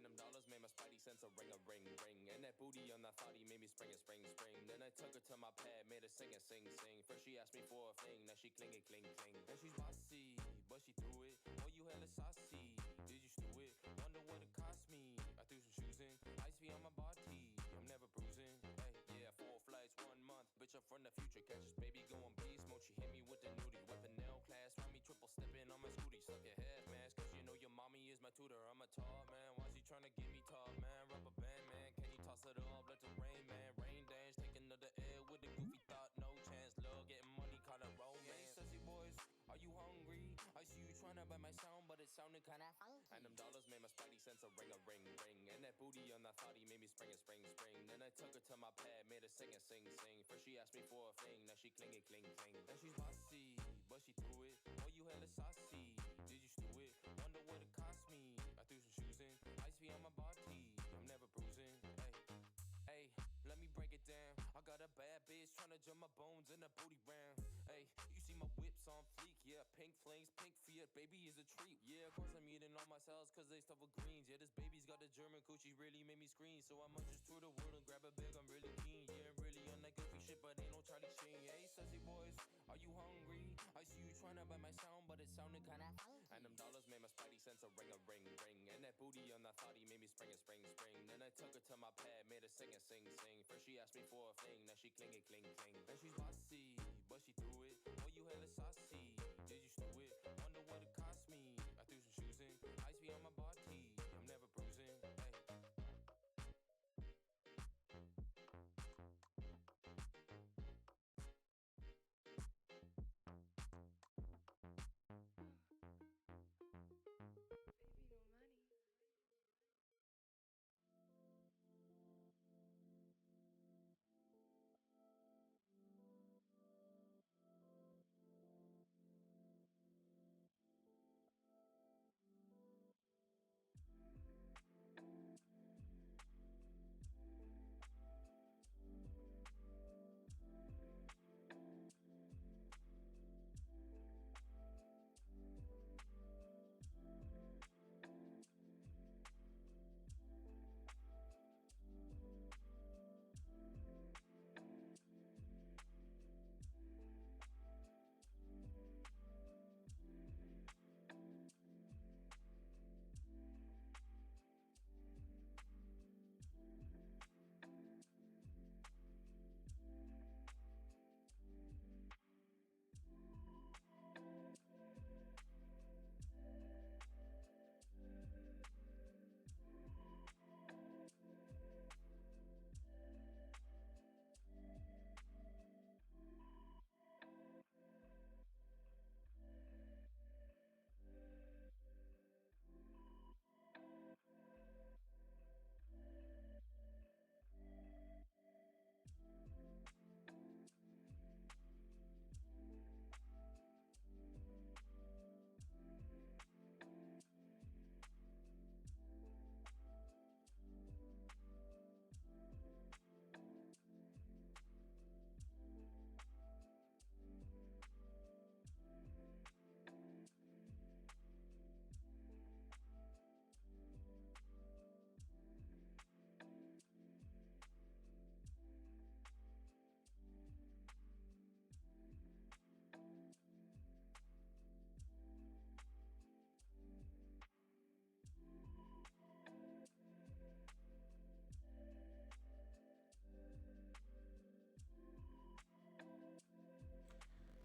And them dollars made my spidey sense a ring, ring. And that booty on that thotty made me spring. Then I took her to my pad, made her sing. First she asked me for a fling, now she cling. Then she's bossy, but she threw it. Oh, you hella saucy, did you stew it? Wonder what it cost me. I threw some shoes in, ice on my body. I'm never bruising. Hey, yeah, 4 flights, 1 month. Bitch, I'm from the future, catch this baby going beast mode. She hit me with the nudie, weapon nail class. Round me triple stepping on my scooty. Suck your head, man, cause you know your mommy is my tutor. I'm a tall man, why she tryna get me tall, man? Rubber band, man, can you toss it up? Let the rain, man, rain dance. Take another L with a goofy thought, no chance. Love getting money, call it romance. Hey, sussy boys, are you hungry? I see you tryna buy my sound, but it sounded kinda funky. And them dollars made my spidey sense a ring, ring. And that booty on that thotty made me spring. Then I took her to my pad, made her sing. First she asked me for a fling, now she cling. Then she's bossy, but she threw it. Oh, you hella saucy, did you stew it? Wonder what it cost me. I threw some shoes in, ice on my body. I'm never bruising. Hey, let me break it down. I got a bad bitch tryna jump my bones in a booty round. Hey, you see my whips on fleek, yeah. Pink flames, pink Fiat, baby is a treat. Yeah, of course I'm eating all my cells cause they stuff with greens. Yeah, this baby's got the German coochie, really made me scream. So I'ma just tour the world and grab a bag, I'm really keen. Yeah, really on that goofy shit, but ain't no Charlie Sheen. Hey, sussy boys, are you hungry? I see you tryna buy my sound, but it sounded kinda funky. And them dollars made my spidey sense a ring, ring. And that booty on that thotty made me spring. Then I took her to my pad, made her sing. First she asked me for a fling, now she cling. Then she's bossy, but she threw it. Oh, you hella saucy, did you stew it? Wonder what it cost me. I threw some shoes in, ice on my body. I'm never bruising. Hey. Baby, no money.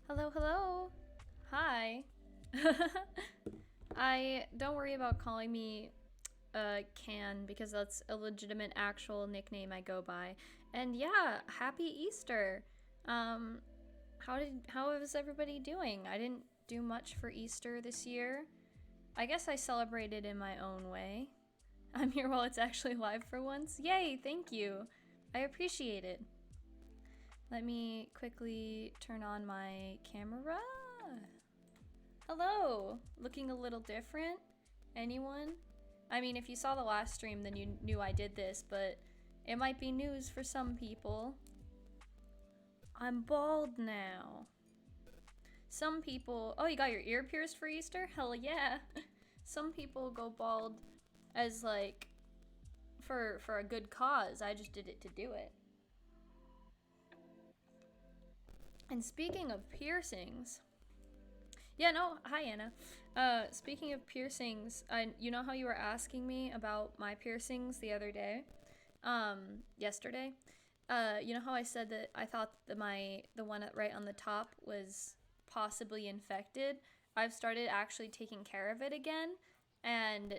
Hello, hello. Hi. I don't worry about calling me Can because that's a legitimate actual nickname I go by. And yeah, happy Easter. How is everybody doing? I didn't do much for Easter this year. I guess I celebrated in my own way. I'm here while it's actually live for once. Yay, thank you. I appreciate it. Let me quickly turn on my camera. Hello! Looking a little different? Anyone? I mean, if you saw the last stream, then you knew I did this, but it might be news for some people. I'm bald now. Some people... Oh, you got your ear pierced for Easter? Hell yeah! Some people go bald as, like, for a good cause. I just did it to do it. And speaking of piercings, yeah, no, hi Anna. Speaking of piercings, you know how you were asking me about my piercings the other day, yesterday. You know how I said that I thought the one right on the top was possibly infected. I've started actually taking care of it again, and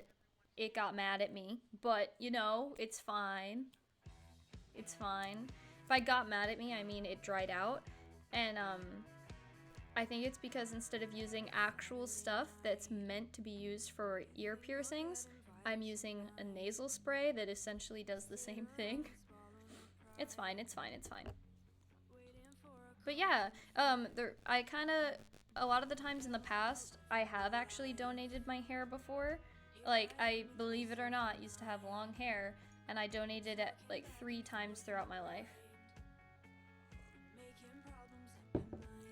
it got mad at me. But you know, it's fine. It's fine. By got mad at me, I mean it dried out, and I think it's because instead of using actual stuff that's meant to be used for ear piercings, I'm using a nasal spray that essentially does the same thing. It's fine, it's fine, it's fine. But yeah, a lot of the times in the past, I have actually donated my hair before. Like, I, believe it or not, used to have long hair, and I donated it like 3 times throughout my life.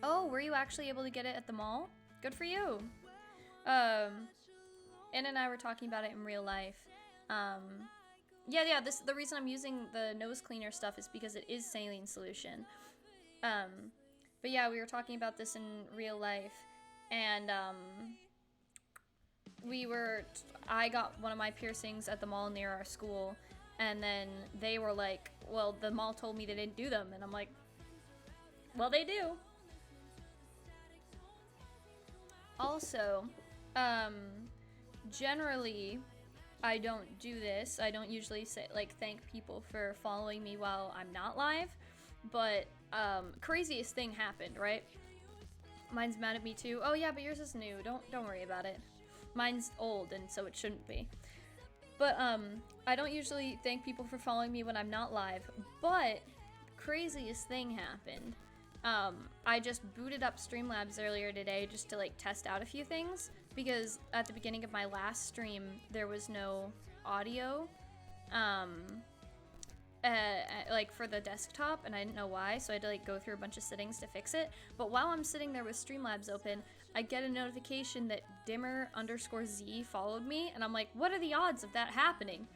Oh, were you actually able to get it at the mall? Good for you. Anna and I were talking about it in real life. Yeah, the reason I'm using the nose cleaner stuff is because it is saline solution. But yeah, we were talking about this in real life, and I got one of my piercings at the mall near our school, and then they were like, well, the mall told me they didn't do them, and I'm like, well, they do. Also, generally, I don't do this. I don't usually say, like, thank people for following me while I'm not live, but, craziest thing happened, right? Mine's mad at me too. Oh yeah, but yours is new. Don't worry about it. Mine's old, and so it shouldn't be. But, I don't usually thank people for following me when I'm not live, but craziest thing happened. I just booted up Streamlabs earlier today just to like test out a few things, because at the beginning of my last stream there was no audio like for the desktop, and I didn't know why, so I had to like go through a bunch of settings to fix it. But while I'm sitting there with Streamlabs open, I get a notification that dimmer_z followed me, and I'm like, what are the odds of that happening?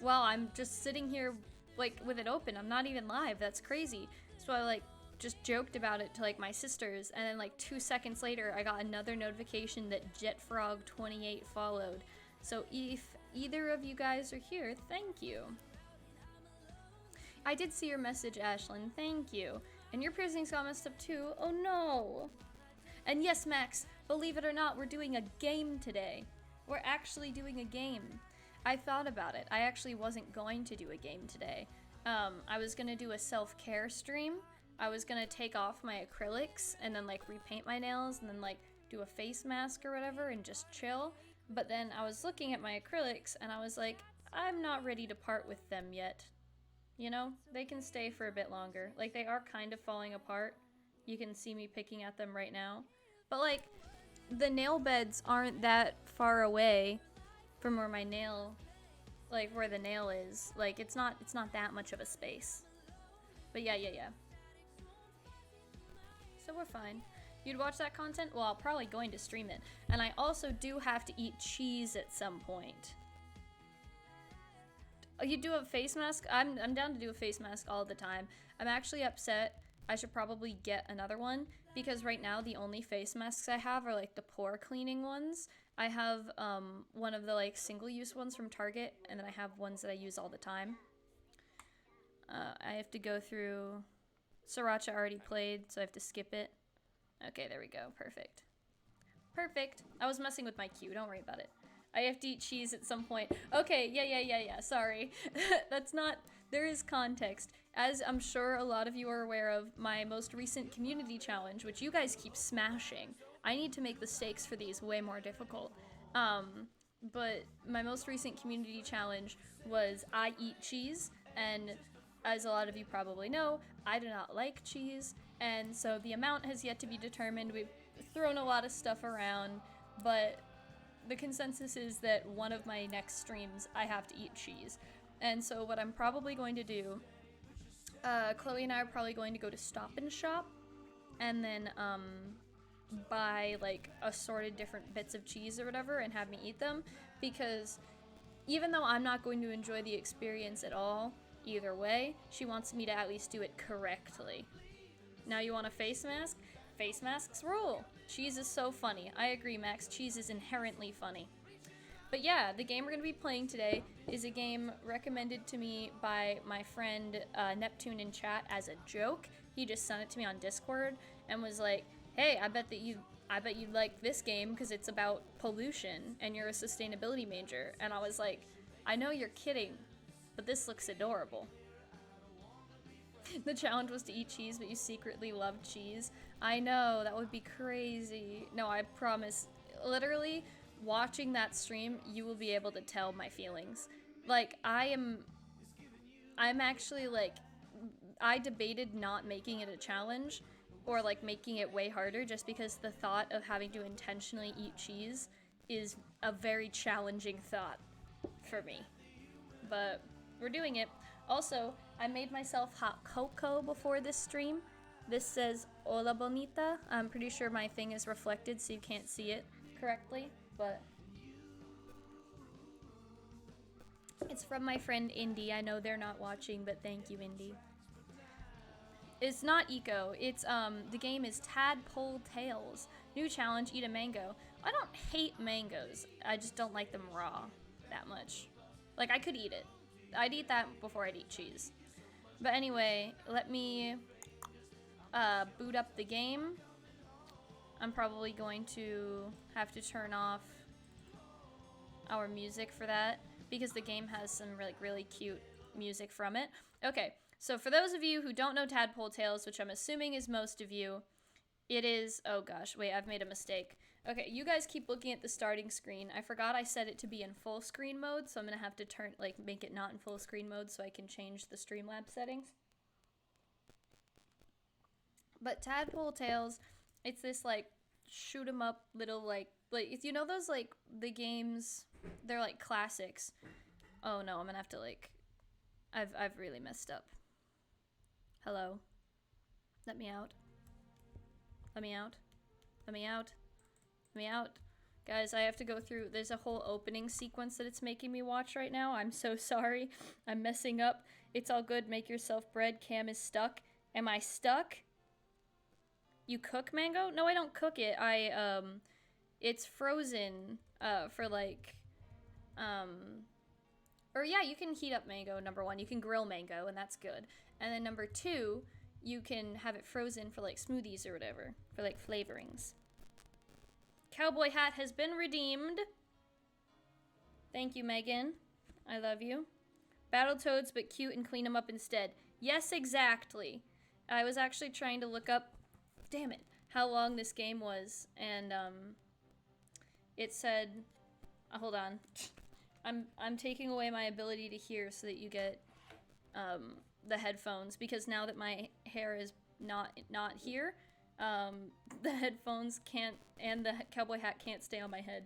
Well, I'm just sitting here like with it open. I'm not even live. That's crazy. So I like just joked about it to like my sisters, and then like 2 seconds later I got another notification that JetFrog28 followed. So if either of you guys are here, thank you. I did see your message, Ashlyn, thank you. And your piercings got messed up too. Oh no. And yes, Max, believe it or not, we're doing a game today. We're actually doing a game. I thought about it. I actually wasn't going to do a game today. I was gonna do a self-care stream. I was gonna take off my acrylics and then like repaint my nails and then like do a face mask or whatever and just chill. But then I was looking at my acrylics and I was like, I'm not ready to part with them yet. You know, they can stay for a bit longer. Like, they are kind of falling apart. You can see me picking at them right now. But like, the nail beds aren't that far away from where my nail, like where the nail is. Like, it's not that much of a space. But yeah. So we're fine. You'd watch that content? Well, I'm probably going to stream it. And I also do have to eat cheese at some point. Oh, you do a face mask? I'm down to do a face mask all the time. I'm actually upset. I should probably get another one, because right now the only face masks I have are like the pore cleaning ones. I have one of the like single-use ones from Target, and then I have ones that I use all the time. I have to go through... Sriracha already played, so I have to skip it. Okay, there we go. Perfect. Perfect. I was messing with my cue. Don't worry about it. I have to eat cheese at some point. Okay, yeah. Sorry. That's not... There is context. As I'm sure a lot of you are aware of, my most recent community challenge, which you guys keep smashing. I need to make the stakes for these way more difficult. But my most recent community challenge was I eat cheese, and as a lot of you probably know, I do not like cheese, and so the amount has yet to be determined. We've thrown a lot of stuff around, but the consensus is that one of my next streams, I have to eat cheese. And so what I'm probably going to do, Chloe and I are probably going to go to Stop and Shop, and then buy like assorted different bits of cheese or whatever and have me eat them, because even though I'm not going to enjoy the experience at all, either way, she wants me to at least do it correctly. Now you want a face mask? Face masks rule. Cheese is so funny. I agree, Max. Cheese is inherently funny. But yeah, the game we're going to be playing today is a game recommended to me by my friend Neptune in chat as a joke. He just sent it to me on Discord and was like, hey, I bet you'd like this game because it's about pollution and you're a sustainability major. And I was like, I know you're kidding, but this looks adorable. The challenge was to eat cheese, but you secretly loved cheese. I know, that would be crazy. No, I promise. Literally, watching that stream, you will be able to tell my feelings. Like, I'm actually, like, I debated not making it a challenge or, like, making it way harder just because the thought of having to intentionally eat cheese is a very challenging thought for me. But we're doing it. Also, I made myself hot cocoa before this stream. This says Hola Bonita. I'm pretty sure my thing is reflected so you can't see it correctly, but it's from my friend Indy. I know they're not watching, but thank you, Indy. It's not eco. It's the game is Tadpole Tales. New challenge, eat a mango. I don't hate mangoes. I just don't like them raw that much. Like, I could eat it. I'd eat that before I'd eat cheese. But anyway, let me boot up the game. I'm probably going to have to turn off our music for that because the game has some really cute music from it. Okay, so for those of you who don't know Tadpole Tales, which I'm assuming is most of you, it is, oh gosh, wait, I've made a mistake. Okay, you guys keep looking at the starting screen. I forgot I set it to be in full screen mode, so I'm gonna have to make it not in full screen mode so I can change the Streamlabs settings. But Tadpole Tales, it's this, like, shoot 'em up little, like, you know those, like, the games, they're, like, classics. Oh no, I'm gonna have to, like, I've really messed up. Hello? Let me out. Let me out. Let me out. Let me out. Guys, I have to go through, there's a whole opening sequence that it's making me watch right now. I'm so sorry. I'm messing up. It's all good. Make yourself bread. Cam is stuck. Am I stuck? You cook mango? No, I don't cook it. It's frozen, for like, or yeah, you can heat up mango, number one. You can grill mango, and that's good. And then number two, you can have it frozen for like smoothies or whatever, for like flavorings. Cowboy hat has been redeemed. Thank you, Megan. I love you. Battletoads, but cute and clean them up instead. Yes, exactly. I was actually trying to look up, damn it, how long this game was, and it said, hold on. I'm taking away my ability to hear so that you get the headphones, because now that my hair is not here, the headphones can't, and the cowboy hat can't stay on my head.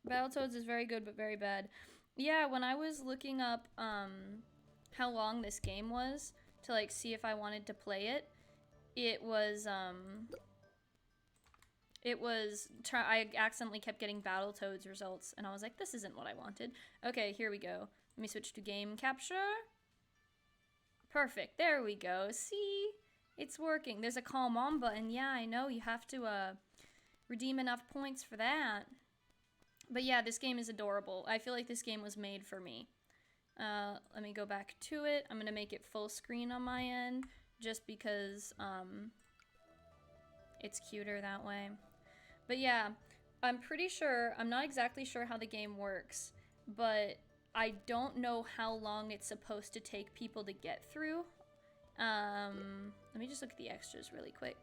Battletoads is very good, but very bad. Yeah, when I was looking up how long this game was to like see if I wanted to play it, I accidentally kept getting Battletoads results, and I was like, this isn't what I wanted. Okay, here we go. Let me switch to game capture. Perfect, there we go. See? It's working. There's a calm on button. Yeah, I know, you have to redeem enough points for that. But yeah, this game is adorable. I feel like this game was made for me. Let me go back to it. I'm gonna make it full screen on my end, just because it's cuter that way. But yeah, I'm pretty sure, I'm not exactly sure how the game works, but I don't know how long it's supposed to take people to get through. Let me just look at the extras really quick.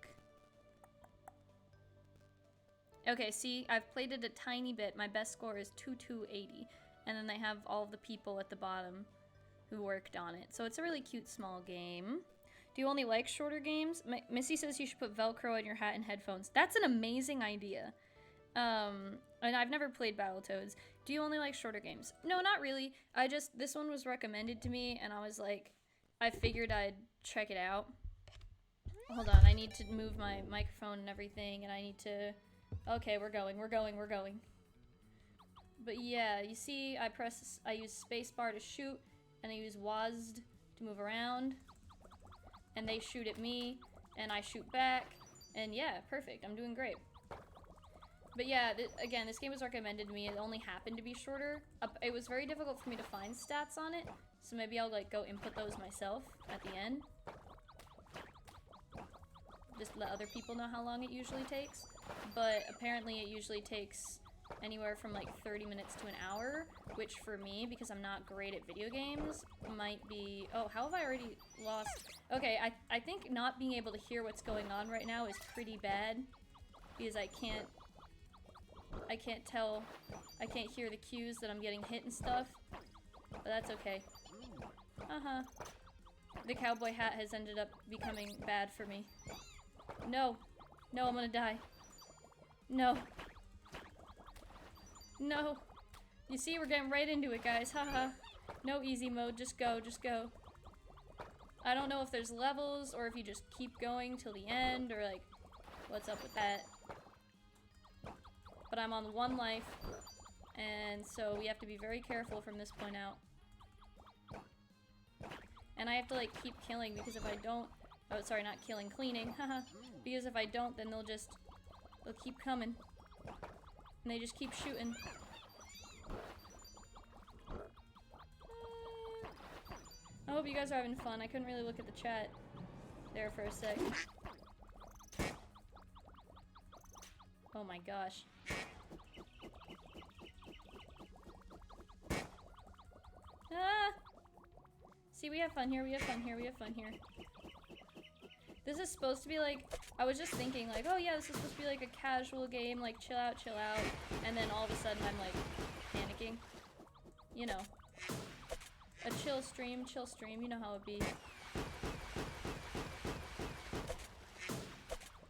Okay, see, I've played it a tiny bit. My best score is 2280. And then they have all the people at the bottom who worked on it. So it's a really cute small game. Do you only like shorter games? Missy says you should put Velcro on your hat and headphones. That's an amazing idea. And I've never played Battletoads. Do you only like shorter games? No, not really. This one was recommended to me, and I was like, I figured I'd check it out. Hold on, I need to move my microphone and everything, and I need to... Okay, we're going. But yeah, you see, I use spacebar to shoot, and I use WASD to move around, and they shoot at me, and I shoot back, and yeah, perfect. I'm doing great. But yeah, again, this game was recommended to me. It only happened to be shorter. It was very difficult for me to find stats on it, so maybe I'll like go input those myself at the end. Just let other people know how long it usually takes. But apparently it usually takes anywhere from like 30 minutes to an hour, which for me, because I'm not great at video games, might be... Oh, how have I already lost? Okay, I think not being able to hear what's going on right now is pretty bad, because I can't tell, I can't hear the cues that I'm getting hit and stuff, but that's okay. The cowboy hat has ended up becoming bad for me. No. No, I'm gonna die. No. No. You see, we're getting right into it, guys. Haha. No easy mode. Just go. Just go. I don't know if there's levels or if you just keep going till the end or like what's up with that. But I'm on 1 life, and so we have to be very careful from this point out. And I have to like keep killing, because if I don't... Oh, sorry, not killing, cleaning. Haha. Because if I don't, then they'll keep coming. And they just keep shooting. I hope you guys are having fun. I couldn't really look at the chat there for a sec. Oh my gosh. Ah! See, we have fun here, we have fun here, we have fun here. This is supposed to be like, I was just thinking like, oh yeah, this is supposed to be like a casual game, like chill out, and then all of a sudden I'm like panicking. You know. A chill stream, you know how it be.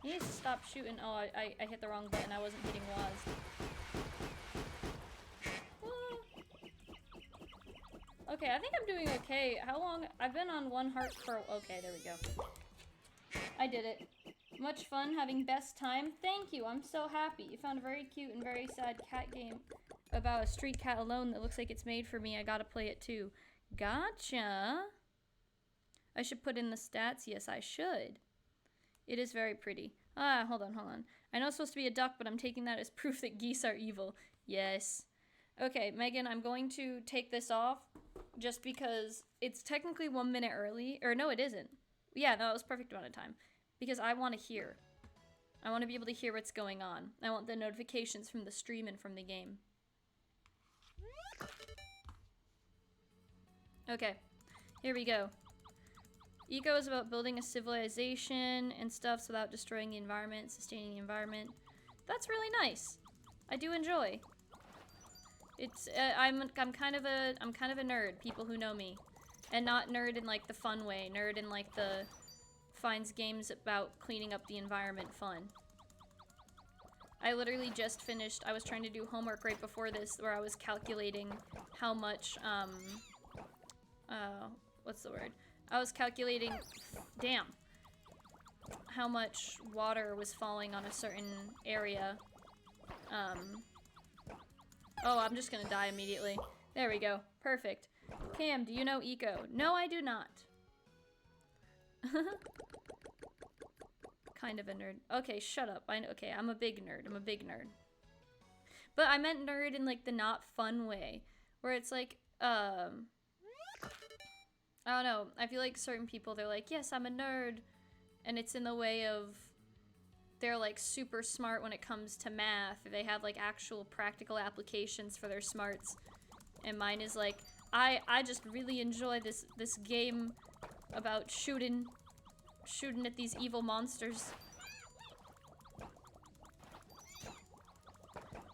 He needs to stop shooting. Oh, I hit the wrong button, I wasn't hitting WASD. Okay, I think I'm doing okay. How long? I've been on 1 heart for... Okay, there we go. I did it. Much fun, having best time. Thank you, I'm so happy. You found a very cute and very sad cat game about a street cat alone that looks like it's made for me. I gotta play it too. Gotcha. I should put in the stats. Yes, I should. It is very pretty. Ah, hold on. I know it's supposed to be a duck, but I'm taking that as proof that geese are evil. Yes. Okay, Megan, I'm going to take this off just because it's technically 1 minute early. Or no, it isn't. Yeah, no, that was perfect amount of time. Because I want to hear. I want to be able to hear what's going on. I want the notifications from the stream and from the game. Okay, here we go. Eco is about building a civilization and stuff without destroying the environment, sustaining the environment. That's really nice. I do enjoy. It's I'm kind of a nerd. People who know me, and not nerd in like the fun way. Nerd in like the finds games about cleaning up the environment fun. I literally just finished. I was trying to do homework right before this, where I was calculating how much what's the word? I was calculating, damn, how much water was falling on a certain area. Oh, I'm just gonna die immediately. There we go. Perfect. Cam, do you know Eco? No, I do not. Kind of a nerd. Okay, shut up. Okay, I'm a big nerd. I'm a big nerd. But I meant nerd in like the not fun way, where it's like, I don't know. I feel like certain people, they're like, yes, I'm a nerd. And it's in the way of they're like super smart when it comes to math. They have like actual practical applications for their smarts. And mine is like, I just really enjoy this game about shooting at these evil monsters.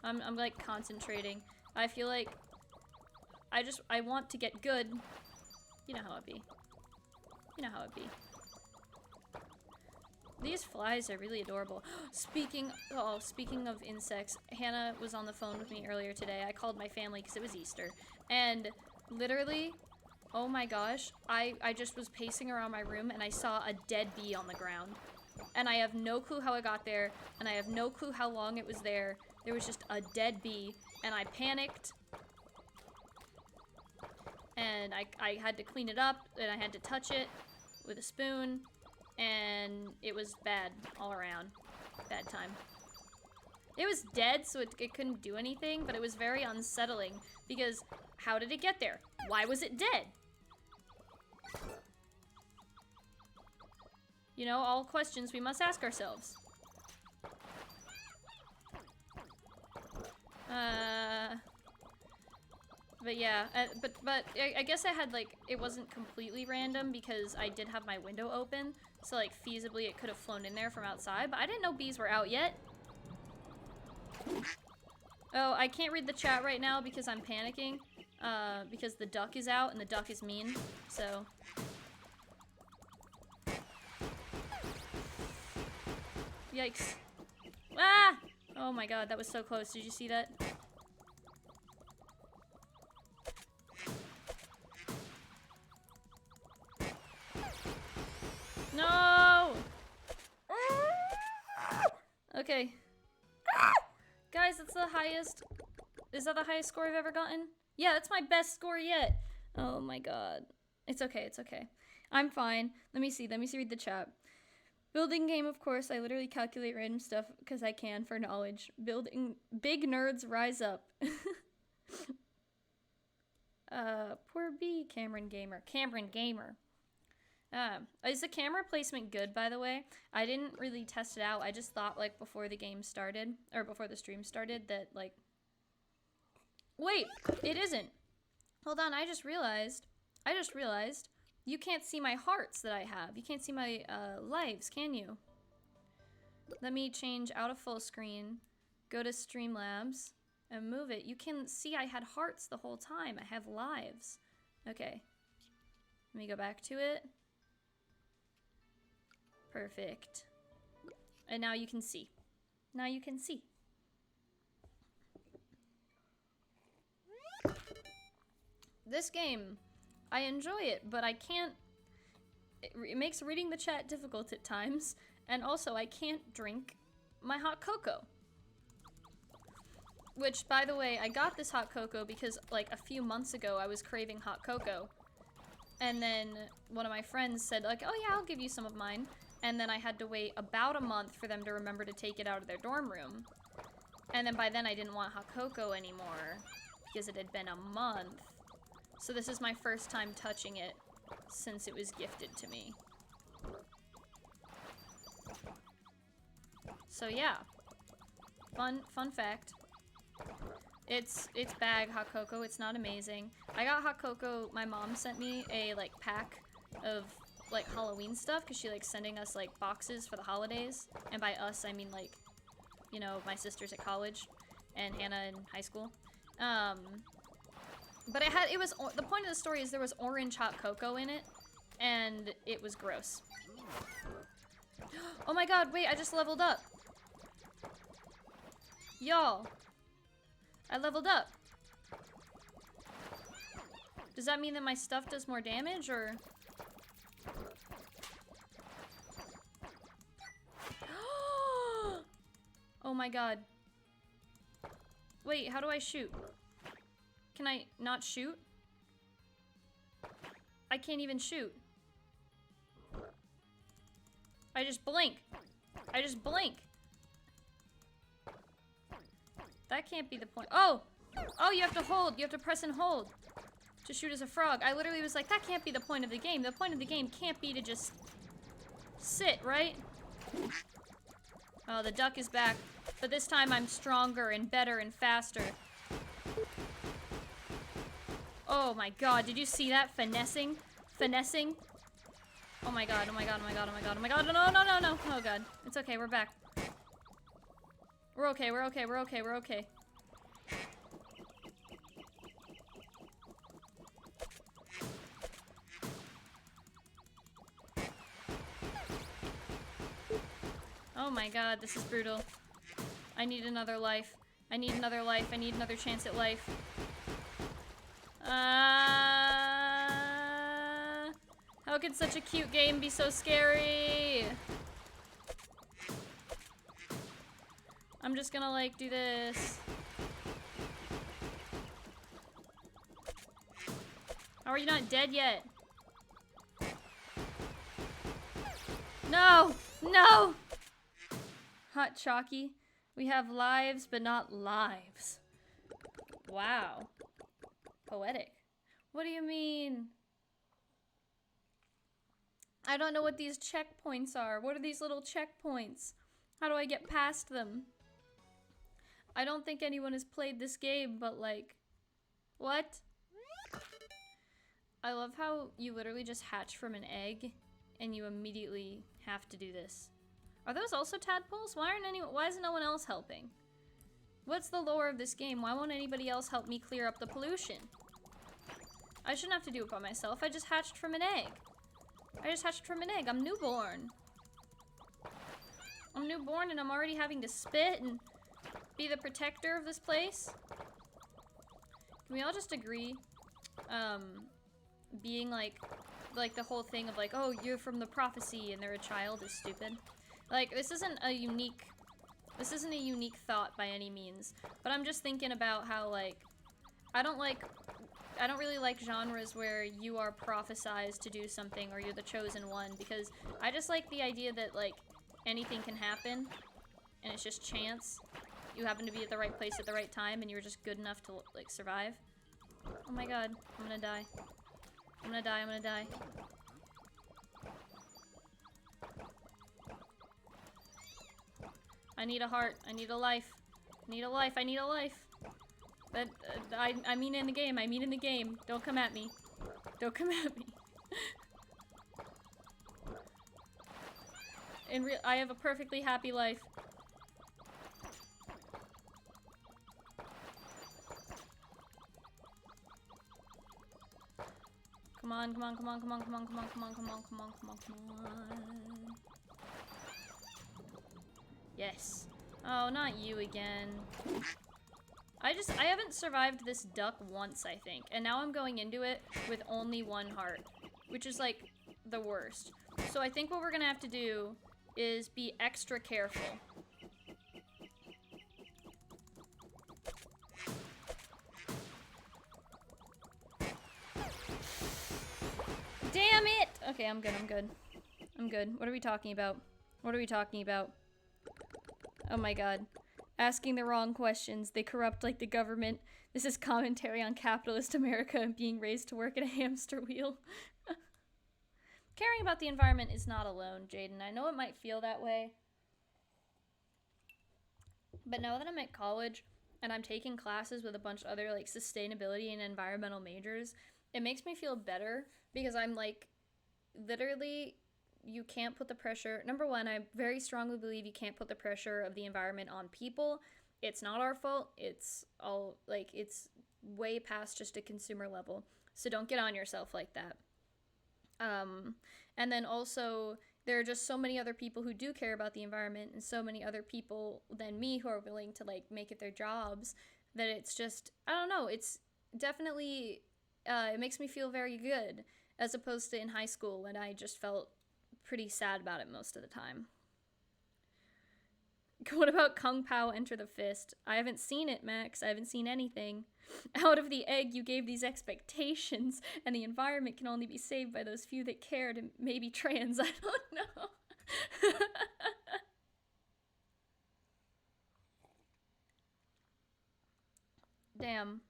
I'm like concentrating. I feel like I want to get good. You know how it be. You know how it be. These flies are really adorable. Speaking of insects, Hannah was on the phone with me earlier today. I called my family because it was Easter. And literally, oh my gosh, I just was pacing around my room and I saw a dead bee on the ground. And I have no clue how it got there, and I have no clue how long it was there. There was just a dead bee, and I panicked. And I had to clean it up, and I had to touch it with a spoon, and it was bad all around. Bad time. It was dead, so it couldn't do anything, but it was very unsettling, because how did it get there? Why was it dead? You know, all questions we must ask ourselves. But yeah, but I guess I had, like, it wasn't completely random because I did have my window open, so, like, feasibly it could have flown in there from outside, but I didn't know bees were out yet. Oh, I can't read the chat right now because I'm panicking, because the duck is out and the duck is mean, so. Yikes. Ah! Oh my god, that was so close. Did you see that? No! Okay. Guys, that's the highest. Is that the highest score I've ever gotten? Yeah, that's my best score yet. Oh my god. It's okay, it's okay. I'm fine. Let me see, read the chat. Building game, of course. I literally calculate random stuff because I can for knowledge. Building. Big nerds rise up. Poor B, Cameron Gamer. Cameron Gamer. Is the camera placement good, by the way? I didn't really test it out. I just thought, like, before the game started, or before the stream started, that, like... Wait! It isn't! Hold on, I just realized, you can't see my hearts that I have. You can't see my, lives, can you? Let me change out of full screen, go to Streamlabs, and move it. You can see I had hearts the whole time. I have lives. Okay. Let me go back to it. Perfect. And now you can see. Now you can see. This game, I enjoy it, but I can't... It makes reading the chat difficult at times, and also I can't drink my hot cocoa. Which, by the way, I got this hot cocoa because, like, a few months ago I was craving hot cocoa. And then one of my friends said, like, oh yeah, I'll give you some of mine. And then I had to wait about a month for them to remember to take it out of their dorm room. And then by then I didn't want hot cocoa anymore because it had been a month. So this is my first time touching it since it was gifted to me. So yeah. Fun fact. It's bag hot cocoa. It's not amazing. I got hot cocoa. My mom sent me a, like, pack of, like, Halloween stuff because she likes sending us, like, boxes for the holidays. And by us, I mean, like, you know, my sister's at college and Hannah in high school. But the point of the story is there was orange hot cocoa in it, and it was gross. Oh my god, wait, I just leveled up. Y'all. I leveled up. Does that mean that my stuff does more damage, or? Oh my god. Wait, how do I shoot? Can I not shoot? I can't even shoot. I just blink. I just blink. That can't be the point. Oh! Oh, you have to hold. You have to press and hold to shoot as a frog. I literally was like, that can't be the point of the game. The point of the game can't be to just sit, right? Oh, the duck is back. But this time I'm stronger and better and faster. Oh my god, did you see that? Finessing? Finessing? Oh my god, oh my god, oh my god, oh my god, oh my god, no. Oh god. It's okay, we're back. We're okay, we're okay, we're okay, we're okay. Oh my god, this is brutal. I need another life. I need another life. I need another chance at life. How could such a cute game be so scary? I'm just gonna, like, do this. How are you not dead yet? No! No! Hot Chalky. We have lives, but not lives. Wow. Poetic. What do you mean? I don't know what these checkpoints are. What are these little checkpoints? How do I get past them? I don't think anyone has played this game, but like... What? I love how you literally just hatch from an egg, and you immediately have to do this. Are those also tadpoles? Why is no one else helping? What's the lore of this game? Why won't anybody else help me clear up the pollution? I shouldn't have to do it by myself. I just hatched from an egg. I'm newborn. I'm newborn and I'm already having to spit and be the protector of this place. Can we all just agree? Being like the whole thing of like, oh, you're from the prophecy and they're a child is stupid. Like, this isn't a unique thought by any means, but I'm just thinking about how, like, I don't really like genres where you are prophesized to do something or you're the chosen one, because I just like the idea that, like, anything can happen and it's just chance. You happen to be at the right place at the right time and you're just good enough to, like, survive. Oh my god, I'm gonna die. I'm gonna die. I need a heart. I need a life. I need a life. But, I mean in the game. Don't come at me. I have a perfectly happy life. Come on. Yes. Oh, not you again. I haven't survived this duck once, I think. And now I'm going into it with only one heart, which is like the worst. So I think what we're gonna have to do is be extra careful. Damn it! Okay, I'm good. What are we talking about? Oh my god. Asking the wrong questions. They corrupt like the government. This is commentary on capitalist America and being raised to work at a hamster wheel. Caring about the environment is not alone, Jaden. I know it might feel that way. But now that I'm at college and I'm taking classes with a bunch of other like sustainability and environmental majors, it makes me feel better because I'm like, literally, you can't put the pressure. Number one, I very strongly believe you can't put the pressure of the environment on people. It's not our fault. It's all like, it's way past just a consumer level. So don't get on yourself like that. And then also there are just so many other people who do care about the environment and so many other people than me who are willing to like make it their jobs that it's just, I don't know. It's definitely, it makes me feel very good as opposed to in high school when I just felt pretty sad about it most of the time. What about Kung Pao Enter the Fist? I haven't seen it, Max. I haven't seen anything. Out of the egg, you gave these expectations, and the environment can only be saved by those few that cared and maybe trans. I don't know. Damn.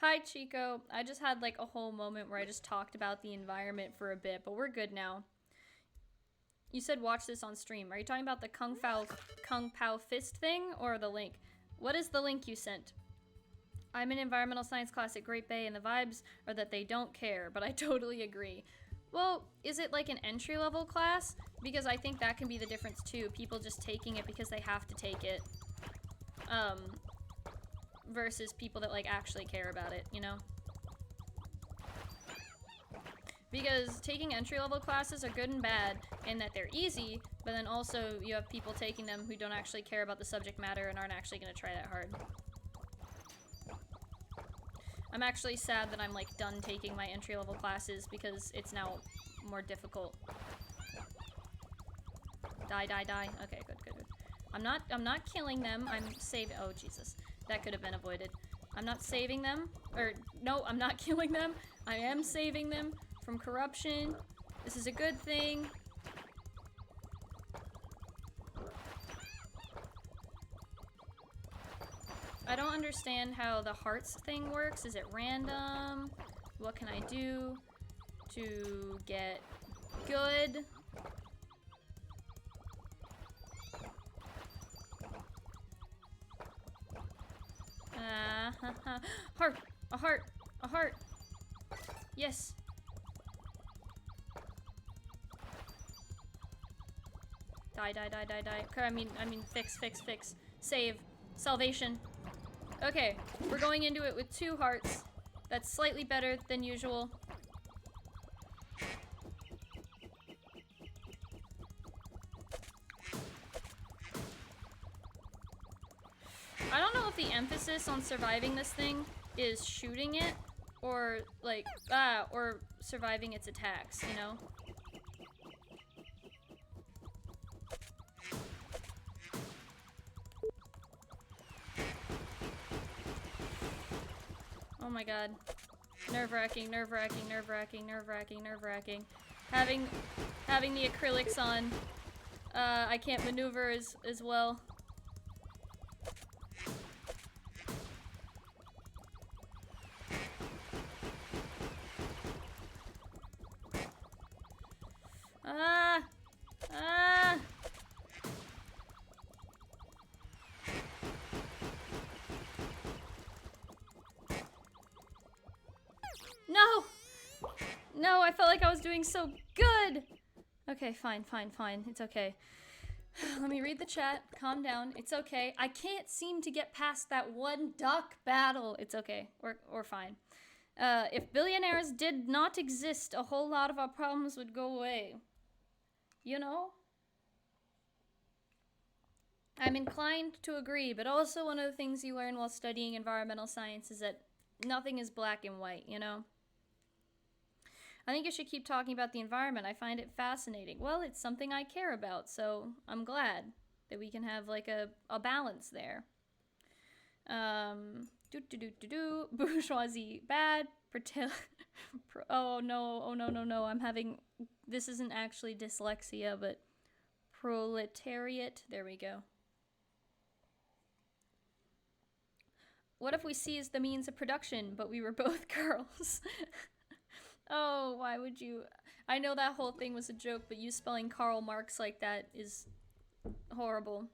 Hi, Chico. I just had like a whole moment where I just talked about the environment for a bit, but we're good now. You said watch this on stream. Are you talking about the Kung Pao Fist thing or the link? What is the link you sent? I'm in environmental science class at Great Bay and the vibes are that they don't care, but I totally agree. Well, is it like an entry-level class? Because I think that can be the difference too. People just taking it because they have to take it. Versus people that like actually care about it, you know? Because taking entry-level classes are good and bad in that they're easy, but then also you have people taking them who don't actually care about the subject matter and aren't actually going to try that hard. I'm actually sad that I'm like done taking my entry-level classes because it's now more difficult. Die. Okay, good. I'm not killing them. I'm saving. Oh, Jesus. That could have been avoided. I'm not saving them. Or, no, I'm not killing them. I am saving them from corruption. This is a good thing. I don't understand how the hearts thing works. Is it random? What can I do to get good? Heart! A heart! A heart! Yes! Die, die, die, die, die. Okay, I mean, fix, fix, fix. Save. Salvation. Okay, we're going into it with 2 hearts. That's slightly better than usual. I don't know if the emphasis on surviving this thing is shooting it, or, like, or surviving its attacks, you know? Oh my god. Nerve-wracking, nerve-wracking, nerve-wracking, nerve-wracking, nerve-wracking. Having the acrylics on, I can't maneuver as well. No! No, I felt like I was doing so good! Okay, fine, fine, fine. It's okay. Let me read the chat. Calm down. It's okay. I can't seem to get past that one duck battle. It's okay. Or fine. If billionaires did not exist, a whole lot of our problems would go away. You know? I'm inclined to agree, but also one of the things you learn while studying environmental science is that nothing is black and white, you know? I think you should keep talking about the environment. I find it fascinating. Well, it's something I care about, so I'm glad that we can have, like, a balance there. Bourgeoisie bad. Oh no, oh no, no, no. I'm having... This isn't actually dyslexia, but proletariat. There we go. What if we seized the means of production, but we were both girls? Oh, why would you? I know that whole thing was a joke, but you spelling Karl Marx like that is horrible.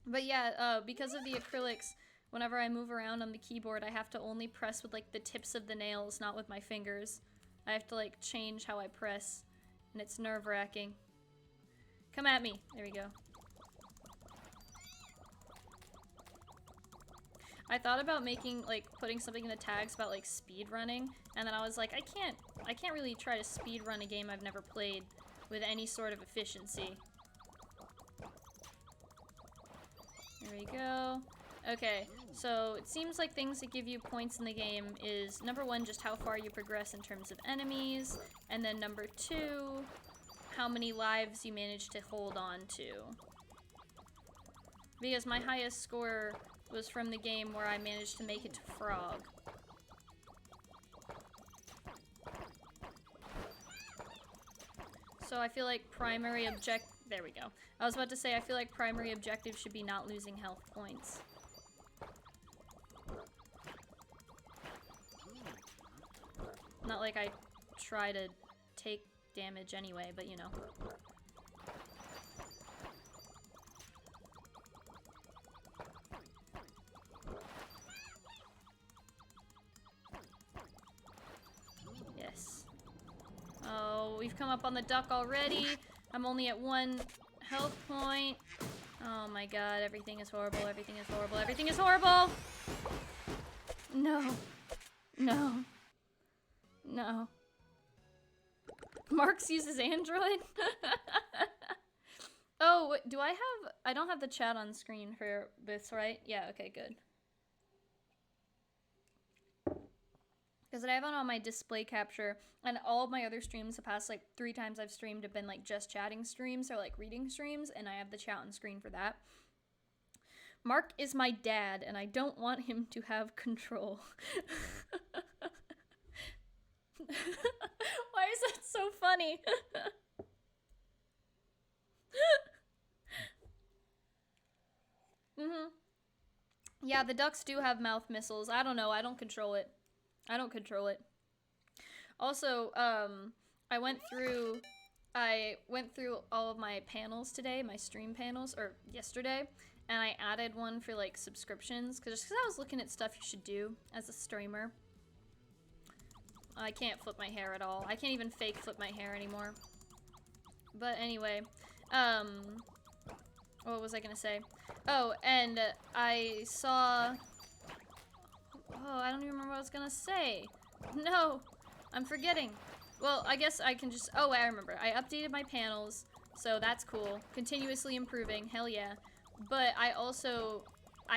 But yeah, because of the acrylics, whenever I move around on the keyboard, I have to only press with, like, the tips of the nails, not with my fingers. I have to, like, change how I press, and it's nerve-wracking. Come at me. There we go. I thought about making, like, putting something in the tags about, like, speed running, and then I was like, I can't really try to speed run a game I've never played with any sort of efficiency. There we go. Okay, so it seems like things that give you points in the game is, number 1, just how far you progress in terms of enemies, and then number 2, how many lives you manage to hold on to. Because my highest score was from the game where I managed to make it to Frog. So I feel like primary there we go. I was about to say, I feel like primary objective should be not losing health points. Not like I try to take damage anyway, but you know. Yes. Oh, we've come up on the duck already. I'm only at 1 health point. Oh my god, everything is horrible, everything is horrible, everything is horrible! No. No. No. Marx uses Android? Oh, do I have... I don't have the chat on screen for this, right? Yeah, okay, good. Because I have it on my display capture, and all of my other streams, the past, like, 3 times I've streamed have been, like, just chatting streams, or, like, reading streams, and I have the chat on screen for that. Mark is my dad, and I don't want him to have control. Why is that so funny? Yeah, the ducks do have mouth missiles. I don't know. I don't control it. I don't control it. Also, I went through all of my panels today, my stream panels, or yesterday, and I added one for like subscriptions, just because I was looking at stuff you should do as a streamer. I can't flip my hair at all. I can't even fake flip my hair anymore. But anyway, what was I gonna say? Oh, and I saw... Oh, I don't even remember what I was gonna say. No, I'm forgetting. Well, I guess I can just... Oh, I remember. I updated my panels, so that's cool. Continuously improving, hell yeah. But I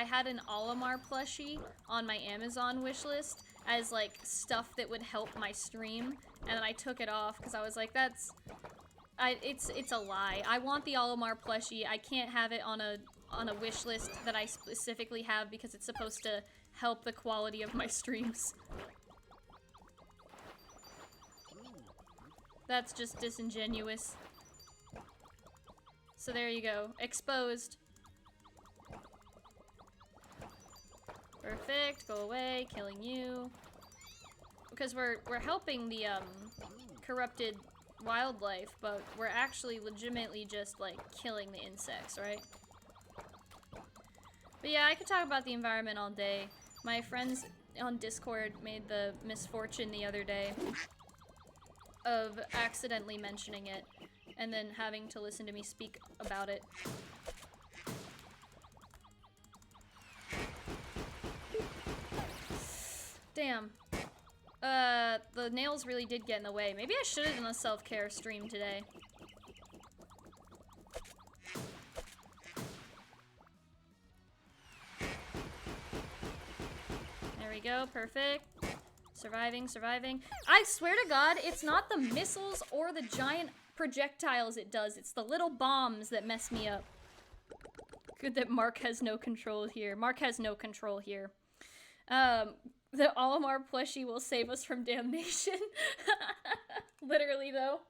had an Olimar plushie on my Amazon wishlist as, like, stuff that would help my stream, and then I took it off because I was like, it's a lie. I want the Olimar plushie. I can't have it on a wish list that I specifically have because it's supposed to help the quality of my streams. That's just disingenuous. So there you go. Exposed. Perfect. Go away. Killing you. Because we're helping the corrupted wildlife, but we're actually legitimately just like killing the insects, right? But yeah, I could talk about the environment all day. My friends on Discord made the misfortune the other day of accidentally mentioning it and then having to listen to me speak about it. Damn. The nails really did get in the way. Maybe I should have done a self-care stream today. There we go, perfect. Surviving, surviving. I swear to God, it's not the missiles or the giant projectiles it does. It's the little bombs that mess me up. Good that Mark has no control here. Mark has no control here. The Olimar plushie will save us from damnation. Literally, though.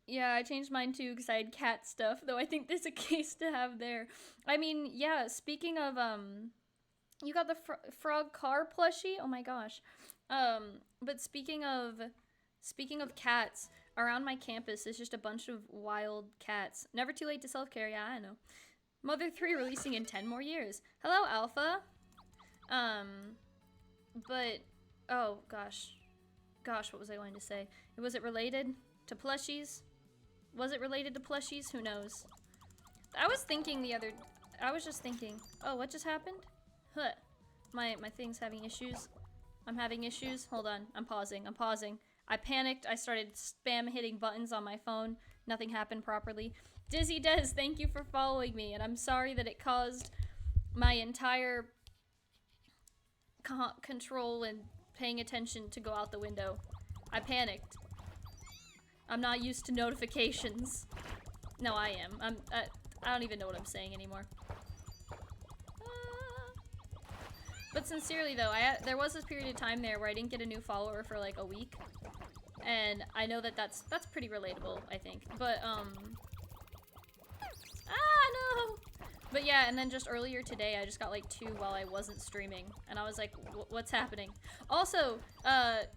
Yeah, I changed mine too because I had cat stuff, though I think there's a case to have there. I mean, yeah, speaking of, you got the frog car plushie? Oh my gosh. But speaking of cats, around my campus is just a bunch of wild cats. Never too late to self-care, yeah, I know. Mother 3 releasing in 10 more years. Hello, Alpha. But, oh, gosh. Gosh, what was I going to say? Was it related to plushies? Was it related to plushies? Who knows? I was just thinking, oh, what just happened? Huh. My thing's having issues. I'm having issues. Hold on. I'm pausing. I panicked. I started spam hitting buttons on my phone. Nothing happened properly. Dizzy Des, thank you for following me, and I'm sorry that it caused my entire control and paying attention to go out the window. I panicked. I'm not used to notifications. No, I am. I don't even know what I'm saying anymore. But sincerely though, there was this period of time there where I didn't get a new follower for like a week. And I know that that's pretty relatable, I think. But, no! But yeah, and then just earlier today, I just got like 2 while I wasn't streaming. And I was like, what's happening? Also,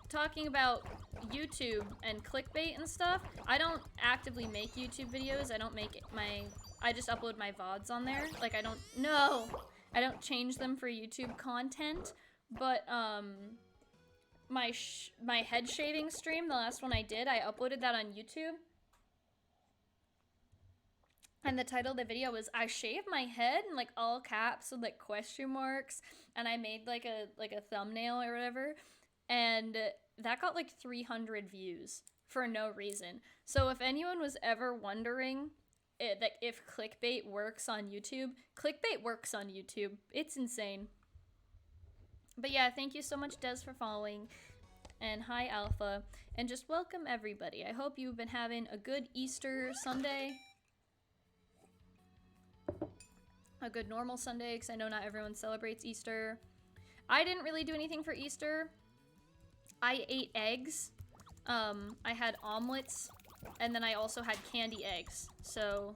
talking about YouTube and clickbait and stuff, I don't actively make YouTube videos. I just upload my VODs on there. Like, I don't change them for YouTube content. But, my head shaving stream, the last one I did, I uploaded that on YouTube. And the title of the video was I shaved my head in like all caps with like question marks, and I made like a thumbnail or whatever, and that got like 300 views for no reason. So if anyone was ever wondering that if clickbait works on YouTube, clickbait works on YouTube. It's insane. But yeah, thank you so much, Des, for following. And hi, Alpha. And just welcome everybody. I hope you've been having a good Easter Sunday. a good normal Sunday, because I know not everyone celebrates Easter. I didn't really do anything for Easter. I ate eggs. I had omelets, and then I also had candy eggs. So,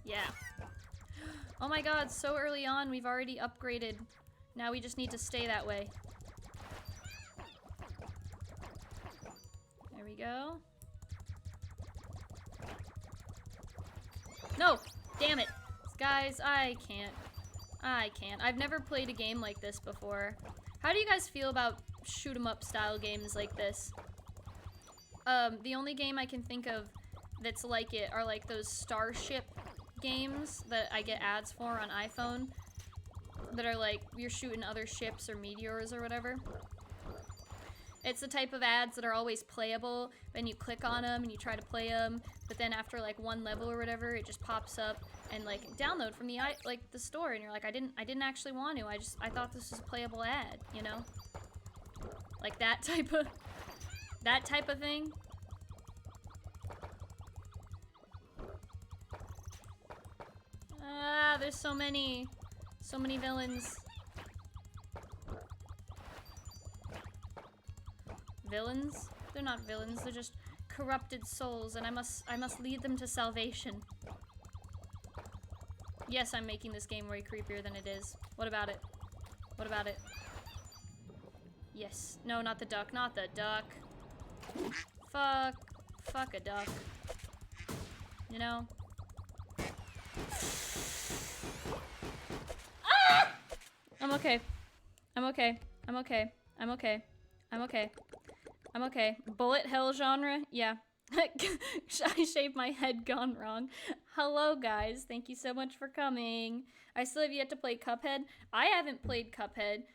yeah. Oh my god, so early on, we've already upgraded. Now we just need to stay that way. There we go. No! Damn it! Guys, I can't. I've never played a game like this before. How do you guys feel about shoot 'em up style games like this? The only game I can think of that's like it are like those Starship games that I get ads for on iPhone that are like you're shooting other ships or meteors or whatever. It's the type of ads that are always playable, and you click on them and you try to play them, but then after like one level or whatever, it just pops up and like download from the store, and you're like, I didn't actually want to. I thought this was a playable ad, you know? Like that type of thing. Ah, there's so many villains. Villains? They're not villains, they're just corrupted souls, and I must lead them to salvation. Yes, I'm making this game way creepier than it is. What about it? What about it? Yes. No, not the duck, not the duck. Fuck a duck. You know? Ah! I'm okay. I'm okay. I'm okay. I'm okay. I'm okay. I'm okay. Bullet hell genre? Yeah. I shaved my head gone wrong. Hello, guys. Thank you so much for coming. I still have yet to play Cuphead. I haven't played Cuphead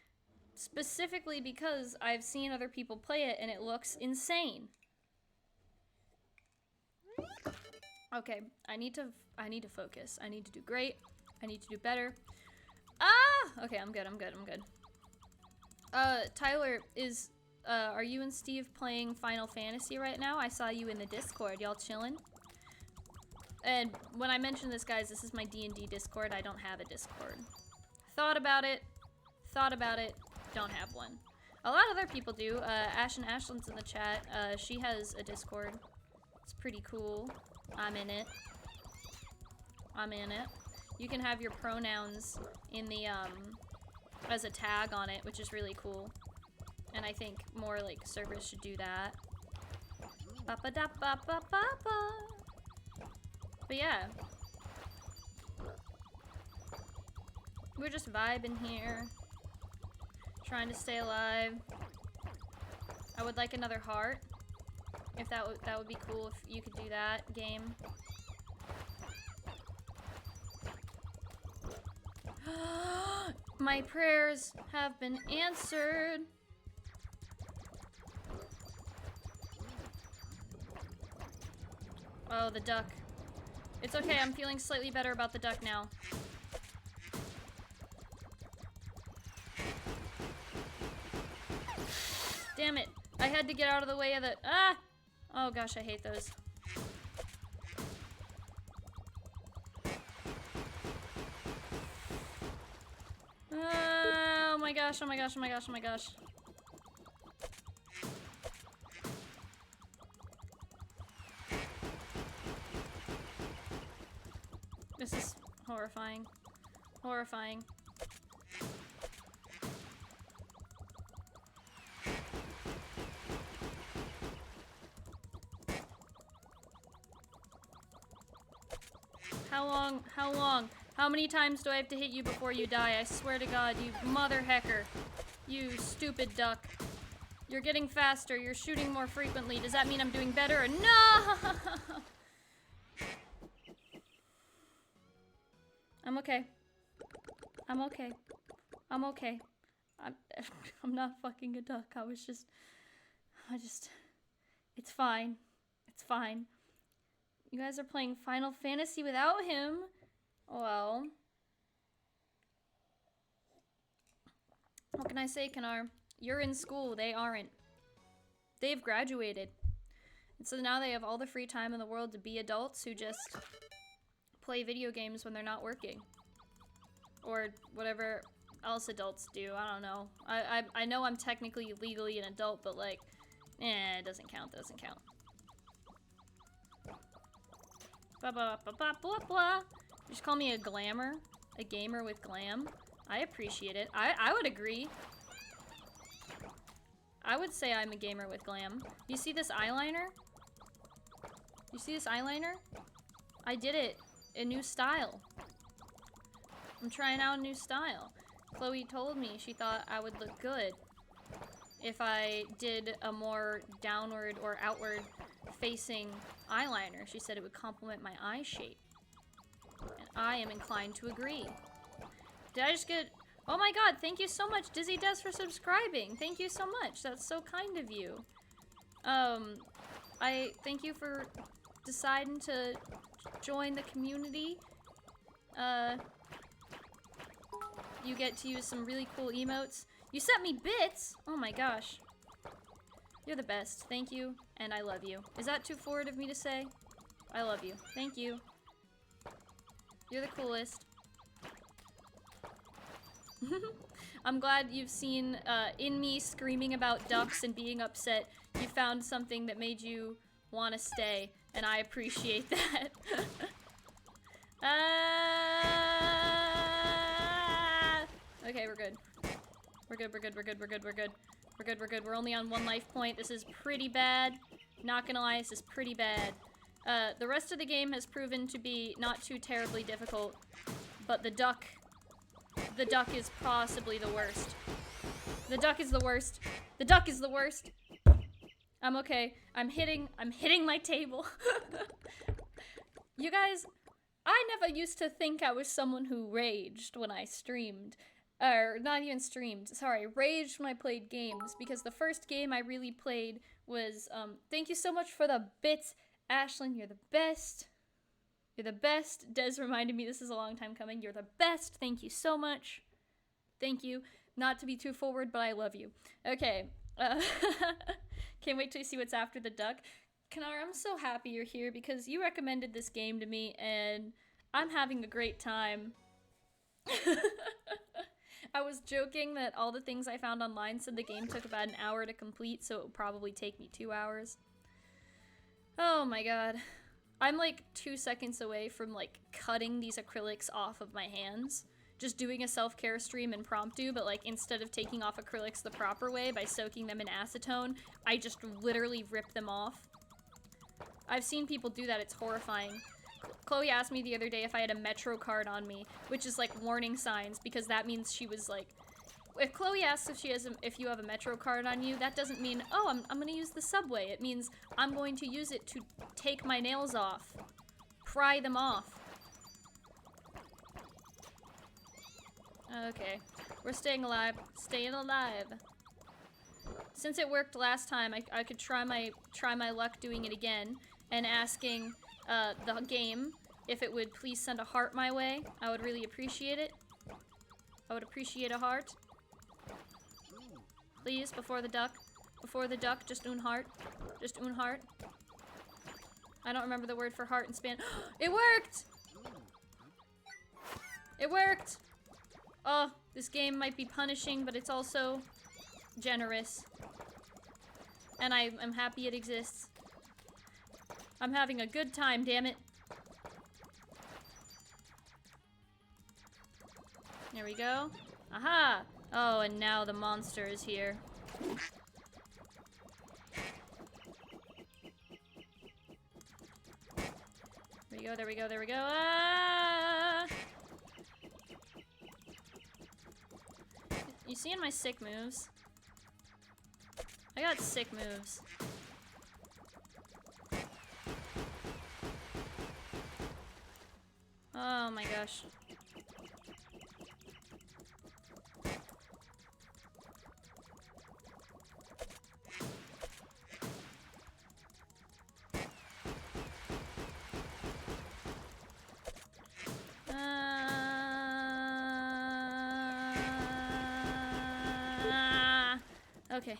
specifically because I've seen other people play it and it looks insane. Okay, I need to focus. I need to do great. I need to do better. Ah! Okay, I'm good. Tyler, are you and Steve playing Final Fantasy right now? I saw you in the Discord. Y'all chilling? And when I mention this, guys, this is my D&D Discord. I don't have a Discord. Thought about it. Don't have one. A lot of other people do. Ash and Ashland's in the chat. She has a Discord. It's pretty cool. I'm in it. You can have your pronouns in the, as a tag on it, which is really cool. And I think more, like, servers should do that. Ba-ba-da-ba-ba-ba-ba. But yeah. We're just vibing here. Trying to stay alive. I would like another heart. If that would be cool if you could do that, game. My prayers have been answered. Oh, the duck. It's okay, I'm feeling slightly better about the duck now. Damn it. I had to get out of the way of the... Ah! Oh gosh, I hate those. Oh my gosh, oh my gosh, oh my gosh, oh my gosh. This is horrifying. Horrifying. How long? How long? How many times do I have to hit you before you die? I swear to God, you mother hecker. You stupid duck. You're getting faster. You're shooting more frequently. Does that mean I'm doing better? No! I'm okay. I'm okay. I'm okay. I'm not fucking a duck. It's fine. It's fine. You guys are playing Final Fantasy without him? Well. What can I say, Kanar? You're in school. They aren't. They've graduated. And so now they have all the free time in the world to be adults who just play video games when they're not working. or whatever else adults do. I don't know. I know I'm technically legally an adult, but like, it doesn't count. Doesn't count. Blah blah blah blah blah blah. You just call me a glamour, a gamer with glam. I appreciate it. I would agree. I would say I'm a gamer with glam. You see this eyeliner? You see this eyeliner? I did it. A new style. I'm trying out a new style. Chloe told me she thought I would look good if I did a more downward or outward facing eyeliner. She said it would complement my eye shape. And I am inclined to agree. Did I just get... Oh my god, thank you so much, Dizzy Des, for subscribing. Thank you so much. That's so kind of you. I thank you for deciding to join the community. You get to use some really cool emotes. You sent me bits! Oh my gosh. You're the best. Thank you, and I love you. Is that too forward of me to say? I love you. Thank you. You're the coolest. I'm glad you've seen, in me screaming about ducks and being upset, you found something that made you want to stay, and I appreciate that. Okay, we're good. We're good, we're good, we're good, we're good, we're good. We're good, we're good. We're only on 1 life point. This is pretty bad. Not gonna lie, this is pretty bad. The rest of the game has proven to be not too terribly difficult, but the duck is possibly the worst. The duck is the worst. The duck is the worst. I'm okay. I'm hitting my table. You guys, I never used to think I was someone who raged when I streamed. Or, not even streamed, sorry, raged when I played games, because the first game I really played was, thank you so much for the bits, Ashlyn, you're the best. You're the best. Des reminded me this is a long time coming. You're the best. Thank you so much. Thank you. Not to be too forward, but I love you. Okay. Can't wait till you see what's after the duck. Kanar, I'm so happy you're here because you recommended this game to me and I'm having a great time. I was joking that all the things I found online said the game took about an hour to complete, so it would probably take me 2 hours. Oh my god. I'm like 2 seconds away from like cutting these acrylics off of my hands. Just doing a self-care stream impromptu, but like instead of taking off acrylics the proper way by soaking them in acetone, I just literally rip them off. I've seen people do that, it's horrifying. Chloe asked me the other day if I had a Metro card on me, which is like warning signs because that means she was like, if Chloe asks if you have a Metro card on you, that doesn't mean, oh, I'm gonna use the subway. It means I'm going to use it to take my nails off. Pry them off. Okay. We're staying alive. Staying alive. Since it worked last time, I could try my luck doing it again and asking the game if it would please send a heart my way. I would really appreciate it. I would appreciate a heart. Please, before the duck. Before the duck, just un heart. Just un heart. I don't remember the word for heart in Spanish. It worked! It worked! Oh, this game might be punishing, but it's also generous. And I'm happy it exists. I'm having a good time, damn it. There we go. Aha! Oh, and now the monster is here. There we go, there we go, there we go. Ah! You seeing my sick moves? I got sick moves. Oh my gosh. Okay.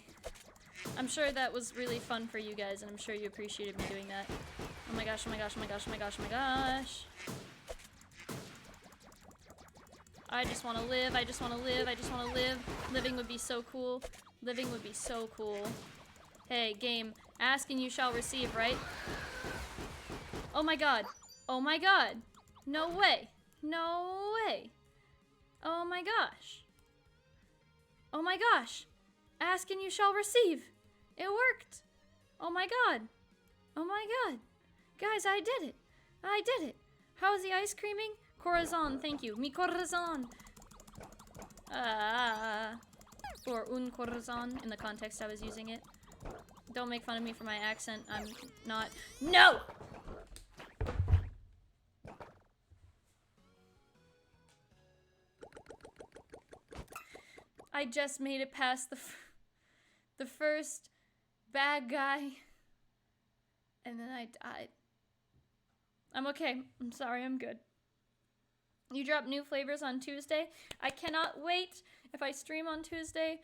I'm sure that was really fun for you guys, and I'm sure you appreciated me doing that. Oh my gosh, oh my gosh, oh my gosh, oh my gosh, oh my gosh. I just want to live. I just want to live. I just want to live. Living would be so cool. Living would be so cool. Hey, game. Ask and you shall receive, right? Oh my god. Oh my god. No way. No way. Oh my gosh. Oh my gosh. Ask and you shall receive. It worked. Oh my god. Oh my god. Guys, I did it. I did it. How's the ice creaming? Corazon, thank you. Mi corazon. Or un corazon in the context I was using it. Don't make fun of me for my accent. I'm not. No! I just made it past the first bad guy. And then I died. I'm okay. I'm sorry. I'm good. You drop new flavors on Tuesday. I cannot wait. If I stream on Tuesday,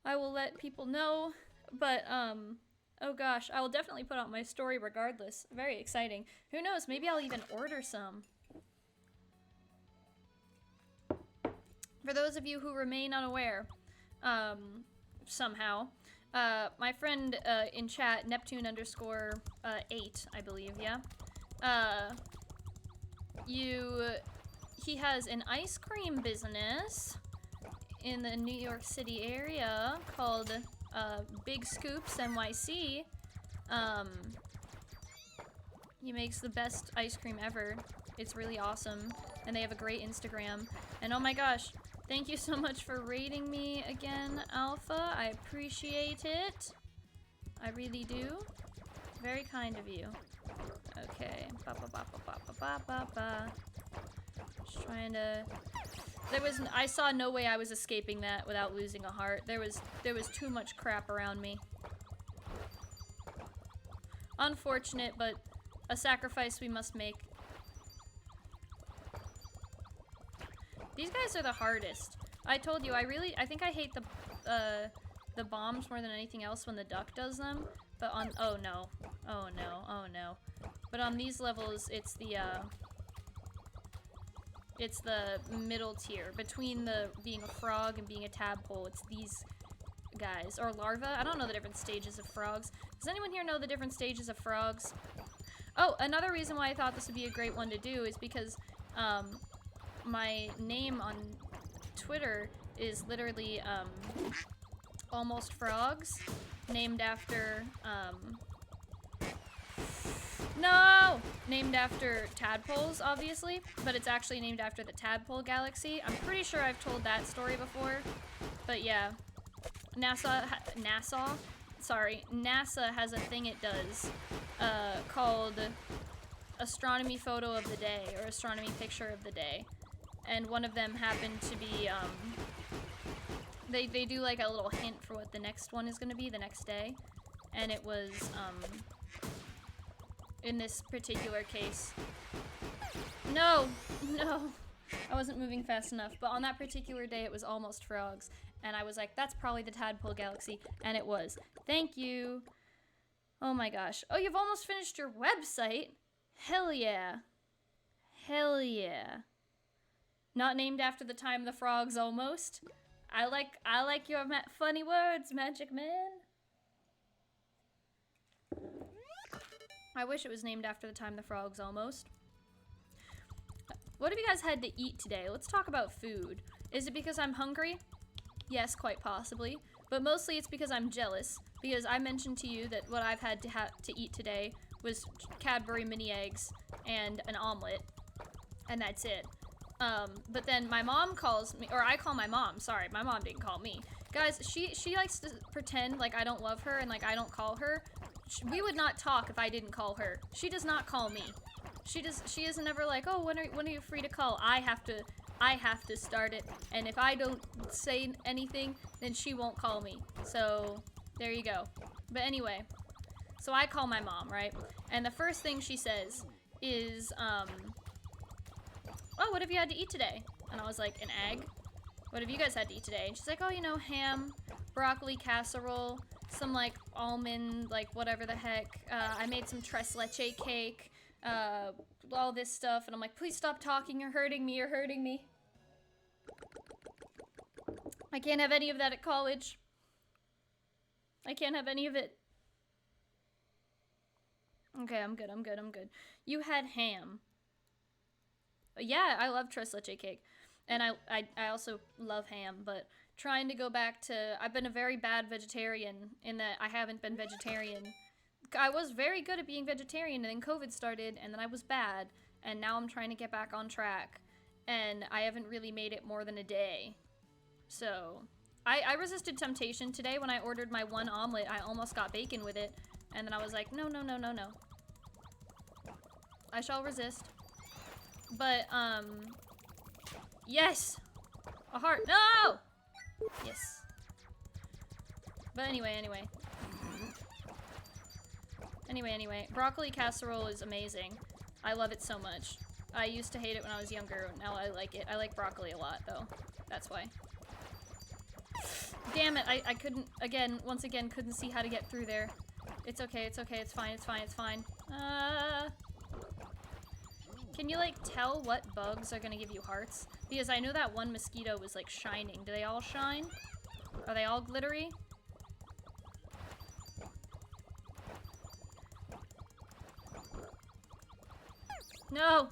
I will let people know. But, oh gosh, I will definitely put out my story regardless. Very exciting. Who knows? Maybe I'll even order some. For those of you who remain unaware, somehow, my friend in chat, Neptune _ 8, I believe, yeah? He has an ice cream business in the New York City area called Big Scoops NYC. He makes the best ice cream ever. It's really awesome. And they have a great Instagram. And oh my gosh, thank you so much for rating me again, Alpha. I appreciate it. I really do. Very kind of you. Okay. Just trying to... I saw no way I was escaping that without losing a heart. There was too much crap around me. Unfortunate, but a sacrifice we must make. These guys are the hardest. I told you, I think I hate the bombs more than anything else when the duck does them. But on, oh no. Oh no, oh no. But on these levels, it's the middle tier. Between being a frog and being a tadpole, it's these guys. Or larva? I don't know the different stages of frogs. Does anyone here know the different stages of frogs? Oh, another reason why I thought this would be a great one to do is because, my name on Twitter is literally, Almost Frogs, named after, no! Named after tadpoles, obviously, but it's actually named after the tadpole galaxy. I'm pretty sure I've told that story before, but yeah. NASA has a thing it does, called Astronomy Photo of the Day, or Astronomy Picture of the Day. And one of them happened to be, they do like a little hint for what the next one is gonna be the next day. And it was, in this particular case, no, I wasn't moving fast enough, but on that particular day it was Almost Frogs, and I was like, that's probably the tadpole galaxy, and it was. Thank you. Oh my gosh. Oh, you've almost finished your website? Hell yeah. Hell yeah. Not named after the time the frogs almost. I like your funny words, Magic Man. I wish it was named after the time the frogs almost. What have you guys had to eat today? Let's talk about food. Is it because I'm hungry? Yes, quite possibly. But mostly it's because I'm jealous. Because I mentioned to you that what I've had to eat today was Cadbury mini eggs and an omelet. And that's it. But then my mom calls me, or I call my mom, sorry, my mom didn't call me. Guys, she likes to pretend like I don't love her and like I don't call her. We would not talk if I didn't call her. She does not call me. She is never like, oh, when are you free to call? I have to start it, and if I don't say anything, then she won't call me. So, there you go. But anyway, so I call my mom, right? And the first thing she says is, oh, what have you had to eat today? And I was like, an egg? What have you guys had to eat today? And she's like, oh, you know, ham, broccoli casserole, some, like, almond, like, whatever the heck. I made some tres leche cake, all this stuff. And I'm like, please stop talking. You're hurting me. You're hurting me. I can't have any of that at college. I can't have any of it. Okay, I'm good. You had ham. Yeah, I love tres leche cake. And I also love ham, but trying to go back to... I've been a very bad vegetarian in that I haven't been vegetarian. I was very good at being vegetarian, and then COVID started, and then I was bad, and now I'm trying to get back on track. And I haven't really made it more than a day. So, I resisted temptation today when I ordered my one omelet. I almost got bacon with it, and then I was like, no. I shall resist. But, yes! A heart. No! Yes. But anyway. Anyway. Broccoli casserole is amazing. I love it so much. I used to hate it when I was younger. Now I like it. I like broccoli a lot, though. That's why. Damn it. I couldn't, once again, couldn't see how to get through there. It's okay. It's fine. Can you, like, tell what bugs are gonna give you hearts? Because I know that one mosquito was, like, shining. Do they all shine? Are they all glittery? No!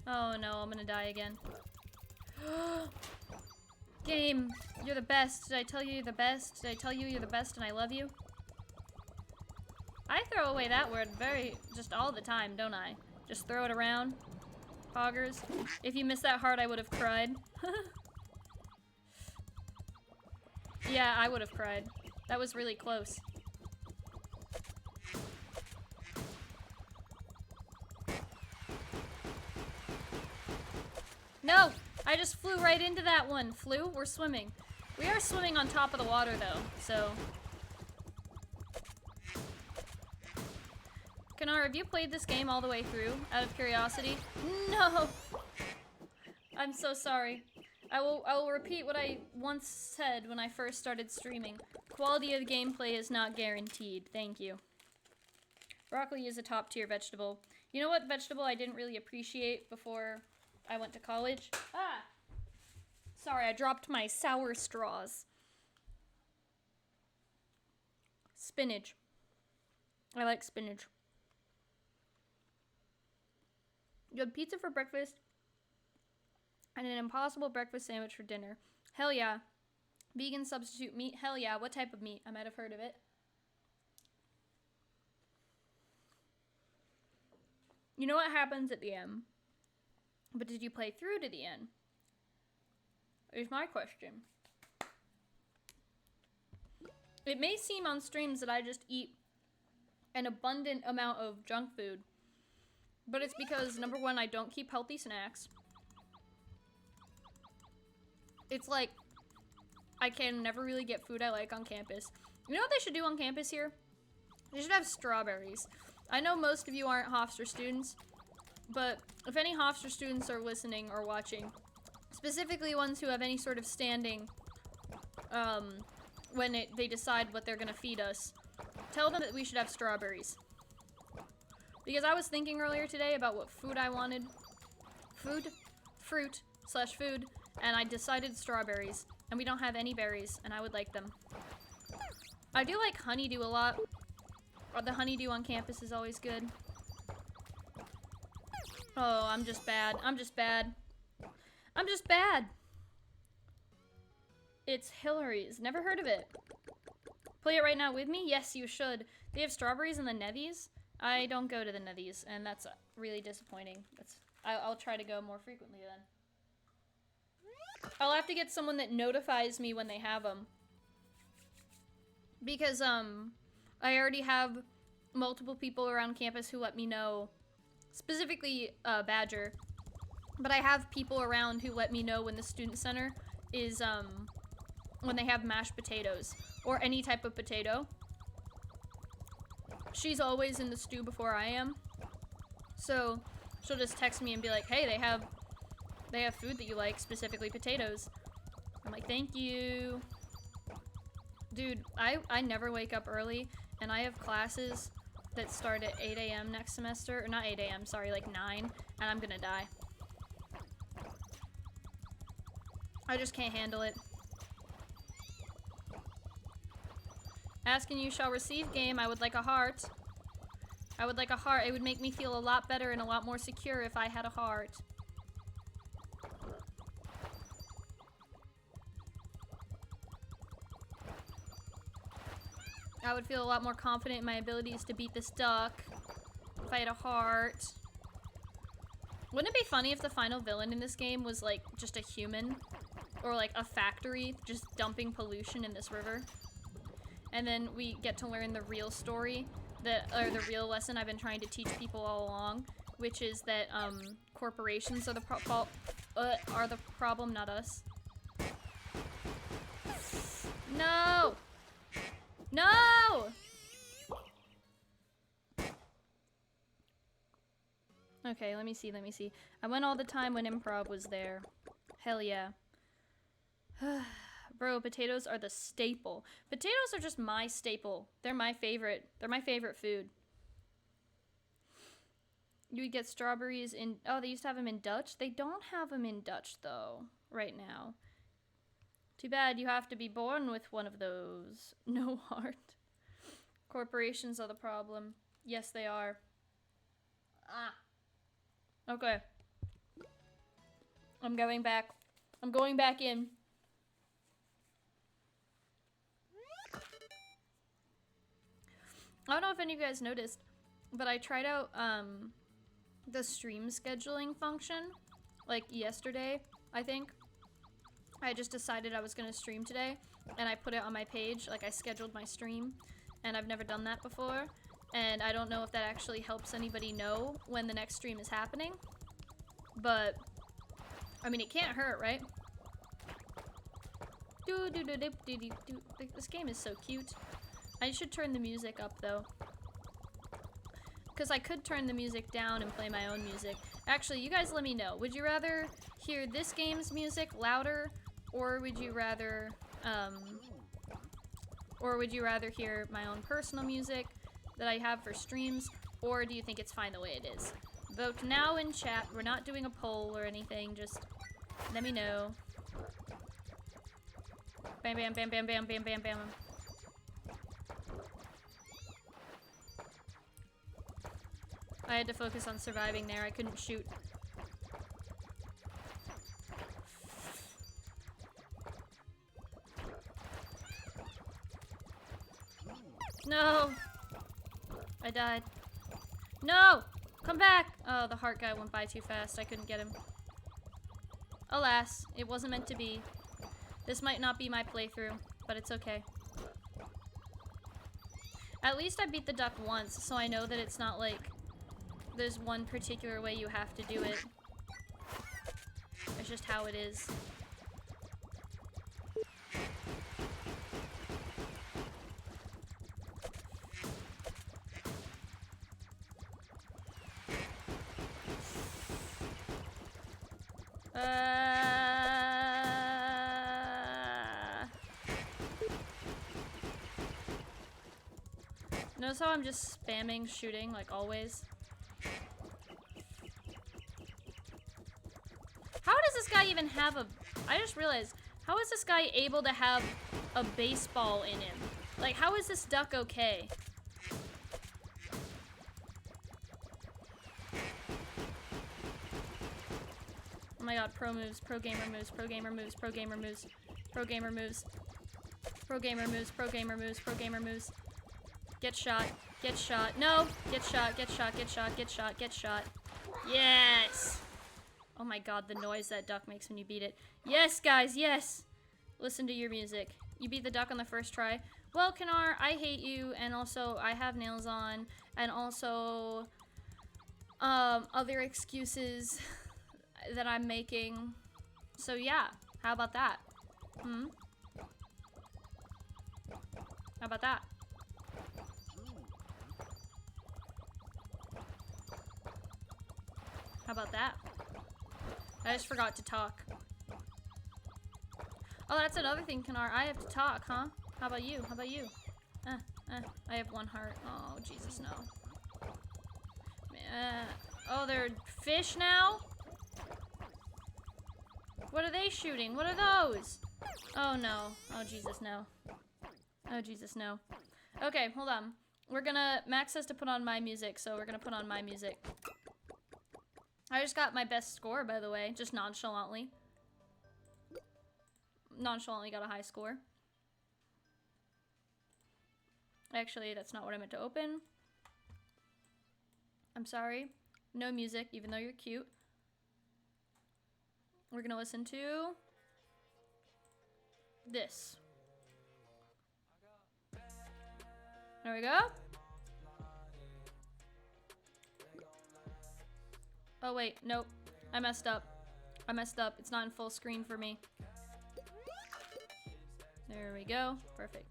Oh no, I'm gonna die again. Game, you're the best. Did I tell you you're the best? Did I tell you you're the best and I love you? I throw away that word just all the time, don't I? Just throw it around. Poggers. If you missed that heart, I would have cried. Yeah, I would have cried. That was really close. No! I just flew right into that one. We're swimming. We are swimming on top of the water, though, so... Kanar, have you played this game all the way through, out of curiosity? No! I'm so sorry. I will repeat what I once said when I first started streaming. Quality of gameplay is not guaranteed. Thank you. Broccoli is a top-tier vegetable. You know what vegetable I didn't really appreciate before I went to college? Ah! Sorry, I dropped my sour straws. Spinach. I like spinach. You had pizza for breakfast and an impossible breakfast sandwich for dinner. Hell yeah. Vegan substitute meat? Hell yeah. What type of meat? I might have heard of it. You know what happens at the end? But did you play through to the end? Is my question. It may seem on streams that I just eat an abundant amount of junk food. But it's because, number one, I don't keep healthy snacks. It's like, I can never really get food I like on campus. You know what they should do on campus here? They should have strawberries. I know most of you aren't Hofstra students, but if any Hofstra students are listening or watching, specifically ones who have any sort of standing, when they decide what they're gonna feed us, tell them that we should have strawberries. Because I was thinking earlier today about what food I wanted. Fruit / food, and I decided strawberries. And we don't have any berries, and I would like them. I do like honeydew a lot. Or the honeydew on campus is always good. Oh, I'm just bad. It's Hillary's. Never heard of it. Play it right now with me? Yes, you should. They have strawberries in the Nevies. I don't go to the Nevies, and that's really disappointing. I'll try to go more frequently then. I'll have to get someone that notifies me when they have them. Because, I already have multiple people around campus who let me know. Specifically, Badger. But I have people around who let me know when the student center is, when they have mashed potatoes. Or any type of potato. She's always in the stew before I am. So, she'll just text me and be like, hey, they have food that you like, specifically potatoes. I'm like, thank you. Dude, I never wake up early, and I have classes that start at 8 a.m. next semester. Or not 8 a.m., sorry, like 9, and I'm gonna die. I just can't handle it. Ask and you shall receive game. I would like a heart. I would like a heart. It would make me feel a lot better and a lot more secure if I had a heart. I would feel a lot more confident in my abilities to beat this duck if I had a heart. Wouldn't it be funny if the final villain in this game was like just a human? Or like a factory just dumping pollution in this river? And then we get to learn the real story, or the real lesson I've been trying to teach people all along, which is that corporations are the problem, not us. No! No! Okay, let me see. I went all the time when improv was there. Hell yeah. Bro, potatoes are the staple. Potatoes are just my staple. They're my favorite. They're my favorite food. You would get strawberries in... Oh, they used to have them in Dutch? They don't have them in Dutch, though, right now. Too bad you have to be born with one of those. No heart. Corporations are the problem. Yes, they are. Ah. Okay. I'm going back. I'm going back in. I don't know if any of you guys noticed, but I tried out the stream scheduling function like yesterday, I think. I just decided I was gonna stream today and I put it on my page, like I scheduled my stream, and I've never done that before, and I don't know if that actually helps anybody know when the next stream is happening, but I mean, it can't hurt, right? This game is so cute. I should turn the music up, though. Because I could turn the music down and play my own music. Actually, you guys let me know. Would you rather hear this game's music louder, or would you rather hear my own personal music that I have for streams, or do you think it's fine the way it is? Vote now in chat. We're not doing a poll or anything, just let me know. Bam, bam, bam, bam, bam, bam, bam, bam. I had to focus on surviving there. I couldn't shoot. No! I died. No! Come back! Oh, the heart guy went by too fast. I couldn't get him. Alas, it wasn't meant to be. This might not be my playthrough, but it's okay. At least I beat the duck once, so I know that it's not like there's one particular way you have to do it. It's just how it is. Notice how I'm just spamming shooting, like always? How does this guy even have a... I just realized, how is this guy able to have a baseball in him? Like, how is this duck okay? Oh my god, pro moves, pro gamer moves, pro gamer moves, pro gamer moves, pro gamer moves, pro gamer moves, pro gamer moves, pro gamer moves. Get shot, get shot, no! Get shot, get shot, get shot, get shot, get shot. Yes! Oh my god, the noise that duck makes when you beat it. Yes, guys, yes! Listen to your music. You beat the duck on the first try. Well, Kanar, I hate you, and also I have nails on, and also other excuses that I'm making. So yeah, how about that? Hmm? How about that? How about that? I just forgot to talk. Oh, that's another thing, Kanar. I have to talk, huh? How about you? How about you? I have one heart. Oh, Jesus, no. Oh, they're fish now? What are they shooting? What are those? Oh, no. Oh, Jesus, no. Oh, Jesus, no. Okay, hold on. Max has to put on my music, so we're gonna put on my music. I just got my best score, by the way, just nonchalantly. Nonchalantly got a high score. Actually, that's not what I meant to open. I'm sorry. No music, even though you're cute. We're gonna listen to this. There we go. Oh wait, nope. I messed up. I messed up. It's not in full screen for me. There we go. Perfect.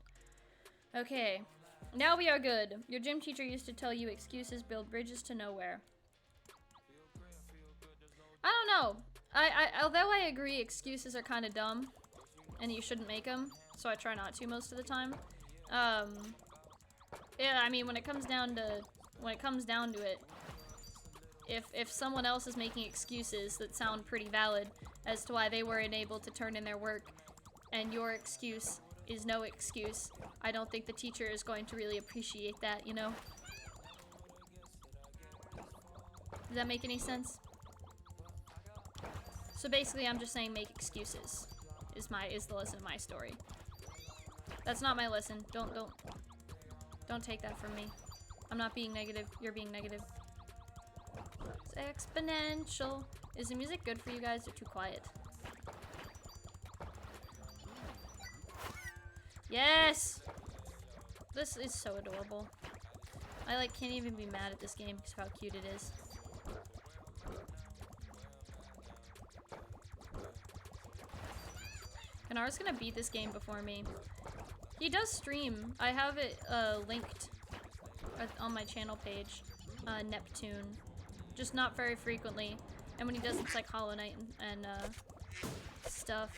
Okay. Now we are good. Your gym teacher used to tell you excuses build bridges to nowhere. I don't know. Although I agree excuses are kind of dumb and you shouldn't make them, so I try not to most of the time. Yeah, I mean, when it comes down to it, if someone else is making excuses that sound pretty valid as to why they weren't able to turn in their work, and your excuse is no excuse, I don't think the teacher is going to really appreciate that, you know? Does that make any sense? So basically, I'm just saying make excuses is the lesson of my story. That's not my lesson. Don't take that from me. I'm not being negative. You're being negative. It's exponential. Is the music good for you guys or too quiet? Yes! This is so adorable. I can't even be mad at this game because of how cute it is. Kanara's gonna beat this game before me. He does stream. I have it linked on my channel page. Neptune. Just not very frequently. And when he does, it's like Hollow Knight and stuff.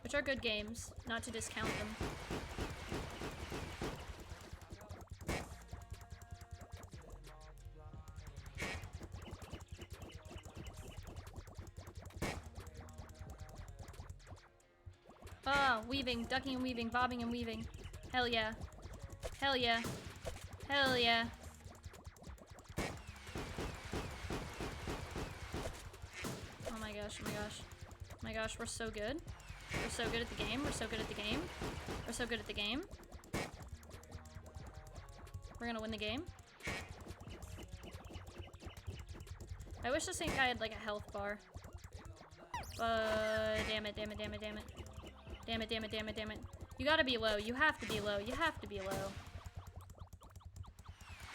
Which are good games, not to discount them. Ah, weaving, ducking and weaving, bobbing and weaving. Hell yeah. Hell yeah. Hell yeah. Oh my gosh, oh my gosh. Oh my gosh, we're so good. We're so good at the game. We're so good at the game. We're so good at the game. We're gonna win the game. I wish this guy had like a health bar. Damn it, damn it, damn it, damn it. Damn it, damn it, damn it, damn it. You gotta be low. You have to be low. You have to be low.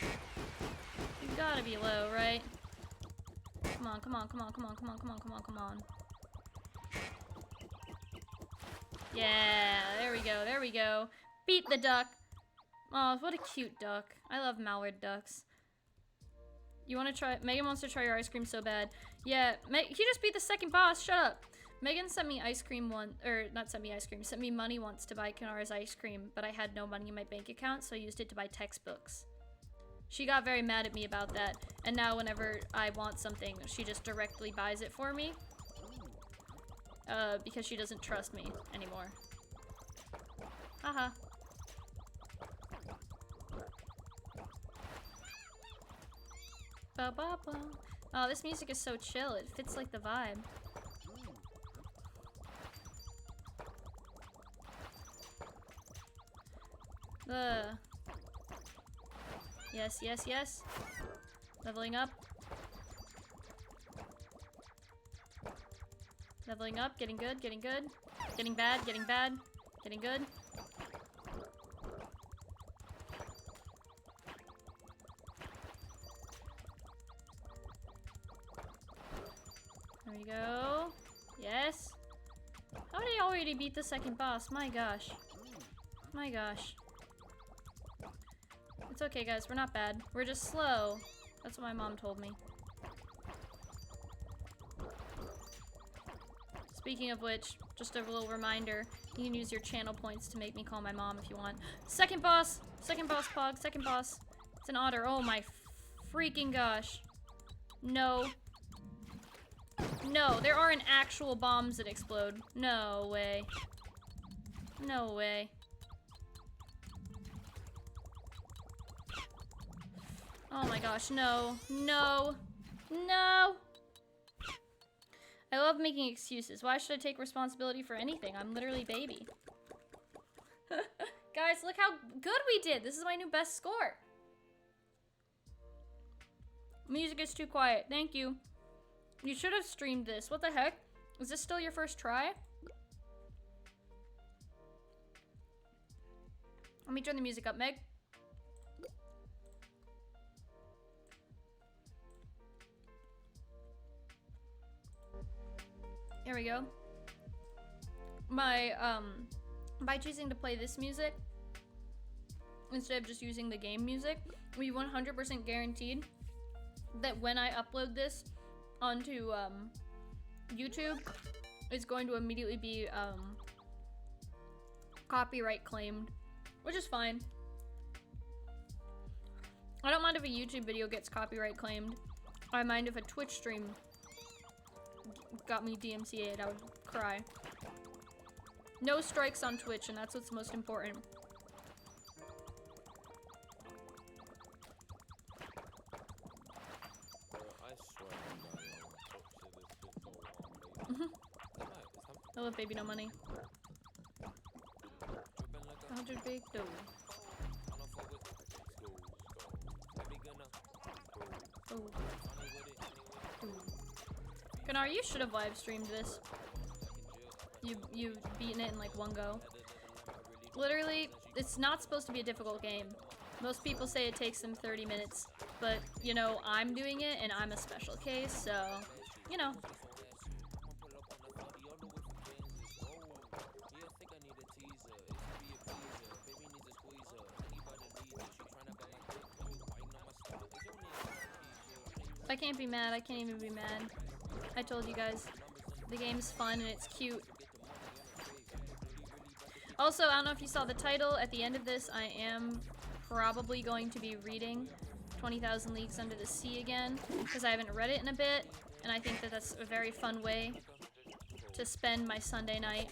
You gotta be low, right? Come on, come on, come on, come on, come on, come on, come on, come on. Yeah, there we go, there we go. Beat the duck. Oh, what a cute duck. I love mallard ducks. You wanna try- Megan wants to try your ice cream so bad. Yeah, he just beat the second boss, shut up. Megan sent me ice cream not sent me ice cream, sent me money once to buy Kanara's ice cream, but I had no money in my bank account, so I used it to buy textbooks. She got very mad at me about that, and now whenever I want something, she just directly buys it for me. Because she doesn't trust me anymore. Haha. Ba ba ba. Oh, this music is so chill. It fits like the vibe. Yes, yes, yes. Leveling up. Leveling up, getting good, getting good. Getting bad, getting bad. Getting good. There we go. Yes. How did I already beat the second boss? My gosh. My gosh. It's okay, guys. We're not bad. We're just slow. That's what my mom told me. Speaking of which, just a little reminder, you can use your channel points to make me call my mom if you want. Second boss! Second boss, Pog. Second boss. It's an otter. Oh my freaking gosh. No. No, there aren't actual bombs that explode. No way. No way. Oh my gosh, no. No. No! I love making excuses. Why should I take responsibility for anything? I'm literally baby. Guys, look how good we did. This is my new best score. Music is too quiet. Thank you. You should have streamed this. What the heck? Is this still your first try? Let me turn the music up, Meg. Here we go. By choosing to play this music instead of just using the game music, we 100% guaranteed that when I upload this onto YouTube, it's going to immediately be copyright claimed, which is fine. I don't mind if a YouTube video gets copyright claimed. I mind if a Twitch stream got me DMCA'd. I would cry. No strikes on Twitch, and that's what's most important. I love baby no money. 100 big dough. Oh. Kanar, you should have live streamed this. You've beaten it in like one go. Literally, it's not supposed to be a difficult game. Most people say it takes them 30 minutes, but you know, I'm doing it and I'm a special case, so, you know. I can't be mad. I can't even be mad. I told you guys, the game's fun and it's cute. Also, I don't know if you saw the title. At the end of this, I am probably going to be reading 20,000 Leagues Under the Sea again, because I haven't read it in a bit, and I think that that's a very fun way to spend my Sunday night.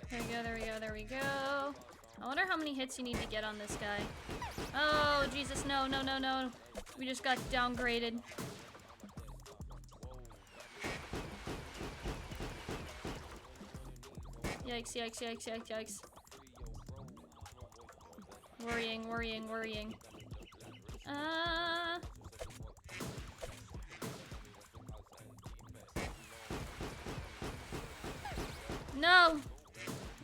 There we go, there we go, there we go. I wonder how many hits you need to get on this guy. Oh, Jesus, no, no, no, no. We just got downgraded. Yikes, yikes, yikes, yikes, yikes. Worrying, worrying, worrying. No!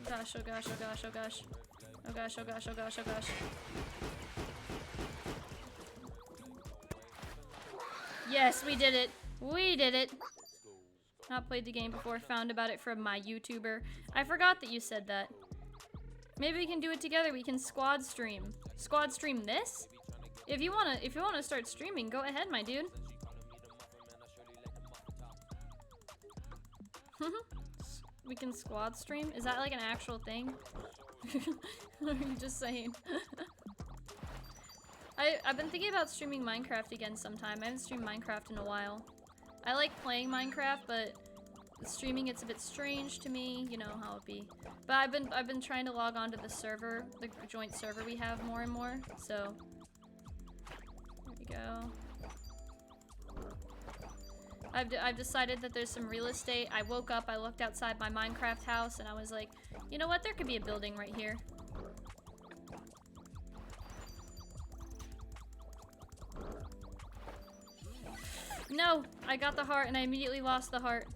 Gosh, oh gosh, oh gosh, oh gosh. Oh gosh, oh gosh, oh gosh, oh gosh. Yes, we did it. We did it. Not played the game before, found about it from my YouTuber. I forgot that you said that. Maybe we can do it together. We can squad stream. Squad stream this? If you wanna start streaming, go ahead, my dude. We can squad stream? Is that like an actual thing? Or are you just saying? I've been thinking about streaming Minecraft again sometime. I haven't streamed Minecraft in a while. I like playing Minecraft, but streaming it's a bit strange to me. You know how it be. But I've been trying to log on to the server, the joint server we have more and more. So there we go. I've decided that there's some real estate. I woke up, I looked outside my Minecraft house, and I was like, you know what? There could be a building right here. No! I got the heart, and I immediately lost the heart.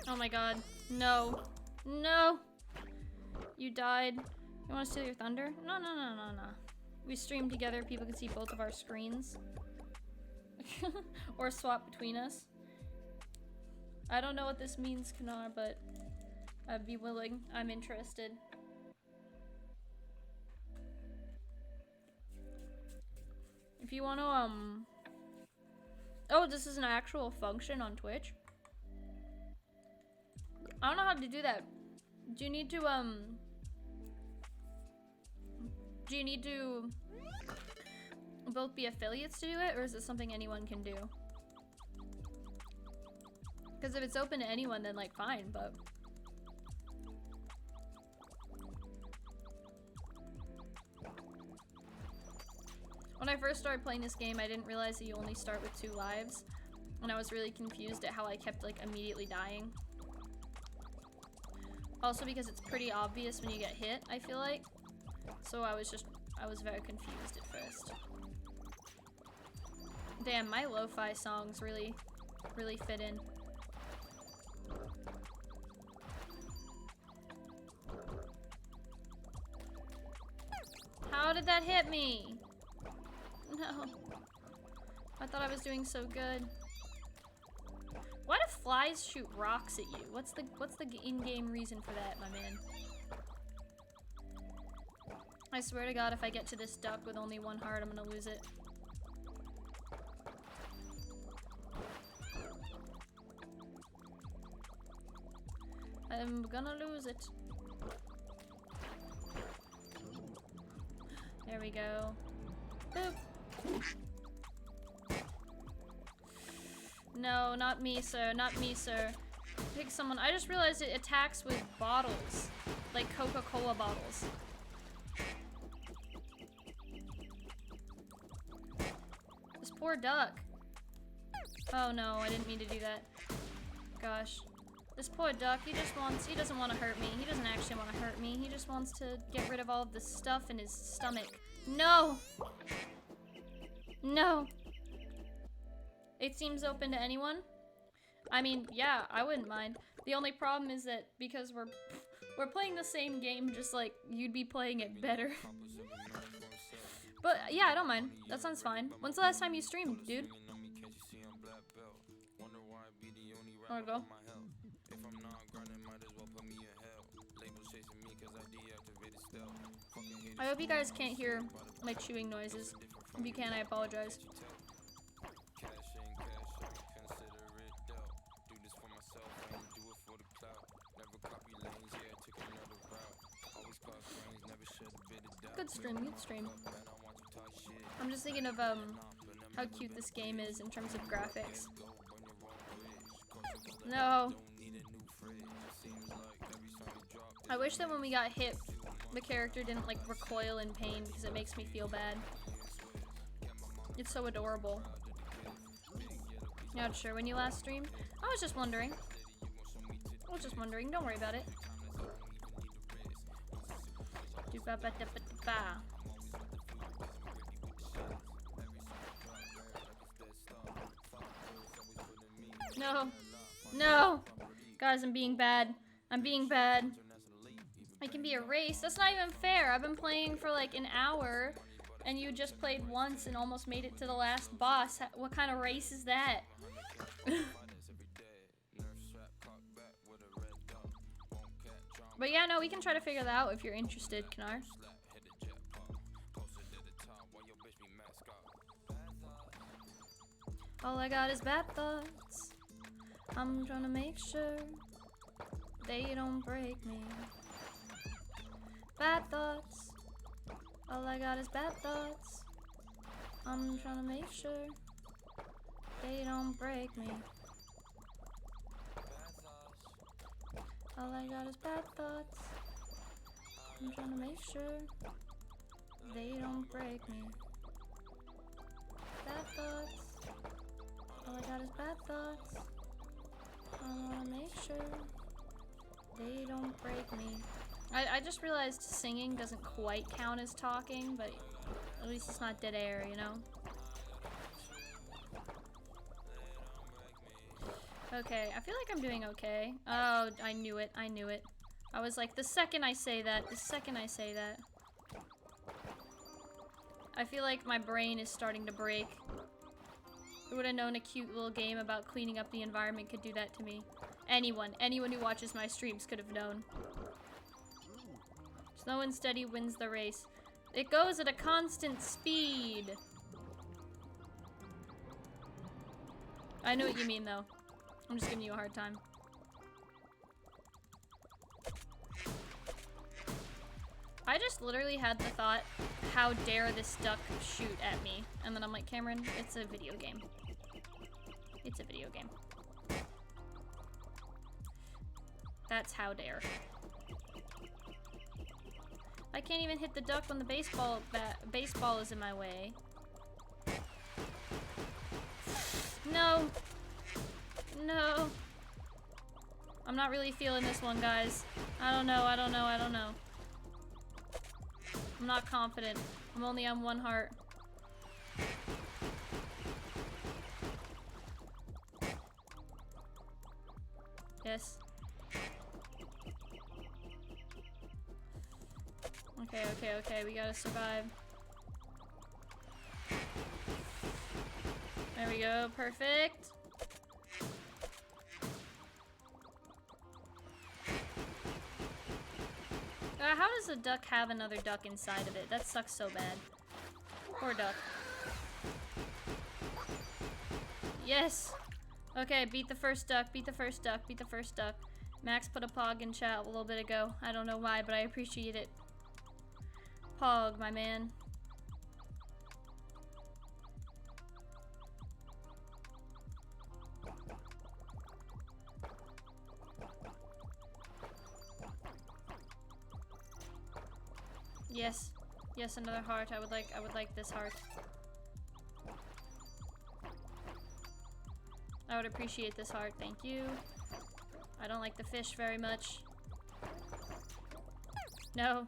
Oh my god. No. No! You died. You want to steal your thunder? No, no, no, no, no. We stream together, people can see both of our screens. Or swap between us. I don't know what this means, Kanar, but I'd be willing. I'm interested. If you want to, Oh, this is an actual function on Twitch? I don't know how to do that. Do you need to both be affiliates to do it, or is it something anyone can do? Because if it's open to anyone, then like fine, but when I first started playing this game, I didn't realize that you only start with 2 lives, and I was really confused at how I kept like immediately dying. Also because it's pretty obvious when you get hit, I feel like. So I was very confused at first. Damn, my lo-fi songs really fit in. How did that hit me? No. I thought I was doing so good. Why do flies shoot rocks at you? What's the in-game reason for that, my man? I swear to God, if I get to this duck with only 1 heart, I'm gonna lose it. I'm gonna lose it. There we go. Boop. No, not me, sir. Not me, sir. Pick someone. I just realized it attacks with bottles. Like Coca-Cola bottles. This poor duck. Oh no, I didn't mean to do that. Gosh. This poor duck, he doesn't want to hurt me. He doesn't actually want to hurt me. He just wants to get rid of all of the stuff in his stomach. No! No! It seems open to anyone. I mean, yeah, I wouldn't mind. The only problem is that because we're playing the same game, just like you'd be playing it better. But yeah, I don't mind. That sounds fine. When's the last time you streamed, dude? Wanna go? I hope you guys can't hear my chewing noises. If you can, I apologize. Good stream, good stream. I'm just thinking of how cute this game is in terms of graphics. No. I wish that when we got hit, the character didn't like recoil in pain because it makes me feel bad. It's so adorable. Not sure when you last streamed. I was just wondering. Don't worry about it. No. No. Guys, I'm being bad. I'm being bad. It can be a race. That's not even fair. I've been playing for like an hour and you just played once and almost made it to the last boss. What kind of race is that? But yeah, no, we can try to figure that out if you're interested, Kanar. All I got is bad thoughts. I'm trying to make sure they don't break me. Bad thoughts. All I got is bad thoughts. I'm trying to make sure they don't break me. All I got is bad thoughts. I'm trying to make sure they don't break me. Bad thoughts. All I got is bad thoughts. I wanna make sure they don't break me. I just realized singing doesn't quite count as talking, but at least it's not dead air, you know? Okay, I feel like I'm doing okay. Oh, I knew it. I knew it. I was like, the second I say that. I feel like my brain is starting to break. Who would have known a cute little game about cleaning up the environment could do that to me? Anyone who watches my streams could have known. Slow and steady wins the race. It goes at a constant speed. I know what you mean, though. I'm just giving you a hard time. I just literally had the thought, how dare this duck shoot at me? And then I'm like, Cameron, it's a video game. It's a video game. That's how dare. I can't even hit the duck when the baseball is in my way. No. No. I'm not really feeling this one, guys. I don't know. I'm not confident. I'm only on one heart. Yes. Okay, we gotta survive. There we go, perfect. How does a duck have another duck inside of it? That sucks so bad. Poor duck. Yes! Okay, beat the first duck, beat the first duck. Max put a pog in chat a little bit ago. I don't know why, but I appreciate it. Pog, my man. Yes. Yes, another heart. I would like this heart. I would appreciate this heart, thank you. I don't like the fish very much. No.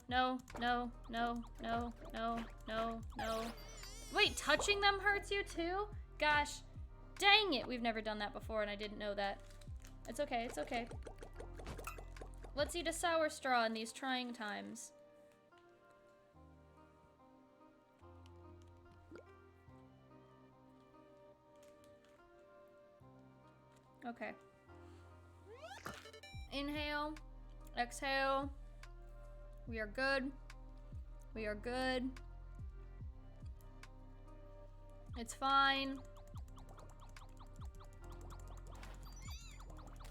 Wait, touching them hurts you too? Gosh, dang it. We've never done that before and I didn't know that. It's okay. Let's eat a sour straw in these trying times. Okay. Inhale. Exhale. We are good. It's fine.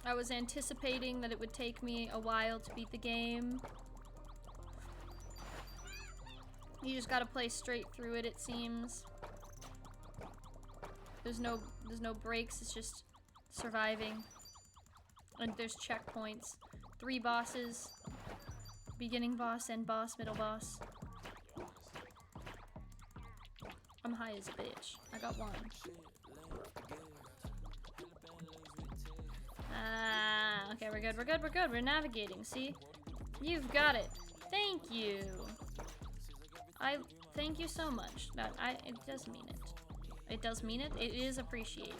I was anticipating that it would take me a while to beat the game. You just gotta play straight through it, it seems. There's no breaks, it's just surviving. And there's checkpoints. 3 bosses. Beginning boss, end boss, middle boss. I'm high as a bitch. I got 1. Okay, we're good. We're navigating, see? You've got it. Thank you. Thank you so much. It does mean it. It does mean it. It is appreciated.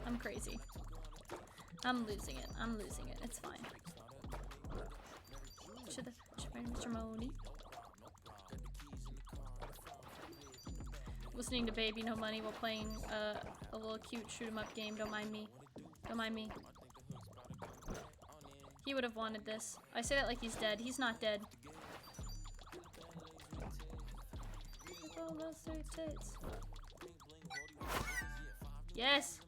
I'm crazy. I'm losing it. It's fine. Should Mr. Modi. Listening to Baby No Money while playing a little cute shoot 'em up game. Don't mind me. He would have wanted this. I say that like he's dead. He's not dead. Yes!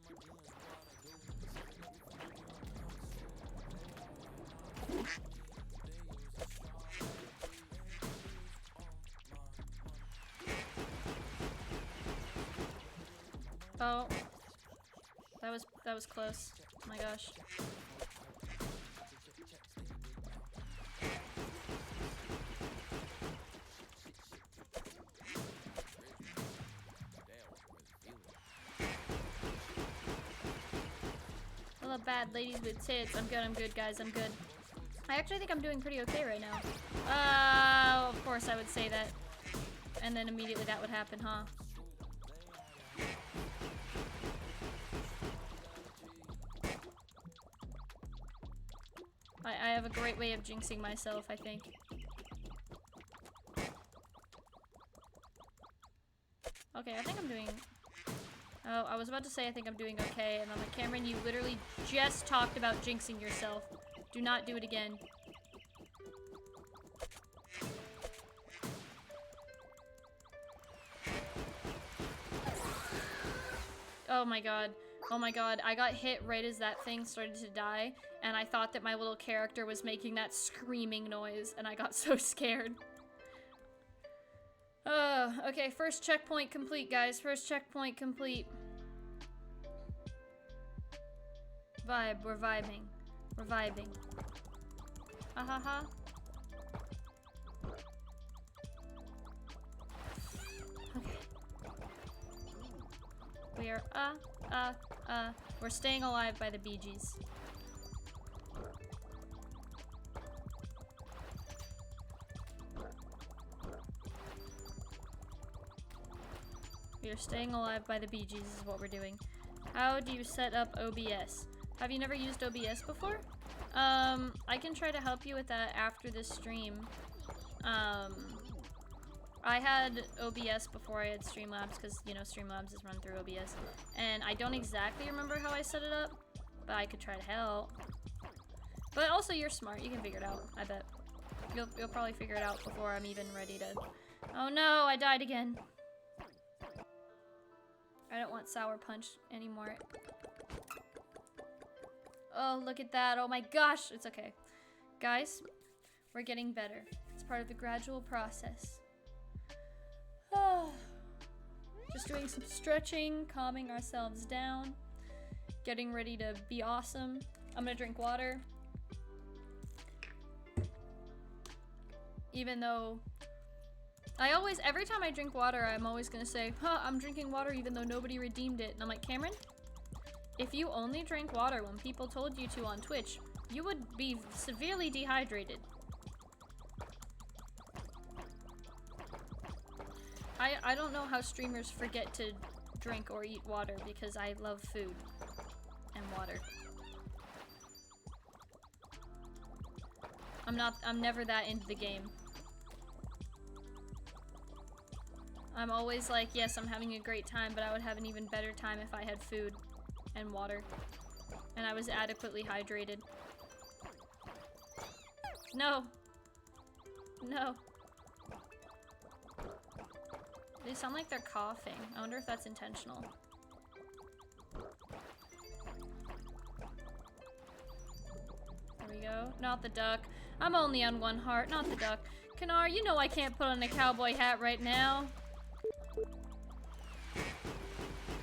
Oh. That was close. Oh my gosh. Hello, bad ladies with tits. I'm good, guys. I'm good. I actually think I'm doing pretty okay right now. Of course I would say that. And then immediately that would happen, huh? I have a great way of jinxing myself, I think. Okay, I think I'm doing... Oh, I was about to say I think I'm doing okay, and I'm like, Cameron, you literally just talked about jinxing yourself. Do not do it again. Oh my god. Oh my god, I got hit right as that thing started to die, and I thought that my little character was making that screaming noise, and I got so scared. Okay, first checkpoint complete, guys. First checkpoint complete. Vibe, we're vibing. We're vibing. Ha ha ha. Okay. We are, we're staying alive by the Bee Gees. We are staying alive by the Bee Gees is what we're doing. How do you set up OBS? Have you never used OBS before? I can try to help you with that after this stream. I had OBS before I had Streamlabs because, you know, Streamlabs is run through OBS. And I don't exactly remember how I set it up, but I could try to help. But also, you're smart. You can figure it out, I bet. You'll probably figure it out before I'm even ready to... Oh no, I died again. I don't want Sour Punch anymore. Oh, look at that. Oh my gosh. It's okay. Guys, we're getting better. It's part of the gradual process. Just doing some stretching, calming ourselves down, getting ready to be awesome. I'm gonna drink water. Even though every time I drink water, I'm always gonna say, I'm drinking water even though nobody redeemed it. And I'm like, Cameron, if you only drank water when people told you to on Twitch, you would be severely dehydrated. I don't know how streamers forget to drink or eat water because I love food and water. I'm never that into the game. I'm always like, yes, I'm having a great time, but I would have an even better time if I had food and water and I was adequately hydrated. No. No. They sound like they're coughing. I wonder if that's intentional. There we go. Not the duck. I'm only on one heart, not the duck. Kanar, you know I can't put on a cowboy hat right now.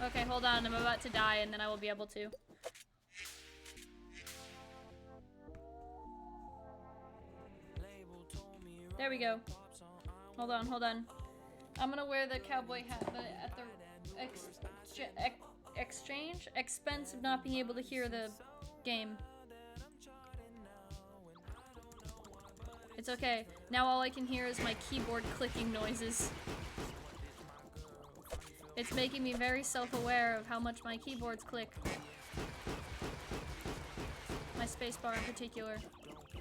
Okay, hold on. I'm about to die and then I will be able to. There we go. Hold on, hold on. I'm gonna wear the cowboy hat, but at the expense of not being able to hear the game. It's okay. Now all I can hear is my keyboard clicking noises. It's making me very self-aware of how much my keyboards click. My spacebar in particular.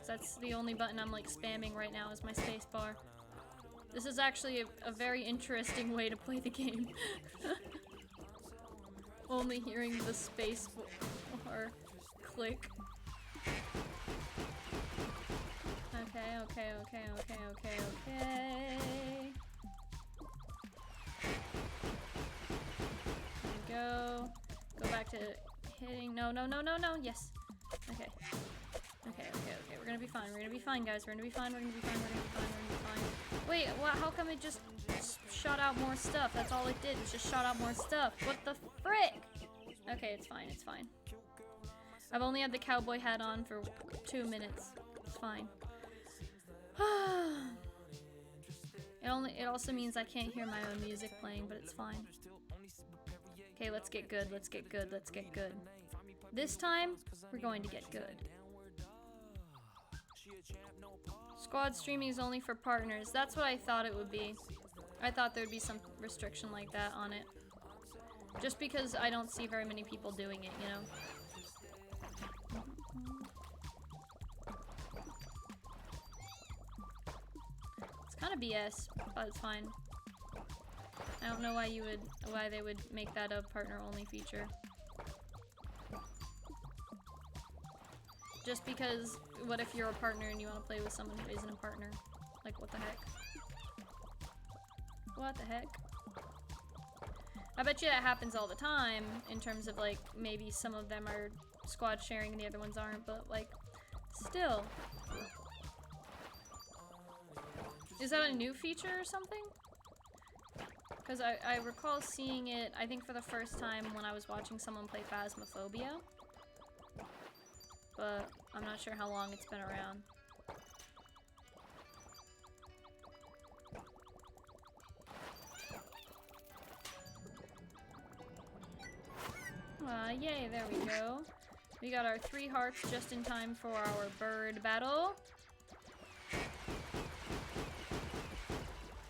That's the only button I'm like spamming right now is my spacebar. This is actually a very interesting way to play the game. Only hearing the space bar click. Okay. There we go. Go back to hitting. No. Yes. Okay. We're gonna be fine. We're gonna be fine, guys. We're gonna be fine. Wait, what? How come it just shot out more stuff? That's all it did, was just shot out more stuff. What the frick? Okay, it's fine. I've only had the cowboy hat on for 2 minutes. It's fine. It also means I can't hear my own music playing, but it's fine. Okay, let's get good. This time, we're going to get good. Squad streaming is only for partners. That's what I thought it would be. I thought there would be some restriction like that on it. Just because I don't see very many people doing it, you know? It's kind of BS, but it's fine. I don't know why they would make that a partner-only feature. Just because, what if you're a partner and you want to play with someone who isn't a partner? Like, what the heck? What the heck? I bet you that happens all the time in terms of like maybe some of them are squad sharing and the other ones aren't, but like still. Is that a new feature or something? Because I recall seeing it, I think for the first time when I was watching someone play Phasmophobia. But I'm not sure how long it's been around. Yay, there we go. We got our 3 hearts just in time for our bird battle.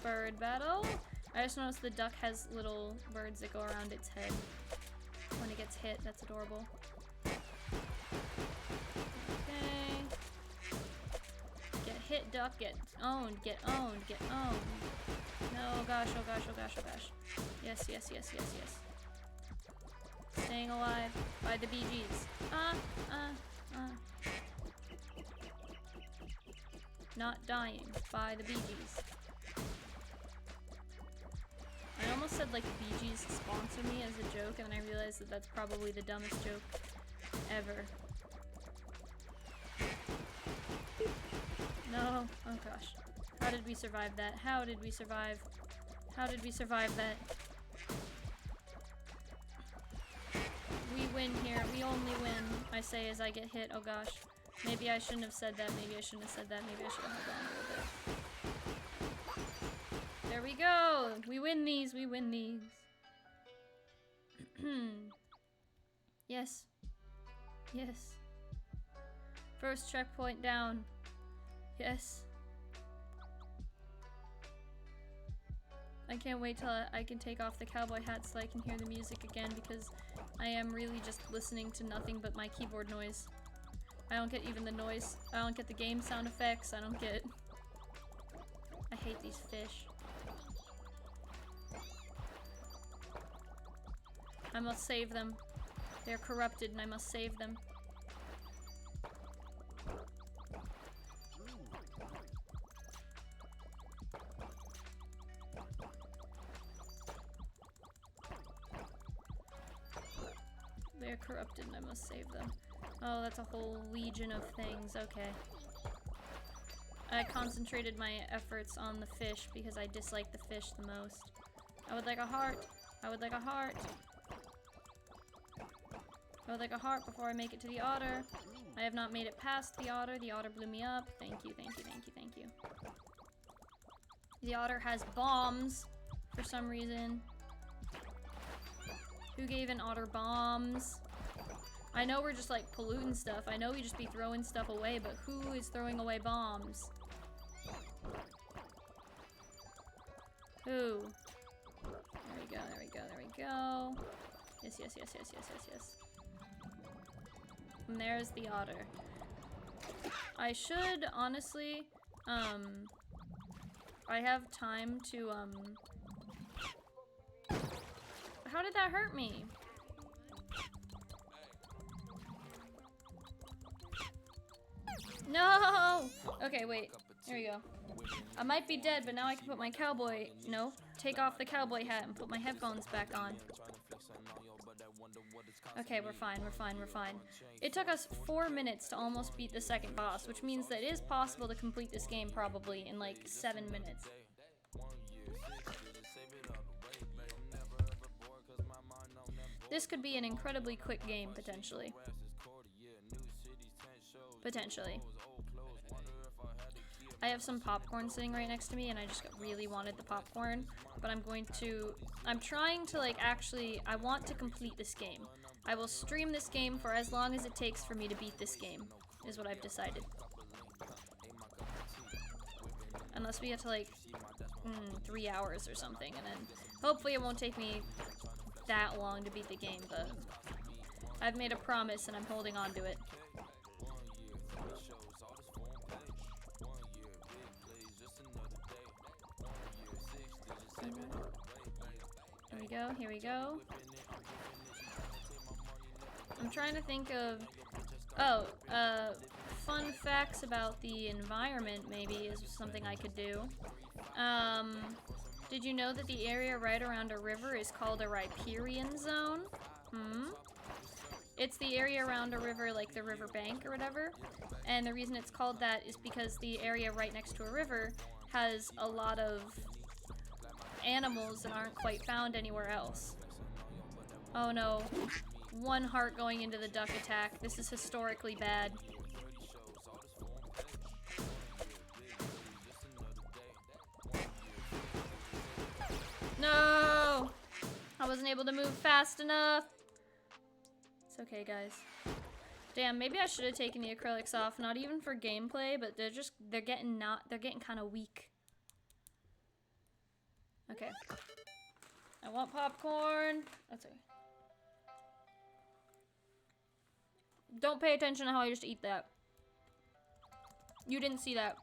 Bird battle. I just noticed the duck has little birds that go around its head when it gets hit. That's adorable. Okay. Get hit, duck. Get owned. Get owned. Get owned. No, gosh, oh gosh, oh gosh, oh gosh. Yes, yes, yes, yes, yes. Staying alive by the Bee Gees. Not dying by the Bee Gees. I almost said like Bee Gees sponsor me as a joke, and then I realized that that's probably the dumbest joke ever. No, oh gosh. How did we survive that? How did we survive? How did we survive that? We win here. We only win, I say as I get hit. Oh gosh. Maybe I shouldn't have said that. Maybe I shouldn't have said that. Maybe I should have held on a little bit. There we go! We win these. We win these. Yes. Yes. First checkpoint down. Yes. I can't wait till I can take off the cowboy hat so I can hear the music again, because I am really just listening to nothing but my keyboard noise. I don't get even the noise. I don't get the game sound effects. I don't get... I hate these fish. I must save them. They're corrupted and I must save them. They're corrupted and I must save them. Oh, that's a whole legion of things. Okay. I concentrated my efforts on the fish because I dislike the fish the most. I would like a heart. I would like a heart. I would like a heart before I make it to the otter. I have not made it past the otter. The otter blew me up. Thank you, thank you, thank you, thank you. The otter has bombs for some reason. Who gave an otter bombs? I know we're just like polluting stuff. I know we just be throwing stuff away, but who is throwing away bombs? Who? There we go, there we go, there we go. Yes, yes, yes, yes, yes, yes, yes. And there's the otter. I should, honestly, I have time to, how did that hurt me? No! Okay, wait. There we go. I might be dead, but now I can put my cowboy... No. Take off the cowboy hat and put my headphones back on. Okay, we're fine, we're fine, we're fine. It took us 4 minutes to almost beat the second boss, which means that it is possible to complete this game probably in like 7 minutes. This could be an incredibly quick game, potentially. Potentially. I have some popcorn sitting right next to me and I just really wanted the popcorn, but I'm trying to like actually, I want to complete this game. I will stream this game for as long as it takes for me to beat this game, is what I've decided. Unless we get to like 3 hours or something, and then hopefully it won't take me that long to beat the game, but I've made a promise and I'm holding on to it. Here we go, here we go. I'm trying to think of... Oh, fun facts about the environment maybe is something I could do. Did you know that the area right around a river is called a riparian zone? It's the area around a river, like the river bank or whatever. And the reason it's called that is because the area right next to a river has a lot of animals that aren't quite found anywhere else. Oh no. One heart going into the duck attack. This is historically bad. No! I wasn't able to move fast enough. It's okay, guys. Damn, maybe I should have taken the acrylics off, not even for gameplay, but they're getting kind of weak. Okay. I want popcorn. That's okay. Don't pay attention to how I just eat that. You didn't see that.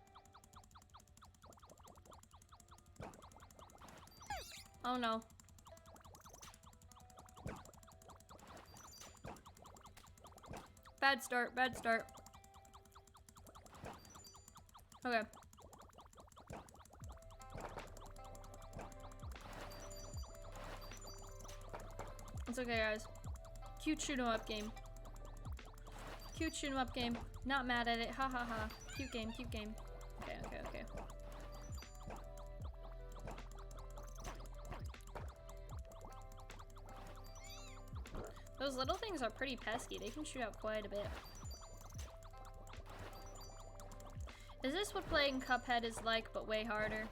Oh no. Bad start, bad start. Okay. It's okay, guys. Cute shoot 'em up game. Cute shoot 'em up game. Not mad at it. Ha ha ha. Cute game, cute game. Okay, okay, okay. Those little things are pretty pesky. They can shoot out quite a bit. Is this what playing Cuphead is like, but way harder?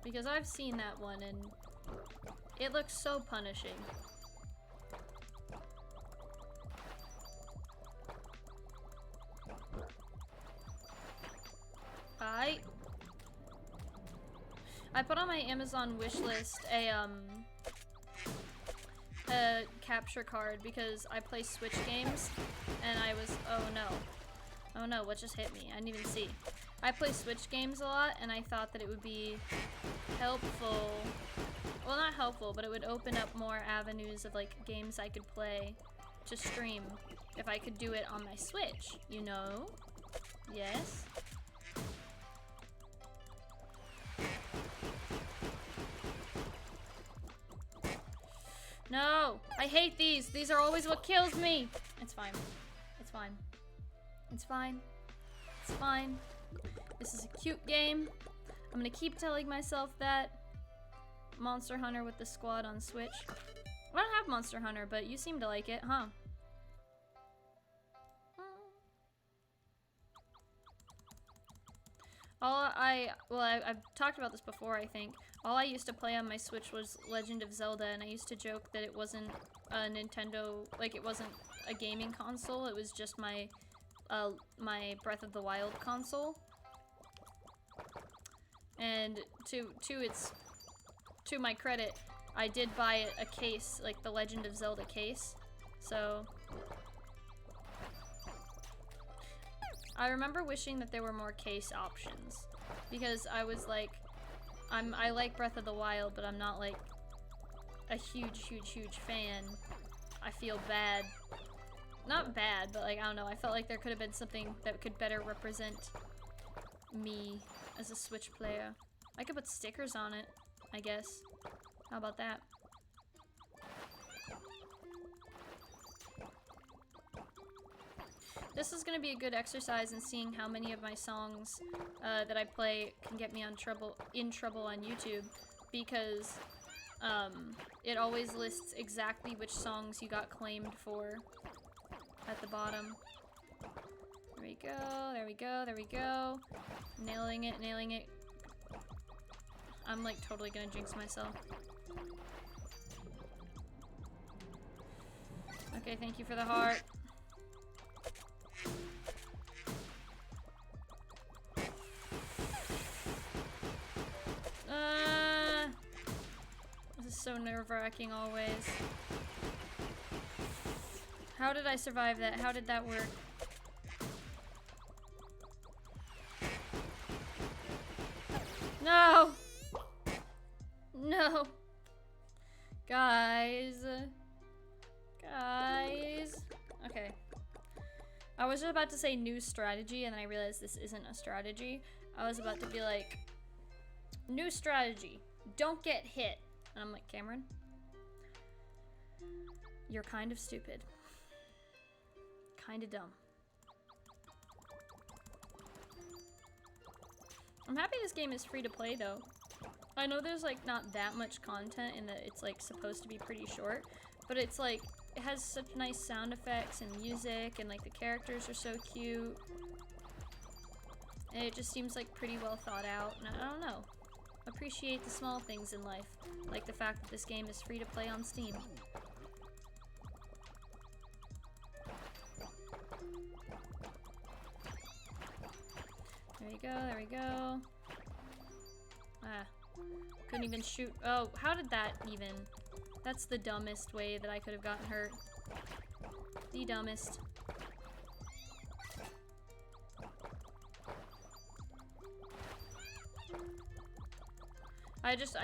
Because I've seen that one and it looks so punishing. I put on my Amazon wishlist a capture card because I play Switch games and I was, oh no, what just hit me? I didn't even see. I play Switch games a lot and I thought that it would be helpful, well not helpful, but it would open up more avenues of like games I could play to stream if I could do it on my Switch, you know? Yes? No! I hate these! These are always what kills me! It's fine. It's fine. It's fine. It's fine. This is a cute game. I'm gonna keep telling myself that. Monster Hunter with the squad on Switch. I don't have Monster Hunter, but you seem to like it, huh? I've talked about this before, I think. All I used to play on my Switch was Legend of Zelda, and I used to joke that it wasn't a Nintendo, like it wasn't a gaming console, it was just my, my Breath of the Wild console. And to my credit, I did buy a case, like the Legend of Zelda case, so... I remember wishing that there were more case options, because I was like, I like Breath of the Wild, but I'm not like a huge fan. I feel bad. Not bad, but like, I don't know, I felt like there could have been something that could better represent me as a Switch player. I could put stickers on it, I guess. How about that? This is going to be a good exercise in seeing how many of my songs that I play can get me in trouble on YouTube, because it always lists exactly which songs you got claimed for at the bottom. There we go, there we go, there we go. Nailing it, nailing it. I'm like totally gonna jinx myself. Okay, thank you for the heart. This is so nerve-wracking always. How did I survive that? How did that work? No! No! Guys. Guys. Okay. I was just about to say new strategy, and then I realized this isn't a strategy. I was about to be like, New strategy. Don't get hit. And I'm like, Cameron, you're kind of stupid. Kind of dumb. I'm happy this game is free to play though. I know there's like not that much content in that it's like supposed to be pretty short, but it's like it has such nice sound effects and music, and like the characters are so cute. And it just seems like pretty well thought out, and I don't know. Appreciate the small things in life, like the fact that this game is free to play on Steam. There we go, there we go. Ah, couldn't even shoot. Oh, how did that even? That's the dumbest way that I could have gotten hurt. The dumbest.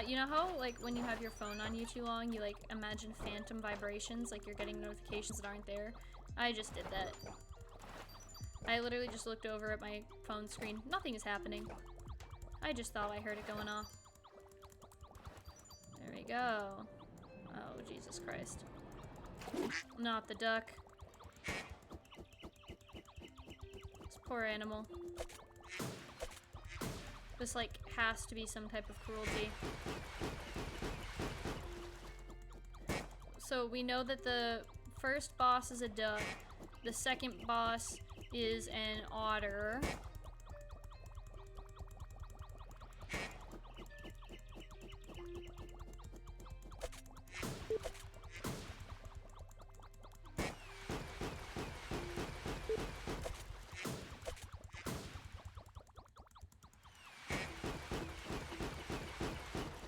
You know how, like, when you have your phone on you too long, you, like, imagine phantom vibrations, like you're getting notifications that aren't there? I just did that. I literally just looked over at my phone screen. Nothing is happening. I just thought I heard it going off. There we go. Oh, Jesus Christ. Not the duck. This poor animal. This, like, has to be some type of cruelty. So we know that the first boss is a duck. The second boss is an otter.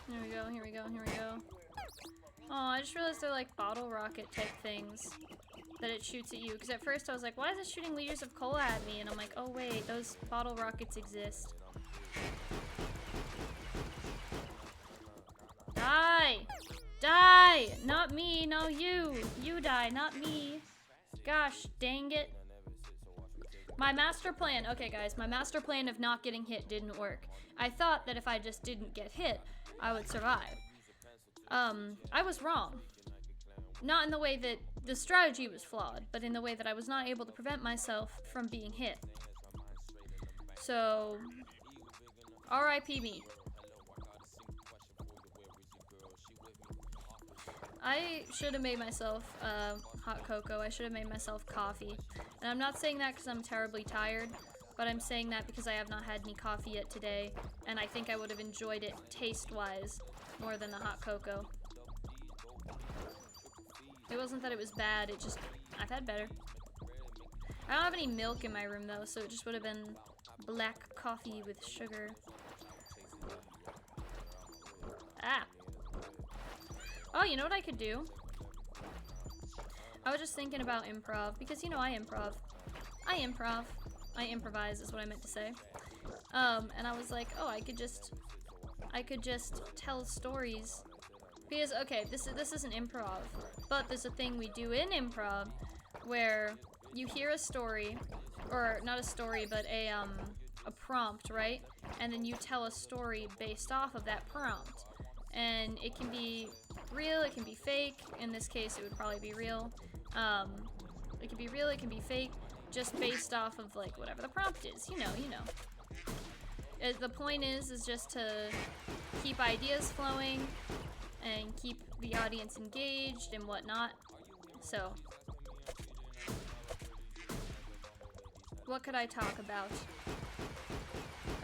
Here we go, here we go. Oh, I just realized they're like bottle rocket type things that it shoots at you. Because at first I was like, why is it shooting liters of cola at me? And I'm like, oh wait, those bottle rockets exist. Die! Die! Not me, no you! You die, not me. Gosh, dang it. My master plan, okay guys, my master plan of not getting hit didn't work. I thought that if I just didn't get hit, I would survive. I was wrong. Not in the way that the strategy was flawed, but in the way that I was not able to prevent myself from being hit. So, R.I.P. me. I should have made myself hot cocoa. I should have made myself coffee. And I'm not saying that because I'm terribly tired, but I'm saying that because I have not had any coffee yet today, and I think I would have enjoyed it taste-wise more than the hot cocoa. It wasn't that it was bad, it just, I've had better. I don't have any milk in my room though, so it just would have been black coffee with sugar. Ah! Oh, you know what I could do? I was just thinking about improv, because you know I improv. I improv. I improvise is what I meant to say. And I was like, oh, I could just tell stories. Because, okay, this isn't improv, but there's a thing we do in improv where you hear a story, or not a story, but a prompt, right? And then you tell a story based off of that prompt. And it can be real, it can be fake. In this case, it would probably be real. It can be real, it can be fake, just based off of, like, whatever the prompt is. You know. The point is just to keep ideas flowing and keep the audience engaged and whatnot. So, what could I talk about?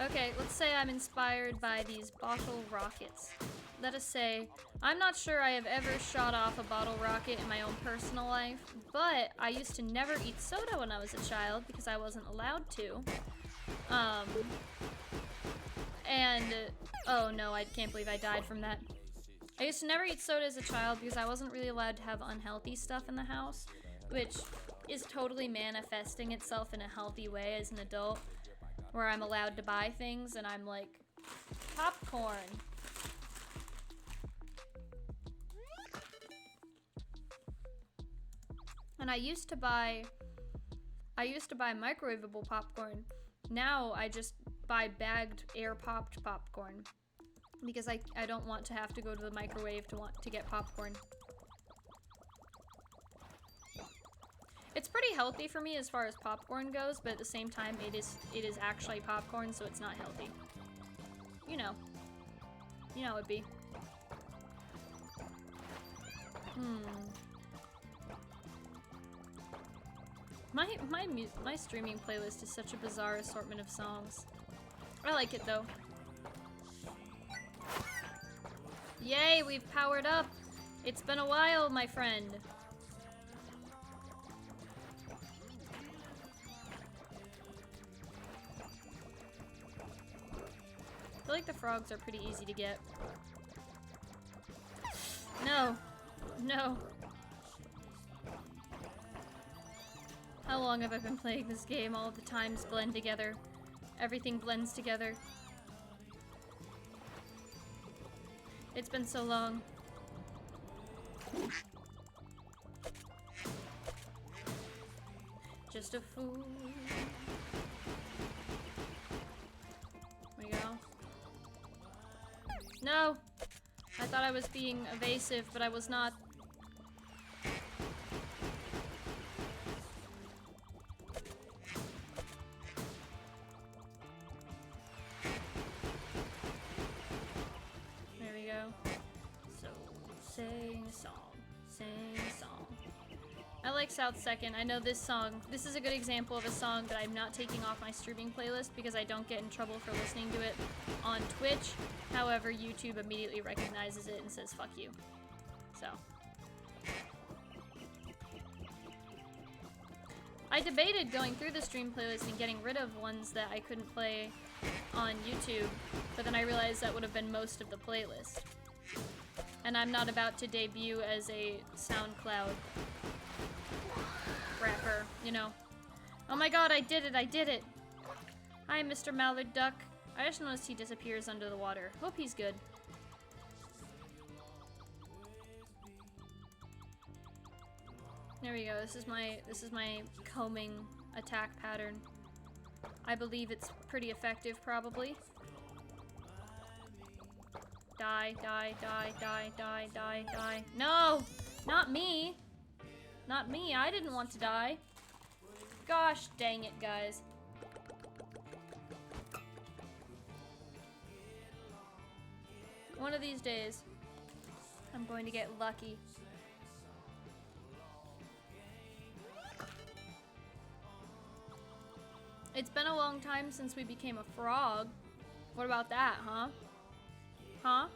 Okay, let's say I'm inspired by these bottle rockets. Let us say, I'm not sure I have ever shot off a bottle rocket in my own personal life, but I used to never eat soda when I was a child because I wasn't allowed to. Oh no, I can't believe I died from that. I used to never eat soda as a child because I wasn't really allowed to have unhealthy stuff in the house, which is totally manifesting itself in a healthy way as an adult, where I'm allowed to buy things and I'm like, popcorn. And I used to buy microwavable popcorn. Now I just buy bagged air popped popcorn. because I don't want to have to go to the microwave to get popcorn. It's pretty healthy for me as far as popcorn goes, but at the same time, it is actually popcorn, so it's not healthy. You know it'd be. My streaming playlist is such a bizarre assortment of songs. I like it though. Yay, we've powered up. It's been a while, my friend. I feel like the frogs are pretty easy to get. No. No. How long have I been playing this game? All of the times blend together. Everything blends together. It's been so long. Just a fool. There we go. No! I thought I was being evasive, but I was not. There we go. So, sing a song. Sing a song. I like South Second. I know this song. This is a good example of a song that I'm not taking off my streaming playlist because I don't get in trouble for listening to it on Twitch. However, YouTube immediately recognizes it and says, fuck you. So. I debated going through the stream playlist and getting rid of ones that I couldn't play on YouTube, but then I realized that would have been most of the playlist. And I'm not about to debut as a SoundCloud rapper, you know. Oh my god, I did it, I did it! Hi, Mr. Mallard Duck. I just noticed he disappears under the water. Hope he's good. There we go. This is my combing attack pattern. I believe it's pretty effective, probably. Die, die, die, die, die, die, die. No! Not me! Not me. I didn't want to die. Gosh dang it, guys. One of these days, I'm going to get lucky. It's been a long time since we became a frog. What about that, huh? Huh?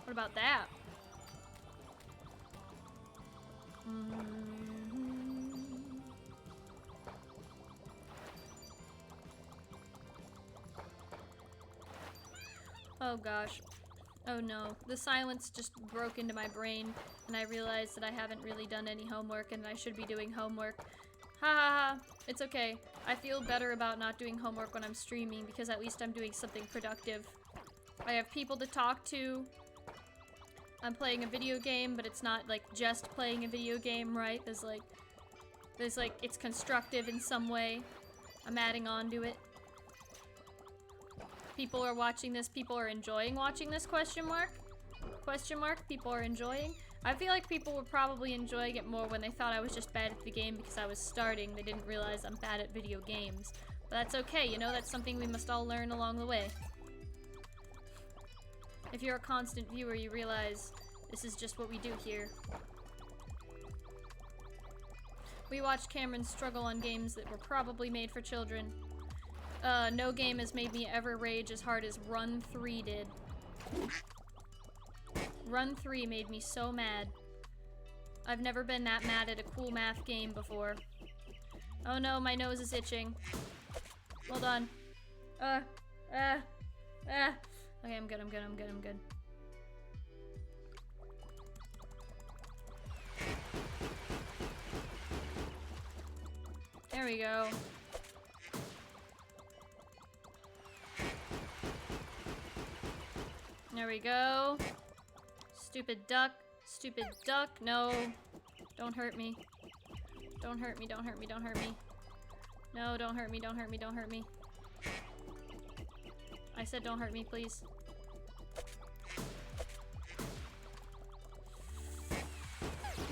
What about that? Oh gosh. Oh no. The silence just broke into my brain, and I realized that I haven't really done any homework and I should be doing homework. Ha ha ha. It's okay. I feel better about not doing homework when I'm streaming because at least I'm doing something productive. I have people to talk to. I'm playing a video game, but it's not like just playing a video game, right? There's like, it's constructive in some way. I'm adding on to it. People are watching this. People are enjoying watching this, question mark? Question mark? People are enjoying? I feel like people were probably enjoying it more when they thought I was just bad at the game because I was starting. They didn't realize I'm bad at video games. But that's okay, you know, that's something we must all learn along the way. If you're a constant viewer, you realize this is just what we do here. We watched Cameron struggle on games that were probably made for children. No game has made me ever rage as hard as Run 3 did. Run 3 made me so mad. I've never been that mad at a cool math game before. Oh no, my nose is itching. Hold on. Okay, I'm good, I'm good, I'm good, I'm good. There we go. There we go. Stupid duck. Stupid duck. No. Don't hurt me. Don't hurt me, don't hurt me, don't hurt me. No, don't hurt me, don't hurt me, don't hurt me. I said don't hurt me, please.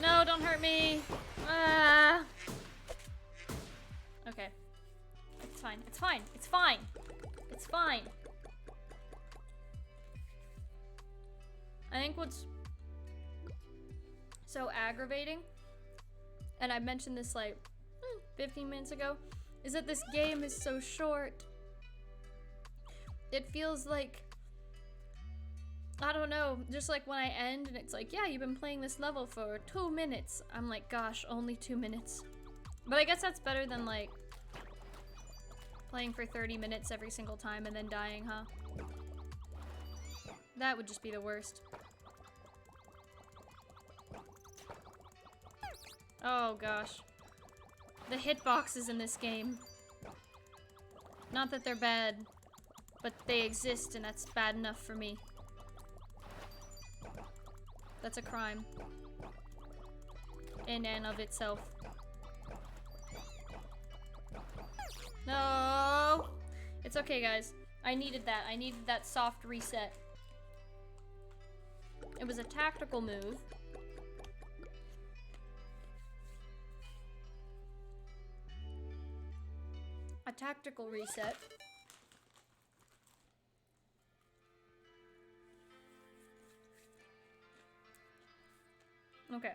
No, don't hurt me! Ah! Okay. It's fine, it's fine, it's fine! It's fine! I think what's so aggravating, and I mentioned this like 15 minutes ago, is that this game is so short. It feels like, I don't know, just like when I end and it's like, yeah, you've been playing this level for 2 minutes. I'm like, gosh, only 2 minutes. But I guess that's better than like playing for 30 minutes every single time and then dying, huh? That would just be the worst. Oh gosh. The hitboxes in this game. Not that they're bad, but they exist and that's bad enough for me. That's a crime. In and of itself. No! It's okay, guys. I needed that. I needed that soft reset. It was a tactical move. A tactical reset. Okay.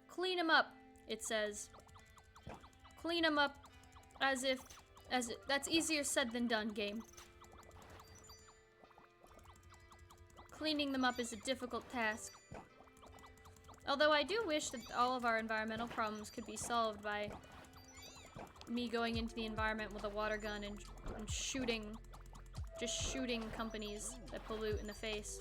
Clean him up, it says. Clean him up as if that's easier said than done, game. Cleaning them up is a difficult task. Although I do wish that all of our environmental problems could be solved by me going into the environment with a water gun and shooting, just shooting companies that pollute in the face.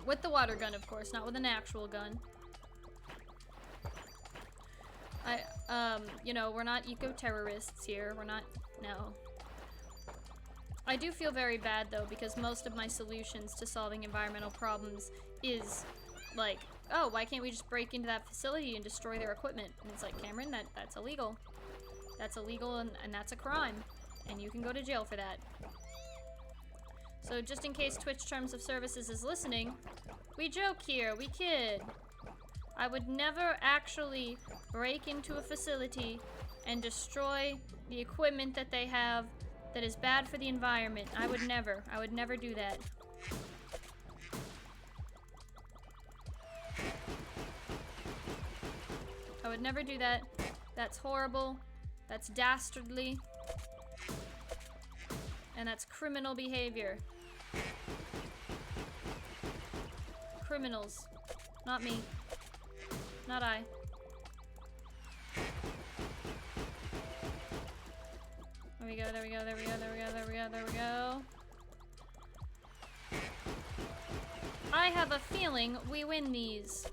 With the water gun, of course, not with an actual gun. You know, we're not eco-terrorists here. We're not, no. I do feel very bad, though, because most of my solutions to solving environmental problems is, like, oh, why can't we just break into that facility and destroy their equipment? And it's like, Cameron, that's illegal. That's illegal, and that's a crime. And you can go to jail for that. So just in case Twitch Terms of Services is listening, we joke here, we kid. I would never actually break into a facility and destroy the equipment that they have that is bad for the environment. I would never do that. I would never do that. That's horrible. That's dastardly. And that's criminal behavior. Criminals. Not me. Not I. There we go, there we go, there we go, there we go, there we go, there we go. I have a feeling we win these.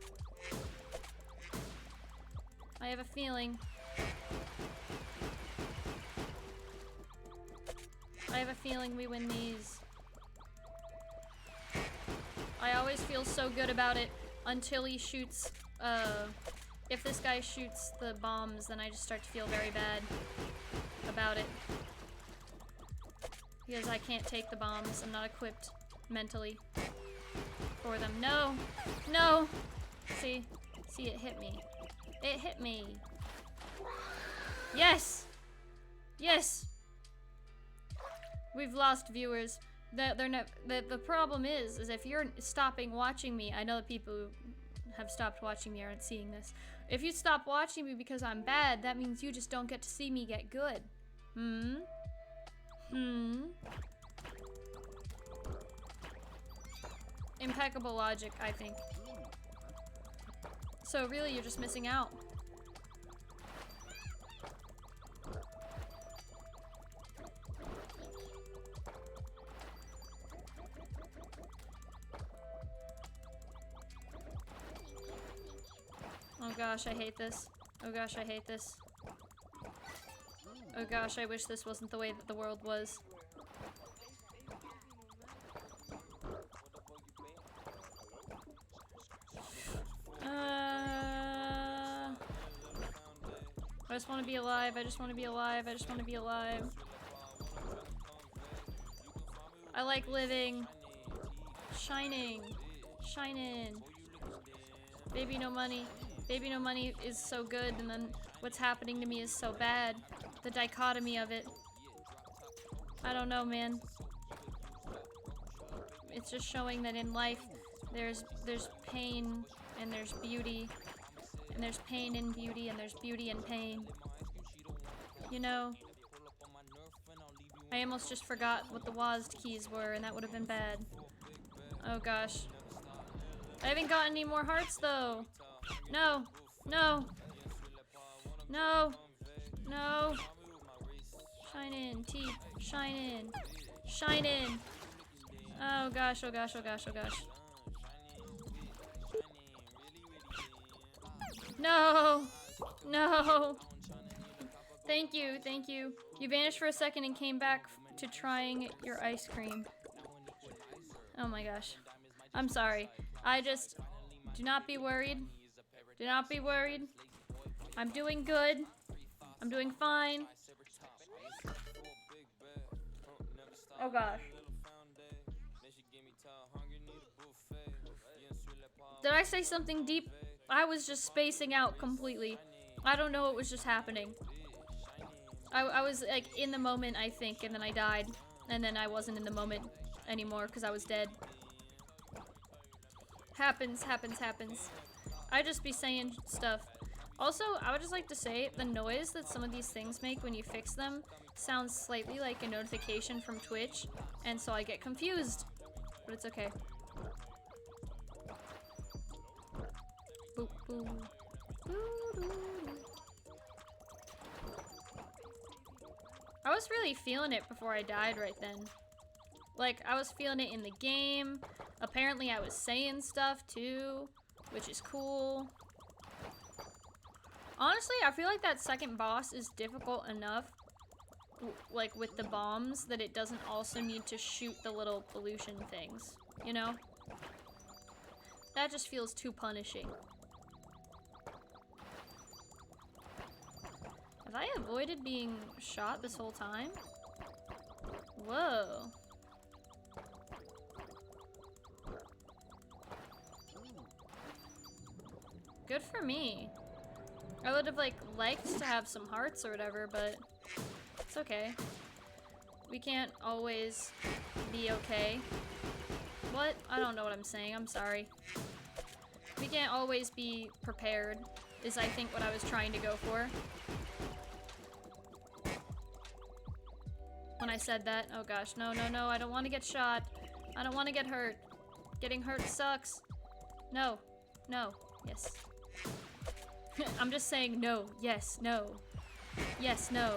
I have a feeling. I have a feeling we win these. I always feel so good about it until he shoots, if this guy shoots the bombs, then I just start to feel very bad about it. Because I can't take the bombs. I'm not equipped mentally for them. No! No! See? See, it hit me. It hit me. Yes! Yes! We've lost viewers. The problem is if you're stopping watching me, I know the people who have stopped watching me aren't seeing this. If you stop watching me because I'm bad, that means you just don't get to see me get good. Impeccable logic, I think. So really, you're just missing out. Oh gosh, I hate this. Oh gosh, I hate this. Oh gosh, I wish this wasn't the way that the world was. I just want to be alive. I just want to be alive. I just want to be alive. I like living. Shining. Shining. Baby no money. Baby no money is so good, and then what's happening to me is so bad. The dichotomy of it. I don't know, man. It's just showing that in life there's pain and there's beauty. And there's pain in beauty and there's beauty in pain. You know, I almost just forgot what the WODs keys were, and that would have been bad. Oh gosh. I haven't gotten any more hearts though. No. No. No. No. Shine in. Teeth. Shine in. Shine in. Oh gosh, oh gosh, oh gosh, oh gosh. No! No! Thank you, thank you. You vanished for a second and came back to trying your ice cream. Oh my gosh. I'm sorry. Do not be worried. Do not be worried. I'm doing good. I'm doing fine. Oh gosh. Did I say something deep? I was just spacing out completely. I don't know what was just happening. I was like in the moment, I think, and then I died. And then I wasn't in the moment anymore because I was dead. Happens, happens, happens. I just be saying stuff. Also, I would just like to say the noise that some of these things make when you fix them sounds slightly like a notification from Twitch, and so I get confused. But it's okay. Boop, boop. I was really feeling it before I died right then. Like, I was feeling it in the game. Apparently I was saying stuff too, which is cool. Honestly, I feel like that second boss is difficult enough, like with the bombs, that it doesn't also need to shoot the little pollution things, you know? That just feels too punishing. Have I avoided being shot this whole time? Whoa. Good for me. I would have, like, liked to have some hearts or whatever, but it's okay. We can't always be okay. What? I don't know what I'm saying. I'm sorry. We can't always be prepared, is I think what I was trying to go for. When I said that. Oh gosh, no, no, no, I don't want to get shot. I don't want to get hurt. Getting hurt sucks. No. No. Yes. I'm just saying no. Yes. No. Yes. No.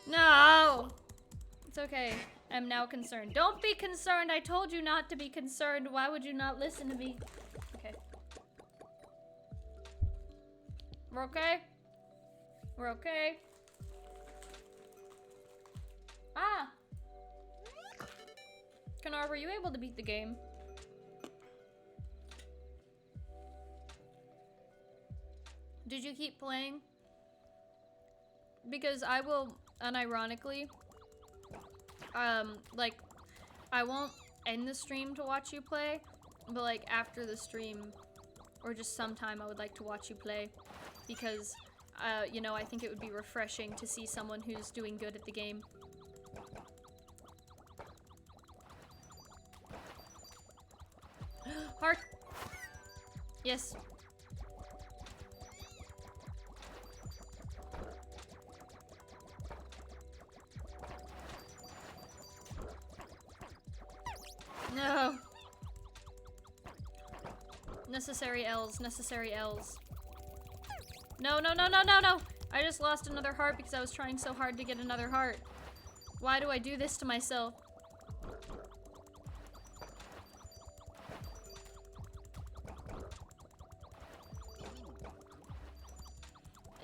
No! It's okay. I'm now concerned. Don't be concerned. I told you not to be concerned. Why would you not listen to me? Okay. We're okay? We're okay? Ah! Kanar, were you able to beat the game? Did you keep playing? Because I will, unironically, like, I won't end the stream to watch you play, but like after the stream, or just sometime, I would like to watch you play, because, you know, I think it would be refreshing to see someone who's doing good at the game. Heart! Yes. No. Necessary L's, necessary L's. No, no, no, no, no, no! I just lost another heart because I was trying so hard to get another heart. Why do I do this to myself?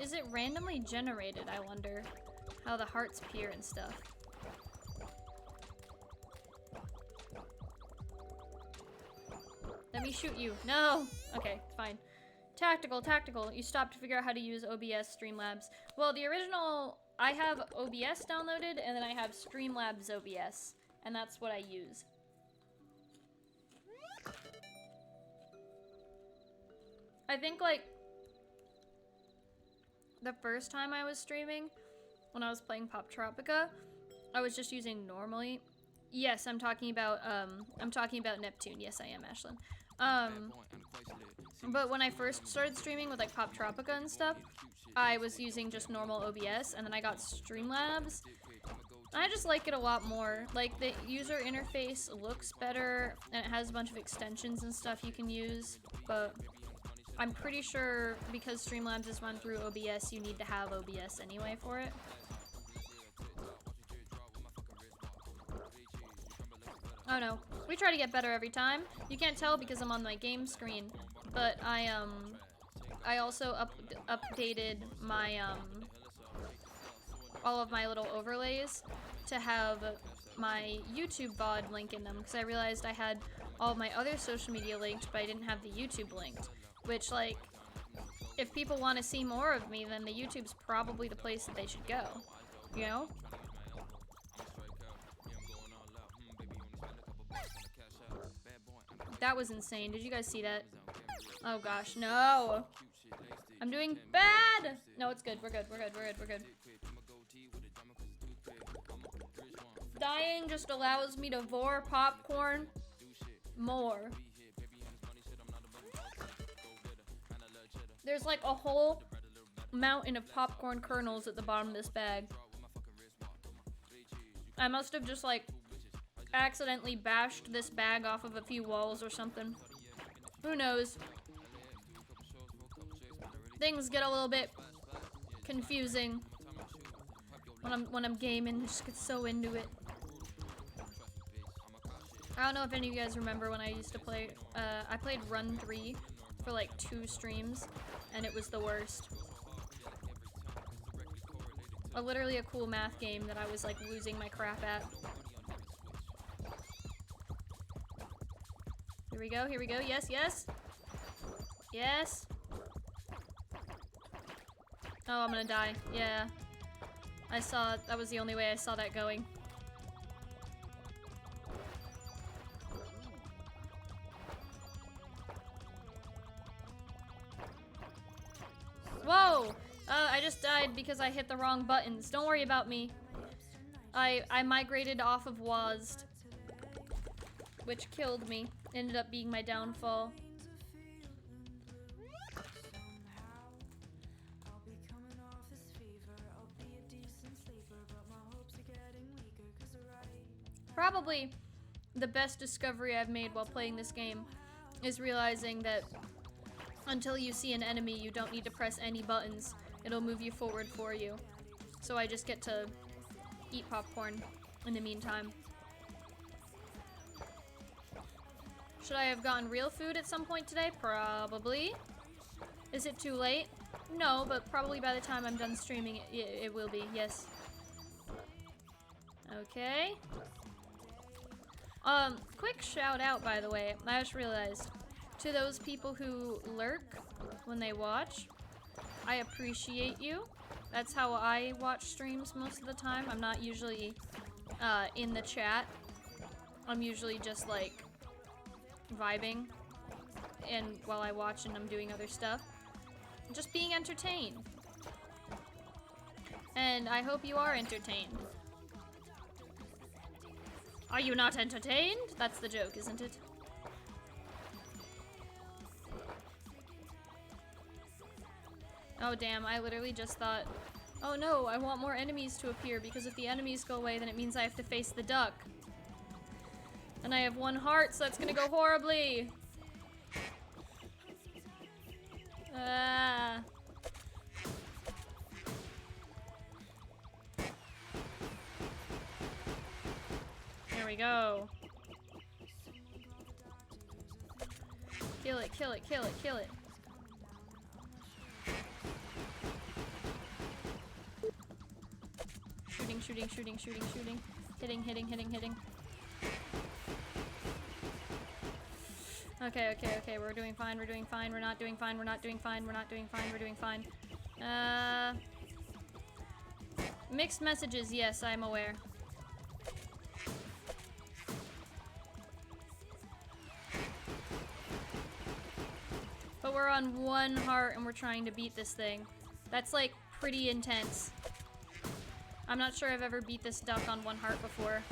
Is it randomly generated, I wonder? How the hearts appear and stuff. Let me shoot you. No! Okay, fine. Tactical, tactical. You stopped to figure out how to use OBS Streamlabs. Well, the original, I have OBS downloaded, and then I have Streamlabs OBS, and that's what I use. I think, like, the first time I was streaming, when I was playing Pop Tropica, I was just using normally. Yes, I'm talking about Neptune. Yes, I am, Ashlyn. But when I first started streaming with like Pop Tropica and stuff, I was using just normal OBS, and then I got Streamlabs. I just like it a lot more. Like, the user interface looks better, and it has a bunch of extensions and stuff you can use, but I'm pretty sure because Streamlabs is run through OBS, you need to have OBS anyway for it. Oh no, we try to get better every time. You can't tell because I'm on my game screen, but I also updated my all of my little overlays to have my YouTube VOD link in them, because I realized I had all of my other social media linked, but I didn't have the YouTube linked, which, like, if people want to see more of me, then the YouTube's probably the place that they should go, you know? That was insane. Did you guys see that? Oh gosh, no! I'm doing bad! No, it's good. We're good. We're good. We're good. We're good. Dying just allows me to vor popcorn more. There's like a whole mountain of popcorn kernels at the bottom of this bag. I must have just like accidentally bashed this bag off of a few walls or something. Who knows? Things get a little bit confusing when I'm gaming. I just get so into it. I don't know if any of you guys remember when I used to play. I played Run 3 for like 2 streams, and it was the worst. Literally a cool math game that I was like losing my crap at. Here we go, here we go. Yes, yes. Yes. Oh, I'm gonna die. Yeah. I saw, that was the only way I saw that going. Whoa! I just died because I hit the wrong buttons. Don't worry about me. I migrated off of WODs, which killed me. Ended up being my downfall. Probably the best discovery I've made while playing this game is realizing that until you see an enemy, you don't need to press any buttons. It'll move you forward for you. So I just get to eat popcorn in the meantime. Should I have gotten real food at some point today? Probably. Is it too late? No, but probably by the time I'm done streaming, it will be, yes. Okay. Quick shout out, by the way, I just realized, to those people who lurk when they watch, I appreciate you. That's how I watch streams most of the time. I'm not usually in the chat. I'm usually just like vibing and while I watch and I'm doing other stuff. Just being entertained. And I hope you are entertained. Are you not entertained? That's the joke, isn't it? Oh damn, I literally just thought, oh no, I want more enemies to appear because if the enemies go away then it means I have to face the duck. And I have 1 heart, so that's gonna go horribly. Ah. There we go. Kill it, kill it, kill it, kill it. Shooting, shooting, shooting, shooting, shooting. Hitting, hitting, hitting, hitting. Okay, okay, okay, we're doing fine, we're doing fine, we're not doing fine, we're not doing fine, we're not doing fine, we're doing fine. Mixed messages, yes, I'm aware. But we're on 1 heart and we're trying to beat this thing. That's like pretty intense. I'm not sure I've ever beat this duck on 1 heart before.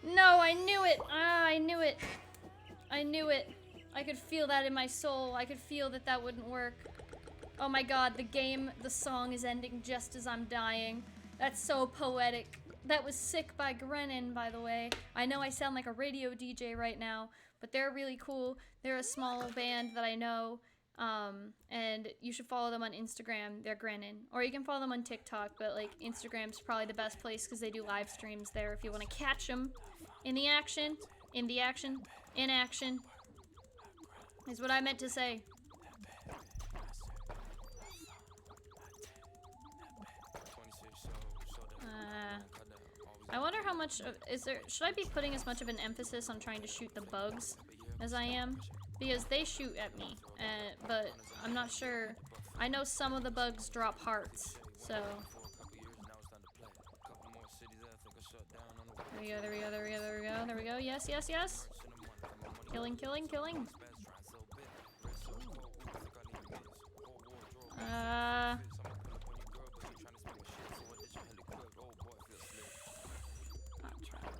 No, I knew it! Ah, I knew it. I knew it. I could feel that in my soul. I could feel that that wouldn't work. Oh my god, the song is ending just as I'm dying. That's so poetic. That was Sick by Grennan, by the way. I know I sound like a radio DJ right now, but they're really cool. They're a small band that I know, and you should follow them on Instagram. They're Grennan. Or you can follow them on TikTok, but like Instagram's probably the best place because they do live streams there if you want to catch them in the action, in action, is what I meant to say. I wonder how much of, should I be putting as much of an emphasis on trying to shoot the bugs as I am? Because they shoot at me, but I'm not sure. I know some of the bugs drop hearts, so. There we go, there we go, there we go, there we go, there we go. Yes, yes, yes. Killing, killing, killing.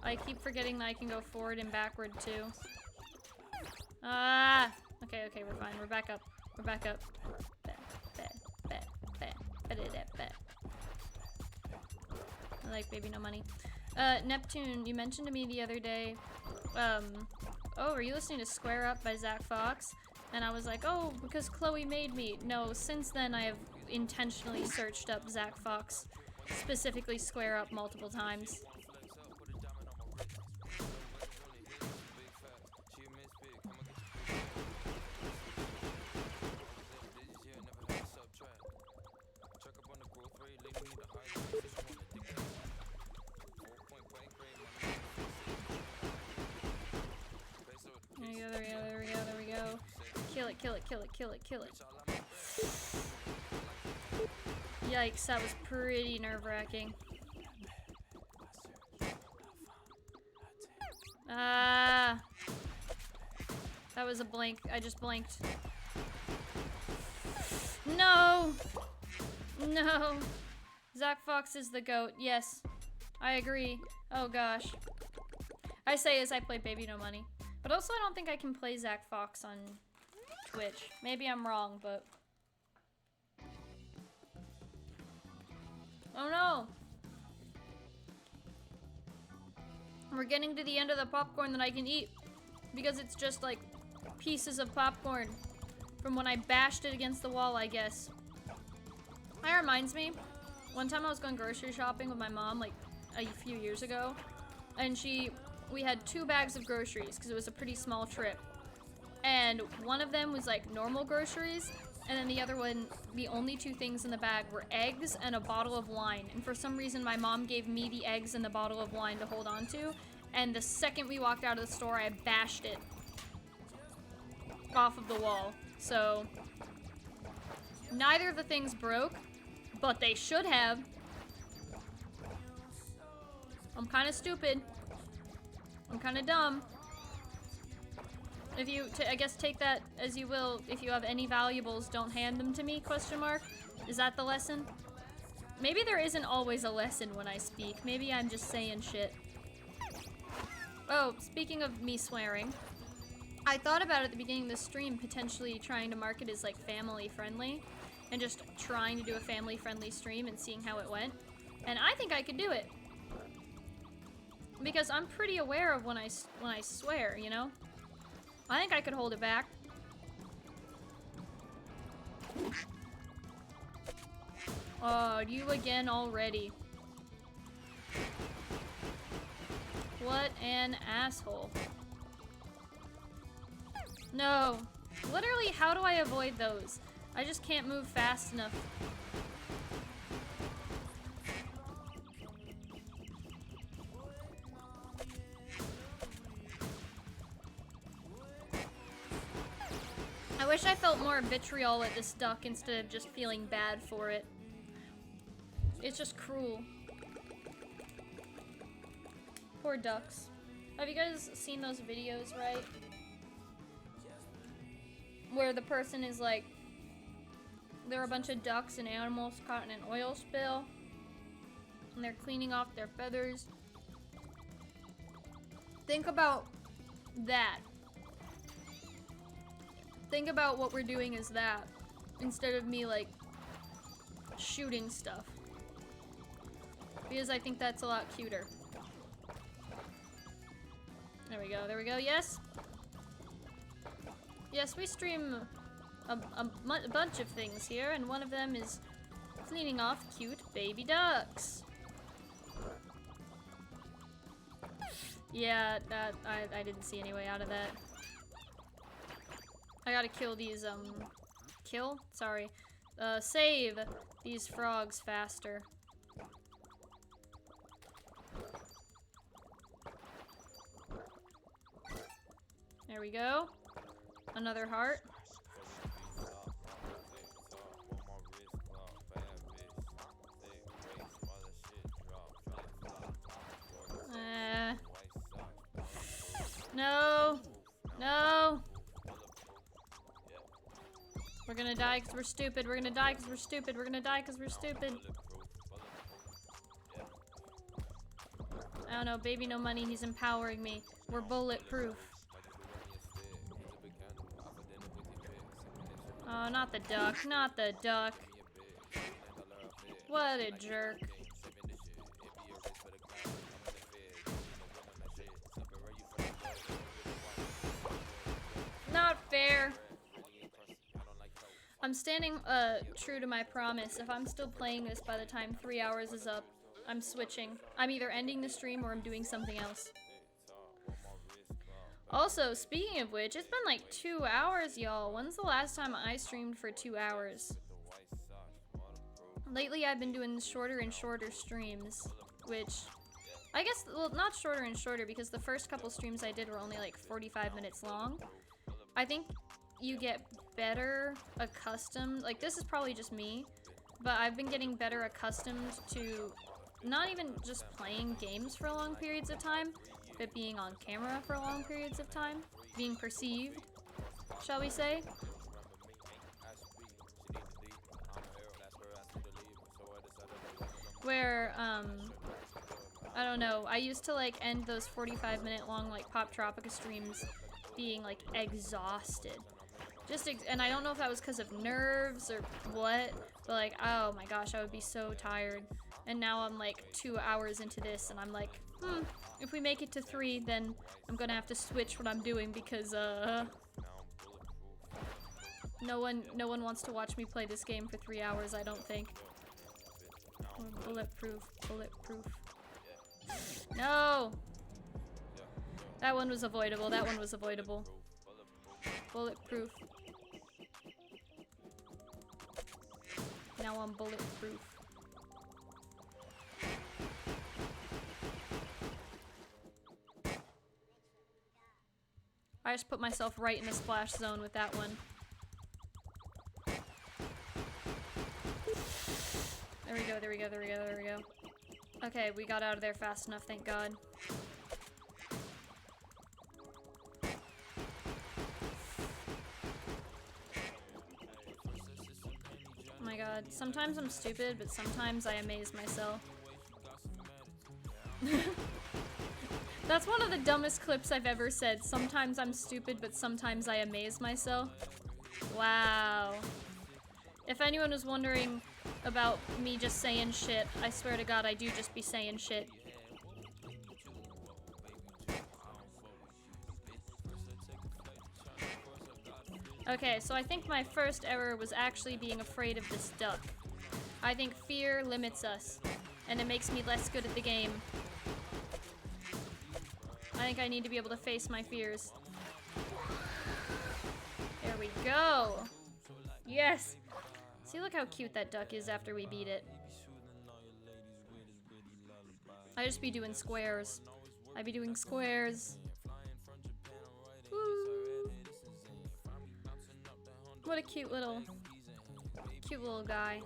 I keep forgetting that I can go forward and backward too. Okay, okay, we're fine. We're back up. We're back up. I like baby no money. Neptune, you mentioned to me the other day, oh, were you listening to Square Up by Zach Fox? And I was like, oh, because Chloe made me. No, since then I have intentionally searched up Zach Fox, specifically Square Up, multiple times. There we go. Kill it, kill it, kill it, kill it, kill it. Yikes, that was pretty nerve-wracking. That was a blank. I just blanked. No! No! Zach Fox is the GOAT. Yes. I agree. Oh gosh. I say as I play Baby No Money. But also I don't think I can play Zach Fox on Twitch. Maybe I'm wrong, but... Oh no! We're getting to the end of the popcorn that I can eat. Because it's just like pieces of popcorn from when I bashed it against the wall, I guess. That reminds me, one time I was going grocery shopping with my mom like a few years ago. And we had 2 bags of groceries because it was a pretty small trip. And one of them was like normal groceries, and then the other one, the only 2 things in the bag were eggs and a bottle of wine. And for some reason my mom gave me the eggs and the bottle of wine to hold on to, and the second we walked out of the store I bashed it off of the wall. So neither of the things broke, but they should have. I'm kind of stupid. I'm kind of dumb. If you, I guess take that as you will. If you have any valuables, don't hand them to me, question mark. Is that the lesson? Maybe there isn't always a lesson when I speak. Maybe I'm just saying shit. Oh, speaking of me swearing, I thought about at the beginning of the stream potentially trying to market as like family friendly and just trying to do a family friendly stream and seeing how it went. And I think I could do it. Because I'm pretty aware of when I swear, you know? I think I could hold it back. Oh, you again already. What an asshole. No. Literally, how do I avoid those? I just can't move fast enough. wish I felt more vitriol at this duck instead of just feeling bad for it. It's just cruel. Poor ducks. Have you guys seen those videos, right? Where the person is like, there are a bunch of ducks and animals caught in an oil spill, and they're cleaning off their feathers. Think about that. Think about what we're doing as that, instead of me, like, shooting stuff. Because I think that's a lot cuter. There we go, there we go, yes! Yes, we stream a bunch of things here, and one of them is cleaning off cute baby ducks. Yeah, that I didn't see any way out of that. I gotta kill these, save these frogs faster. There we go. Another heart. No. No. We're gonna die because we're stupid. We're gonna die because we're stupid. We're gonna die because we're stupid. I don't know, baby no money, he's empowering me. We're bulletproof. Oh, not the duck, not the duck. What a jerk. Not fair. I'm standing true to my promise. If I'm still playing this by the time 3 hours is up, I'm switching. I'm either ending the stream or I'm doing something else. Also, speaking of which, it's been like 2 hours, y'all. When's the last time I streamed for 2 hours? Lately, I've been doing shorter and shorter streams, which I guess, well, not shorter and shorter because the first couple streams I did were only like 45 minutes long. I think you get better accustomed, like this is probably just me, but I've been getting better accustomed to not even just playing games for long periods of time, but being on camera for long periods of time, being perceived, shall we say. Where, I don't know, I used to like end those 45-minute long like Pop Tropica streams being like exhausted. And I don't know if that was because of nerves or what, but like, oh my gosh, I would be so tired. And now I'm like 2 hours into this and I'm like, if we make it to 3, then I'm gonna have to switch what I'm doing because, no one wants to watch me play this game for 3 hours, I don't think. Oh, bulletproof, bulletproof. No! That one was avoidable, that one was avoidable. Bulletproof. Now I'm bulletproof. I just put myself right in the splash zone with that one. There we go, there we go, there we go, there we go. Okay, we got out of there fast enough, thank God. Oh my God, sometimes I'm stupid, but sometimes I amaze myself. That's one of the dumbest clips I've ever said. Sometimes I'm stupid, but sometimes I amaze myself. Wow. If anyone was wondering about me just saying shit, I swear to God, I do just be saying shit. Okay, so I think my first error was actually being afraid of this duck. I think fear limits us, and it makes me less good at the game. I think I need to be able to face my fears. There we go! Yes! See, look how cute that duck is after we beat it. I just be doing squares. I be doing squares. Woo. What a cute little guy.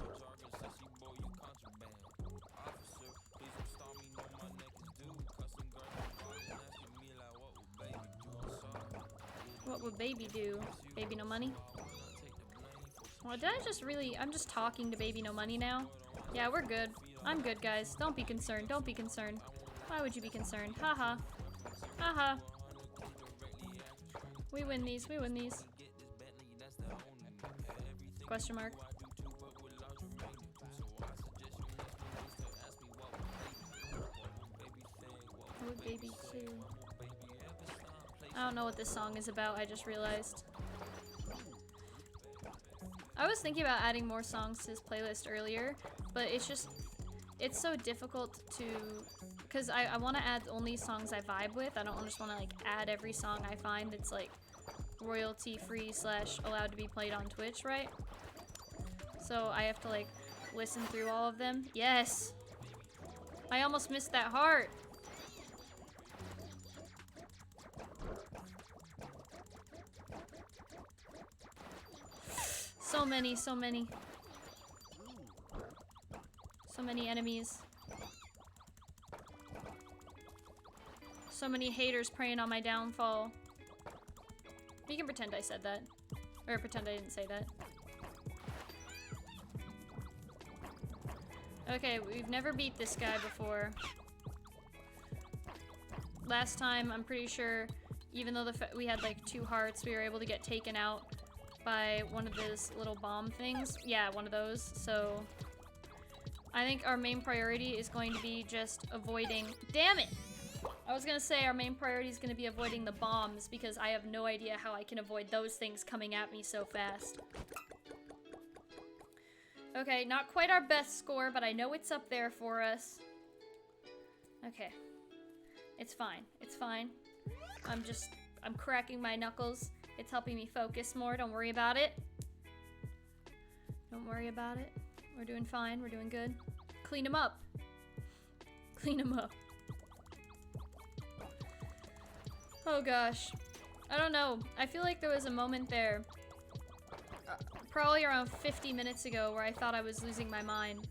What would baby do? Baby no money? Well, did I just really... I'm just talking to baby no money now? Yeah, we're good. I'm good, guys. Don't be concerned. Don't be concerned. Why would you be concerned? Haha. Haha. We win these. We win these. Question mark. What would baby do? I don't know what this song is about, I just realized. I was thinking about adding more songs to this playlist earlier, but it's so difficult to, because I want to add only songs I vibe with. I don't just want to like add every song I find that's like royalty free / allowed to be played on Twitch, right? So I have to like listen through all of them. Yes! I almost missed that heart! So many, so many. So many enemies. So many haters preying on my downfall. You can pretend I said that. Or pretend I didn't say that. Okay, we've never beat this guy before. Last time, I'm pretty sure, even though we had like 2 hearts, we were able to get taken out by one of those little bomb things. Yeah, one of those. So I think our main priority is going to be just avoiding... Damn it! I was gonna say our main priority is gonna be avoiding the bombs because I have no idea how I can avoid those things coming at me so fast. Okay, not quite our best score, but I know it's up there for us. Okay. It's fine. It's fine. I'm cracking my knuckles. It's helping me focus more. Don't worry about it. Don't worry about it. We're doing fine. We're doing good. Clean them up. Clean them up. Oh gosh. I don't know. I feel like there was a moment there, probably around 50 minutes ago, where I thought I was losing my mind.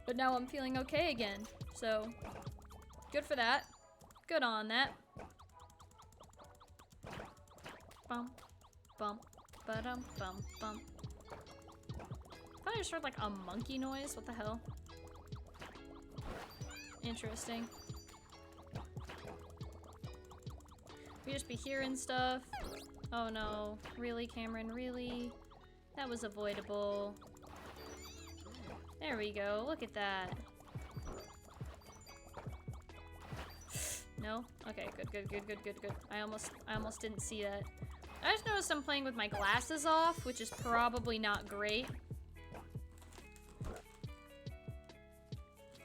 But now I'm feeling okay again. So, good for that. Good on that. Bum, bum, ba-dum, bum, bum. I thought I just heard like a monkey noise. What the hell? Interesting. We just be hearing stuff. Oh no. Really, Cameron? Really? That was avoidable. There we go. Look at that. No? Okay, good. I almost didn't see that. I just noticed I'm playing with my glasses off, which is probably not great.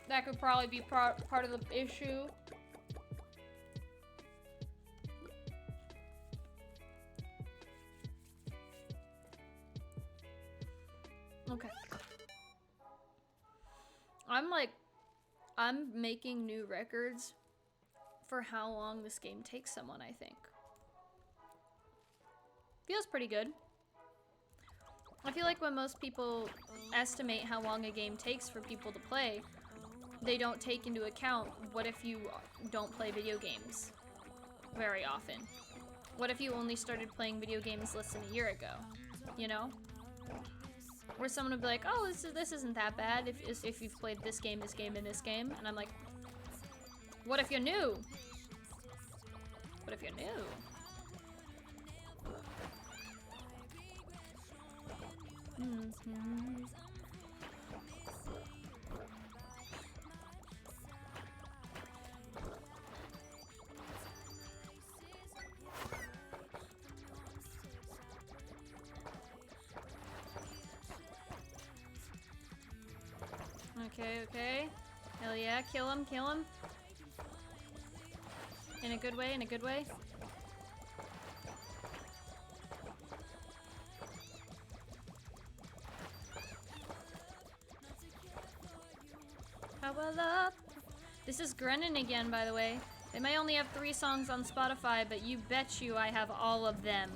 That could probably be part of the issue. Okay. I'm making new records for how long this game takes someone, I think. Feels pretty good. I feel like when most people estimate how long a game takes for people to play, they don't take into account what if you don't play video games very often. What if you only started playing video games less than a year ago, you know? Where someone would be like, oh, this isn't that bad if you've played this game, and this game. And I'm like, what if you're new? What if you're new? Mm-hmm. Okay. Hell yeah, kill him. In a good way. Power up. This is Grennan again, by the way. They may only have 3 songs on Spotify, but you bet you I have all of them.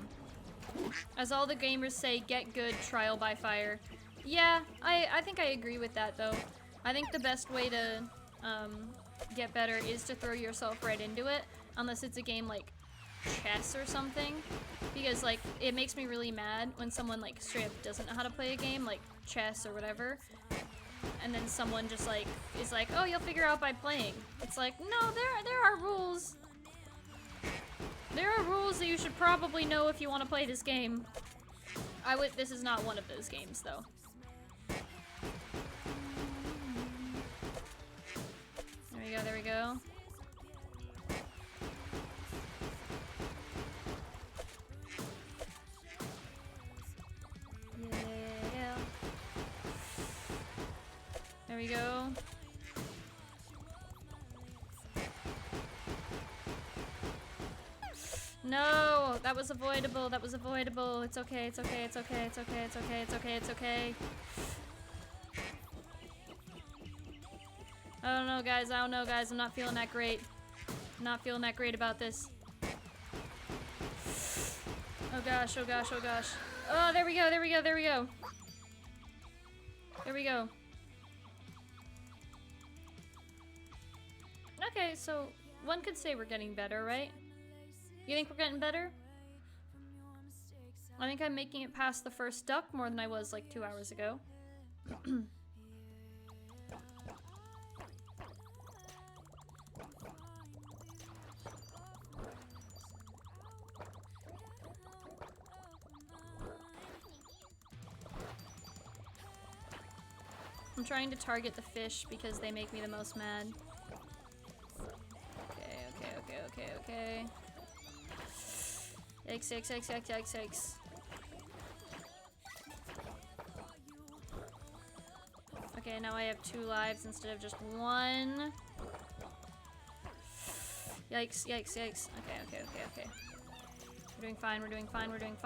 As all the gamers say, get good, trial by fire. Yeah, I think I agree with that though. I think the best way to get better is to throw yourself right into it, unless it's a game like chess or something, because like it makes me really mad when someone like straight up doesn't know how to play a game like chess or whatever, and then someone just like is like, oh, you'll figure out by playing. It's like, no, there are rules. There are rules that you should probably know if you want to play this game. This is not one of those games though. There we go, there we go. Yeah. There we go. No, that was avoidable. That was avoidable. It's okay. It's okay. It's okay. It's okay. It's okay. It's okay. It's okay. I don't know, guys. I don't know, guys. I'm not feeling that great. I'm not feeling that great about this. Oh gosh. Oh gosh. Oh gosh. Oh, there we go. There we go. There we go. There we go. Okay, so one could say we're getting better, right? You think we're getting better? I think I'm making it past the first duck more than I was like 2 hours ago. I'm trying to target the fish because they make me the most mad. Okay. Yikes. Okay, now I have 2 lives instead of just 1. Yikes. Okay. We're doing fine. We're doing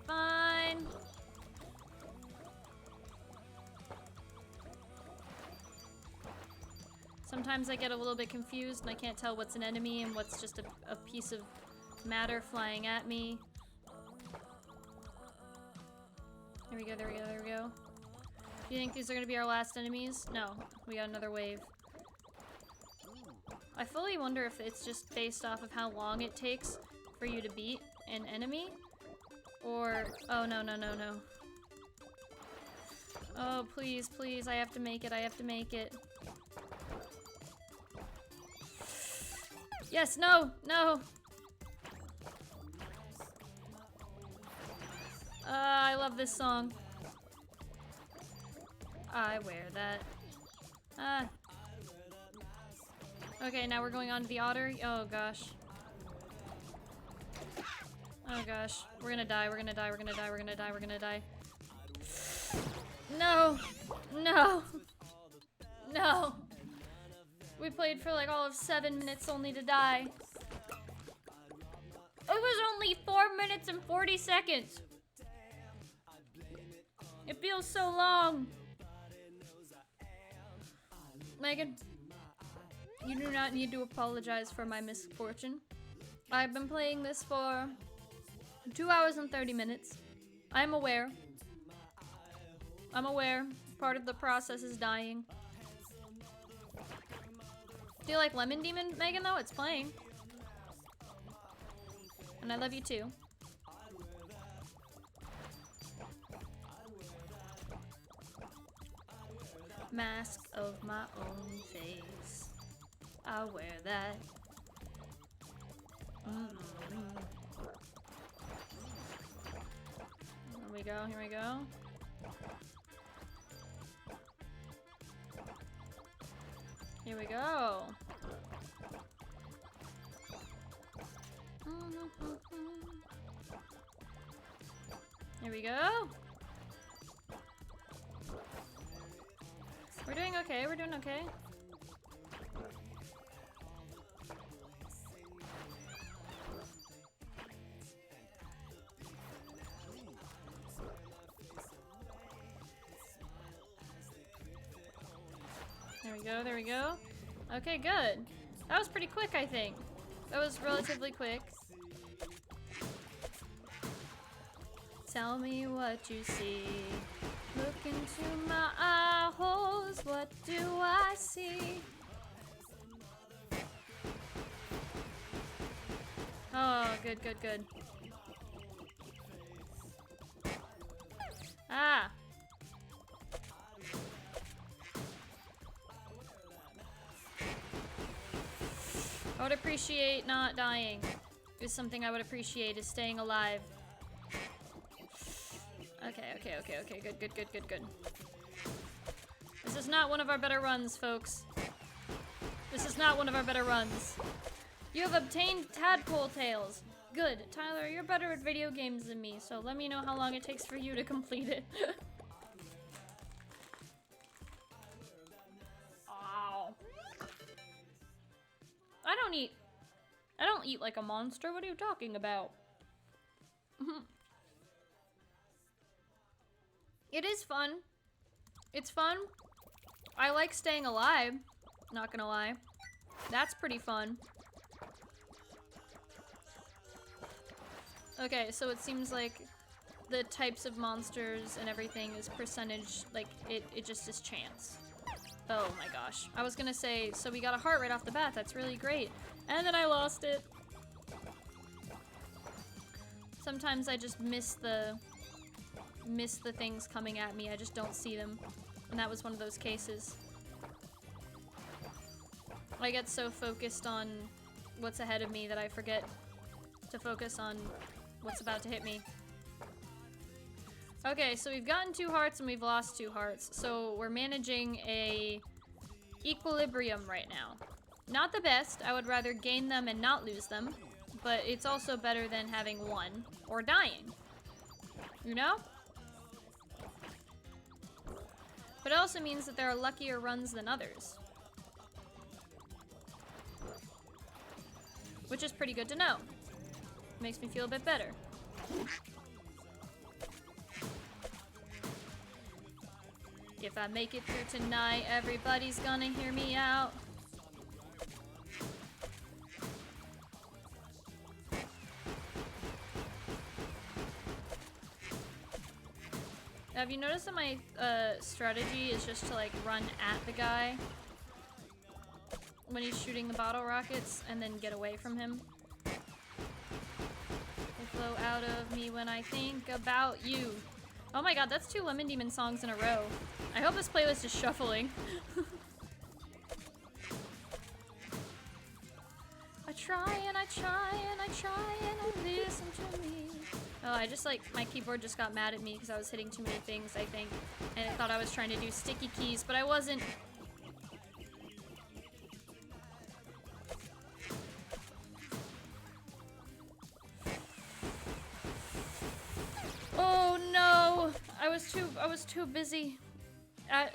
fine. Sometimes I get a little bit confused and I can't tell what's an enemy and what's just a piece of matter flying at me. There we go. Do you think these are gonna be our last enemies? No, we got another wave. I fully wonder if it's just based off of how long it takes for you to beat an enemy, or... Oh, no. Oh, please, I have to make it. Yes, no! I love this song. I wear that. Okay, now we're going on to the otter. Oh gosh. We're gonna die. No! We played for like all of 7 minutes only to die. It was only 4 minutes and 40 seconds. It feels so long. Megan, you do not need to apologize for my misfortune. I've been playing this for 2 hours and 30 minutes. I'm aware. Part of the process is dying. Do you like Lemon Demon, Megan, though? It's playing. And I love you too. Mask of my own face. I'll wear that. Here we go. Here we go. Here we go. We're doing okay. There we go. Okay, good. That was pretty quick, I think. That was relatively quick. Tell me what you see. Look into my eye holes. What do I see? Oh, good, good, good. Ah. I would appreciate not dying. Is something I would appreciate, is staying alive. Okay, good. This is not one of our better runs, folks. This is not one of our better runs. You have obtained tadpole tails. Good. Tyler, you're better at video games than me, so let me know how long it takes for you to complete it. Ow. I don't eat like a monster. What are you talking about? It is fun. It's fun. I like staying alive. Not gonna lie. That's pretty fun. Okay, so it seems like the types of monsters and everything is percentage, like, it just is chance. Oh my gosh. I was gonna say, so we got a heart right off the bat, that's really great. And then I lost it. Sometimes I just miss the things coming at me, I just don't see them. And that was one of those cases. I get so focused on what's ahead of me that I forget to focus on what's about to hit me. Okay, so we've gotten 2 hearts and we've lost 2 hearts. So we're managing a equilibrium right now. Not the best, I would rather gain them and not lose them, but it's also better than having 1 or dying. You know? But it also means that there are luckier runs than others. Which is pretty good to know. Makes me feel a bit better. If I make it through tonight, everybody's gonna hear me out. Have you noticed that my strategy is just to like run at the guy when he's shooting the bottle rockets and then get away from him? They flow out of me when I think about you. Oh my god, that's 2 Lemon Demon songs in a row. I hope this playlist is shuffling. I try and I try and I try and I listen to me. Oh, I just like, my keyboard just got mad at me because I was hitting too many things, I think. And it thought I was trying to do sticky keys, but I wasn't. Oh no! I was too busy.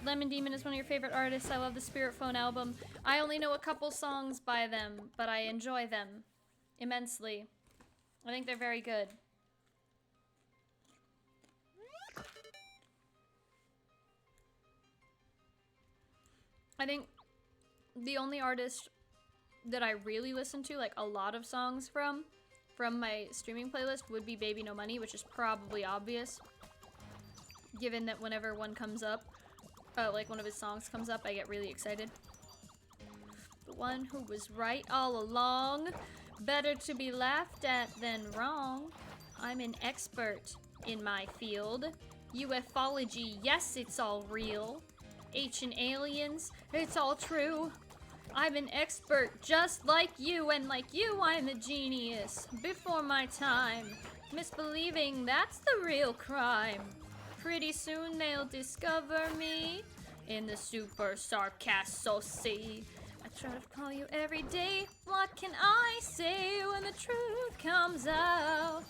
Lemon Demon is one of your favorite artists. I love the Spirit Phone album. I only know a couple songs by them, but I enjoy them immensely. I think they're very good. I think the only artist that I really listen to, like a lot of songs from my streaming playlist would be Baby No Money, which is probably obvious, given that whenever one comes up, like one of his songs comes up, I get really excited. The one who was right all along, better to be laughed at than wrong. I'm an expert in my field. UFology, yes, it's all real. Ancient aliens, it's all true. I'm an expert just like you, and like you, I'm a genius. Before my time, misbelieving that's the real crime. Pretty soon they'll discover me in the super sarcasso sea. I try to call you every day. What can I say when the truth comes out?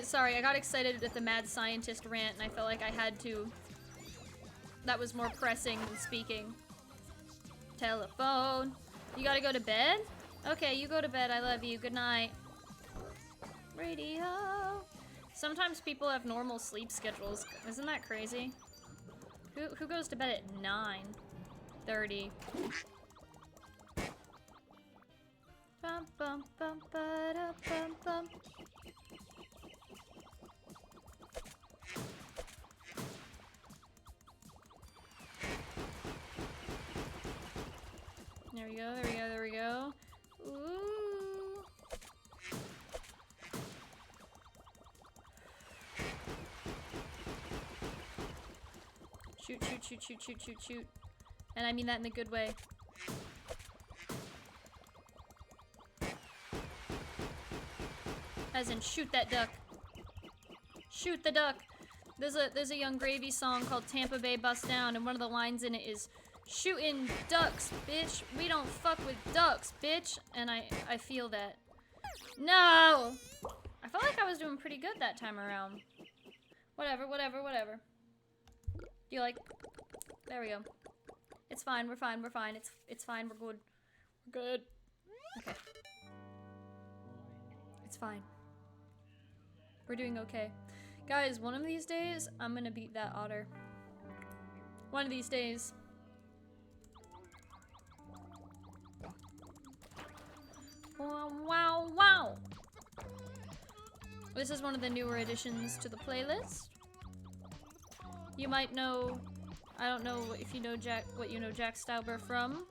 Sorry, I got excited at the mad scientist rant, and I felt like I had to. That was more pressing than speaking. Telephone. You gotta go to bed? Okay, you go to bed. I love you. Good night. Radio. Sometimes people have normal sleep schedules. Isn't that crazy? Who goes to bed at 9:30? Bum bum bum ba da bum bum. Shoot, shoot, shoot, shoot, shoot, shoot, shoot. And I mean that in a good way. As in, shoot that duck. Shoot the duck. There's a Young Gravy song called Tampa Bay Bust Down, and one of the lines in it is, shooting ducks, bitch. We don't fuck with ducks, bitch. And I feel that. No! I felt like I was doing pretty good that time around. Whatever, whatever, whatever. Do you like... There we go. It's fine, we're fine, we're fine. It's fine, we're good. We're good. Okay. It's fine. We're doing okay. Guys, one of these days, I'm gonna beat that otter. One of these days. Wow, wow, wow! This is one of the newer additions to the playlist. You might know, I don't know if you know what you know Jack Stauber from.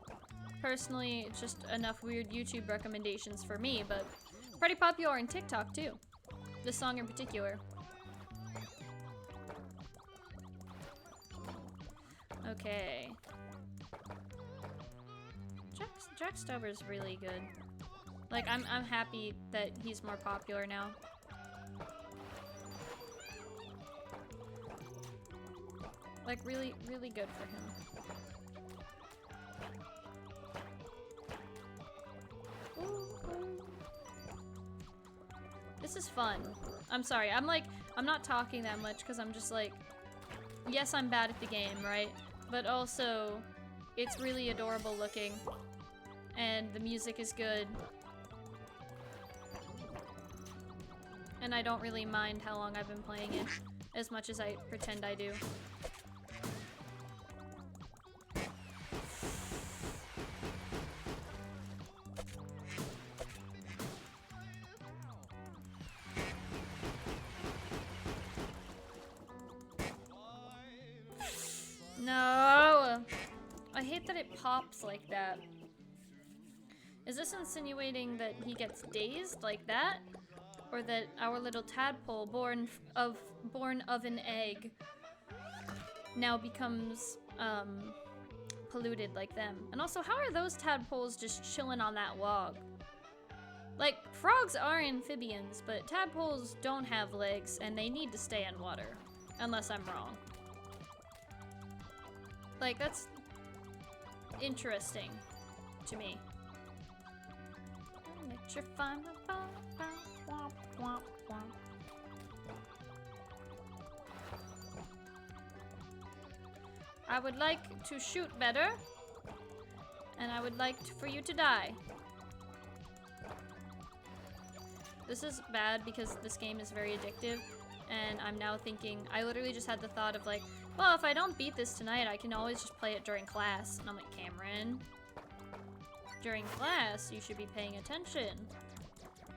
Personally, it's just enough weird YouTube recommendations for me, but pretty popular on TikTok too. This song in particular. Okay. Jack Stauber's really good. Like, I'm happy that he's more popular now. Like, really, really good for him. Ooh. This is fun. I'm sorry, I'm not talking that much because I'm just like, yes, I'm bad at the game, right? But also, it's really adorable looking. And the music is good. And I don't really mind how long I've been playing it, as much as I pretend I do. No! I hate that it pops like that. Is this insinuating that he gets dazed like that? Or that our little tadpole born of an egg now becomes polluted like them? And also, how are those tadpoles just chilling on that log? Like, frogs are amphibians, but tadpoles don't have legs and they need to stay in water. Unless I'm wrong. Like, that's interesting to me. Electrify my I would like to shoot better, and I would like for you to die. This is bad because this game is very addictive, and I'm now thinking, I literally just had the thought of like, well, if I don't beat this tonight, I can always just play it during class. And I'm like, Cameron, during class, you should be paying attention.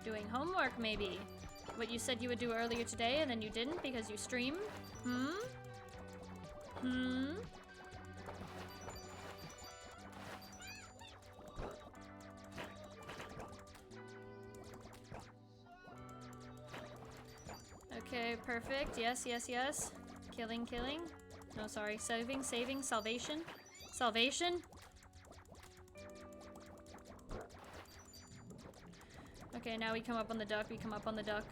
Doing homework, maybe. What you said you would do earlier today and then you didn't because you streamed? Okay, perfect. Yes, yes, yes. Killing, killing. No, sorry. Saving, saving, salvation. Salvation? Okay, now we come up on the duck, we come up on the duck.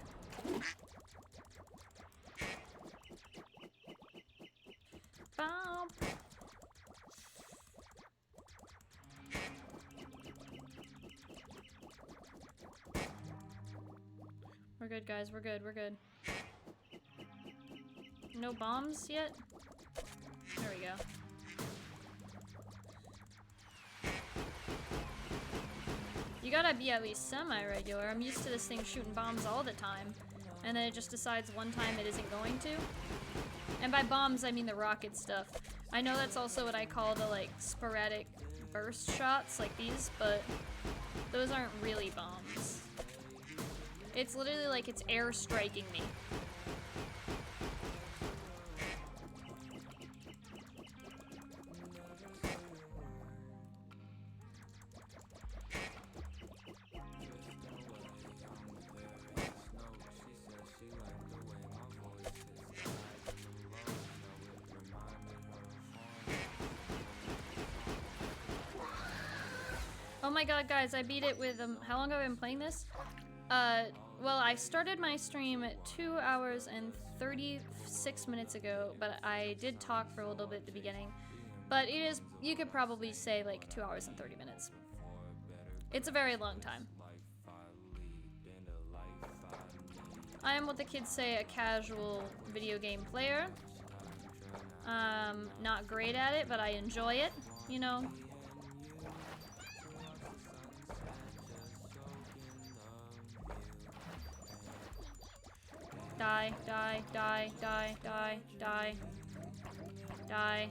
Bow. We're good, guys, we're good, we're good. No bombs yet? There we go. You gotta be at least semi-regular. I'm used to this thing shooting bombs all the time. And then it just decides one time it isn't going to. And by bombs, I mean the rocket stuff. I know that's also what I call the, like, sporadic burst shots, like these, but those aren't really bombs. It's literally like it's air striking me. my god, guys, I beat it with, how long have I been playing this? Well, I started my stream 2 hours and 36 minutes ago, but I did talk for a little bit at the beginning. But it is, you could probably say, like, 2 hours and 30 minutes. It's a very long time. I am what the kids say, a casual video game player. Not great at it, but I enjoy it, you know? Die, die, die, die, die, die. Die.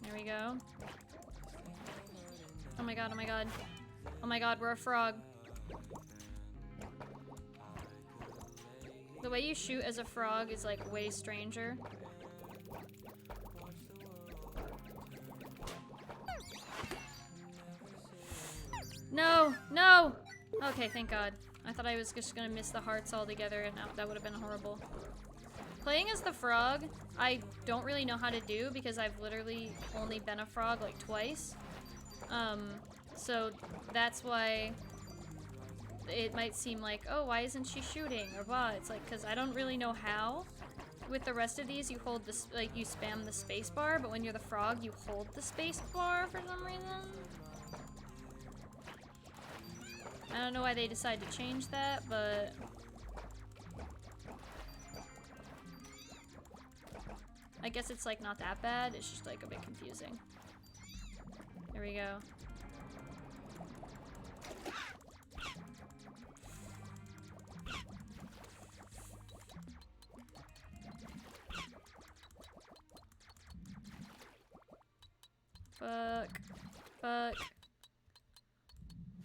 There we go. Oh my god, oh my god. Oh my god, we're a frog. The way you shoot as a frog is like way stranger. No! No! Okay, thank god. I thought I was just gonna miss the hearts altogether and that would have been horrible. Playing as the frog, I don't really know how to do because I've literally only been a frog like twice. So that's why it might seem like, oh, why isn't she shooting or what? It's like, because I don't really know how. With the rest of these, you hold this, like, you spam the space bar, but when you're the frog, you hold the space bar for some reason. I don't know why they decided to change that, but I guess it's like not that bad, it's just like a bit confusing. There we go. Fuck. Fuck.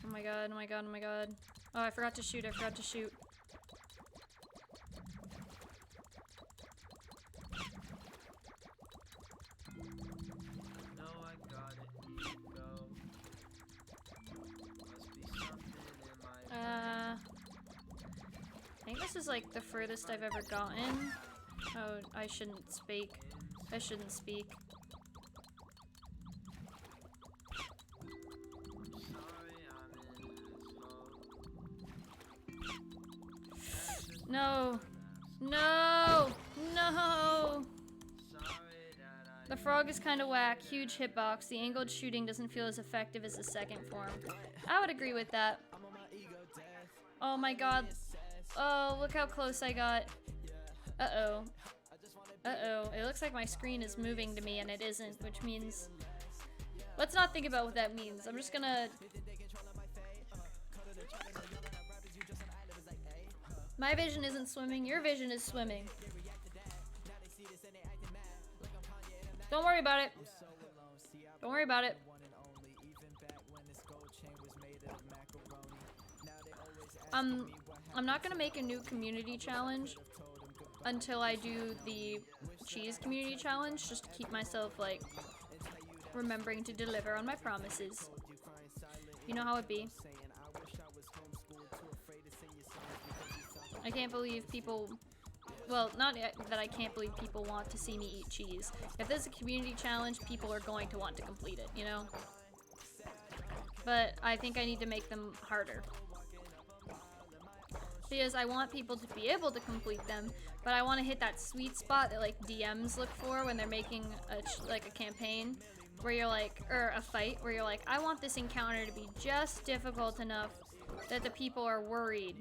Oh my god, oh my god, oh my god. Oh, I forgot to shoot, I forgot to shoot. No, I got it. Go. Must be something in my... I think this is like the furthest I've ever gotten. Oh, I shouldn't speak. I shouldn't speak. No! No! No! The frog is kind of whack. Huge hitbox. The angled shooting doesn't feel as effective as the second form. I would agree with that. Oh my god. Oh, look how close I got. Uh-oh. Uh-oh. It looks like my screen is moving to me and it isn't, which means... Let's not think about what that means. I'm just gonna... My vision isn't swimming, your vision is swimming. Don't worry about it. Don't worry about it. I'm not gonna make a new community challenge until I do the cheese community challenge, just to keep myself, like, remembering to deliver on my promises. You know how it be. I can't believe people, well, not that I can't believe people want to see me eat cheese. If there's a community challenge, people are going to want to complete it, you know? But I think I need to make them harder. Because I want people to be able to complete them, but I want to hit that sweet spot that, like, DMs look for when they're making, a campaign, where you're like, or a fight, where you're like, I want this encounter to be just difficult enough that the people are worried.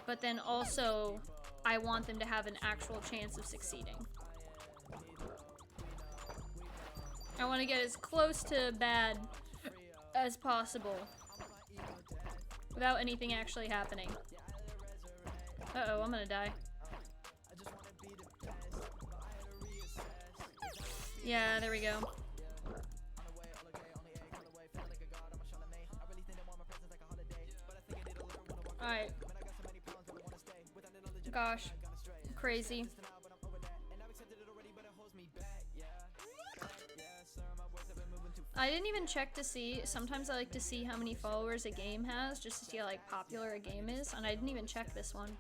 But then also, I want them to have an actual chance of succeeding. I want to get as close to bad as possible without anything actually happening. Uh-oh, I'm gonna die. Yeah, there we go. Alright. Gosh. Crazy. I didn't even check to see. Sometimes I like to see how many followers a game has, just to see how, like, popular a game is, and I didn't even check this one.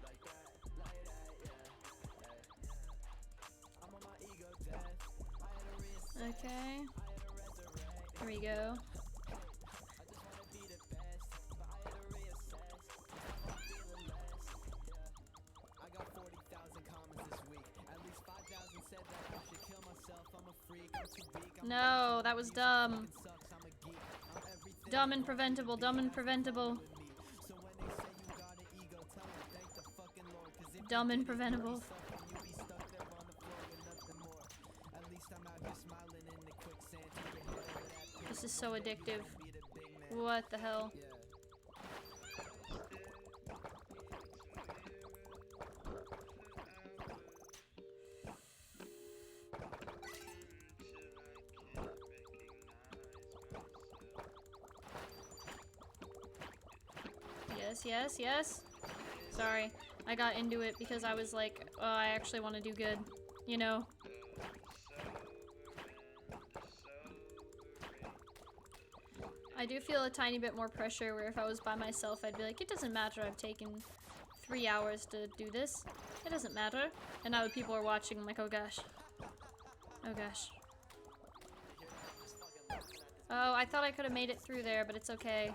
Okay. Here we go. No, that was dumb. Dumb and preventable, dumb and preventable. Dumb and preventable. This is so addictive. What the hell? Yes, yes. Sorry, I got into it because I was like, oh, I actually want to do good, you know? I do feel a tiny bit more pressure where if I was by myself, I'd be like, it doesn't matter, I've taken 3 hours to do this. It doesn't matter. And now that people are watching, I'm like, oh gosh. Oh gosh. Oh, I thought I could have made it through there, but it's okay.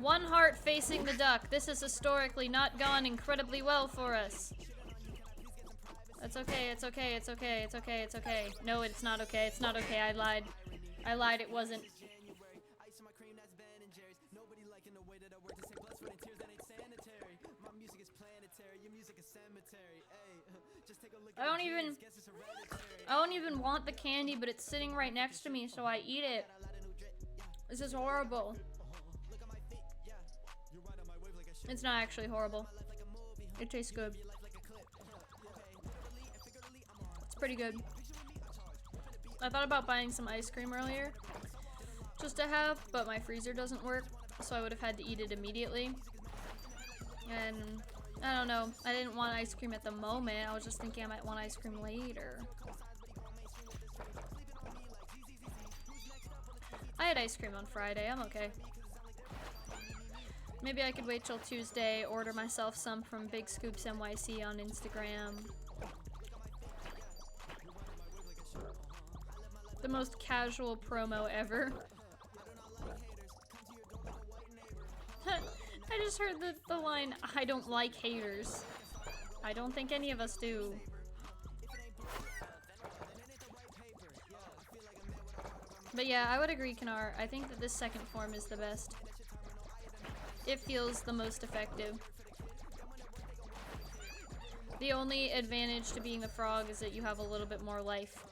One heart facing the duck. This has historically not gone incredibly well for us. That's okay, it's okay, it's okay, it's okay, it's okay. No, it's not okay, it's not okay, I lied. I lied, it wasn't. I don't even want the candy, but it's sitting right next to me, so I eat it. This is horrible. It's not actually horrible. It tastes good. It's pretty good. I thought about buying some ice cream earlier, just to have, but my freezer doesn't work, so I would have had to eat it immediately. And I don't know, I didn't want ice cream at the moment, I was just thinking I might want ice cream later. I had ice cream on Friday, I'm okay. Maybe I could wait till Tuesday, order myself some from Big Scoops NYC on Instagram. The most casual promo ever. I just heard the line, I don't like haters. I don't think any of us do. But yeah, I would agree, Kanar. I think that this second form is the best. It feels the most effective. The only advantage to being the frog is that you have a little bit more life.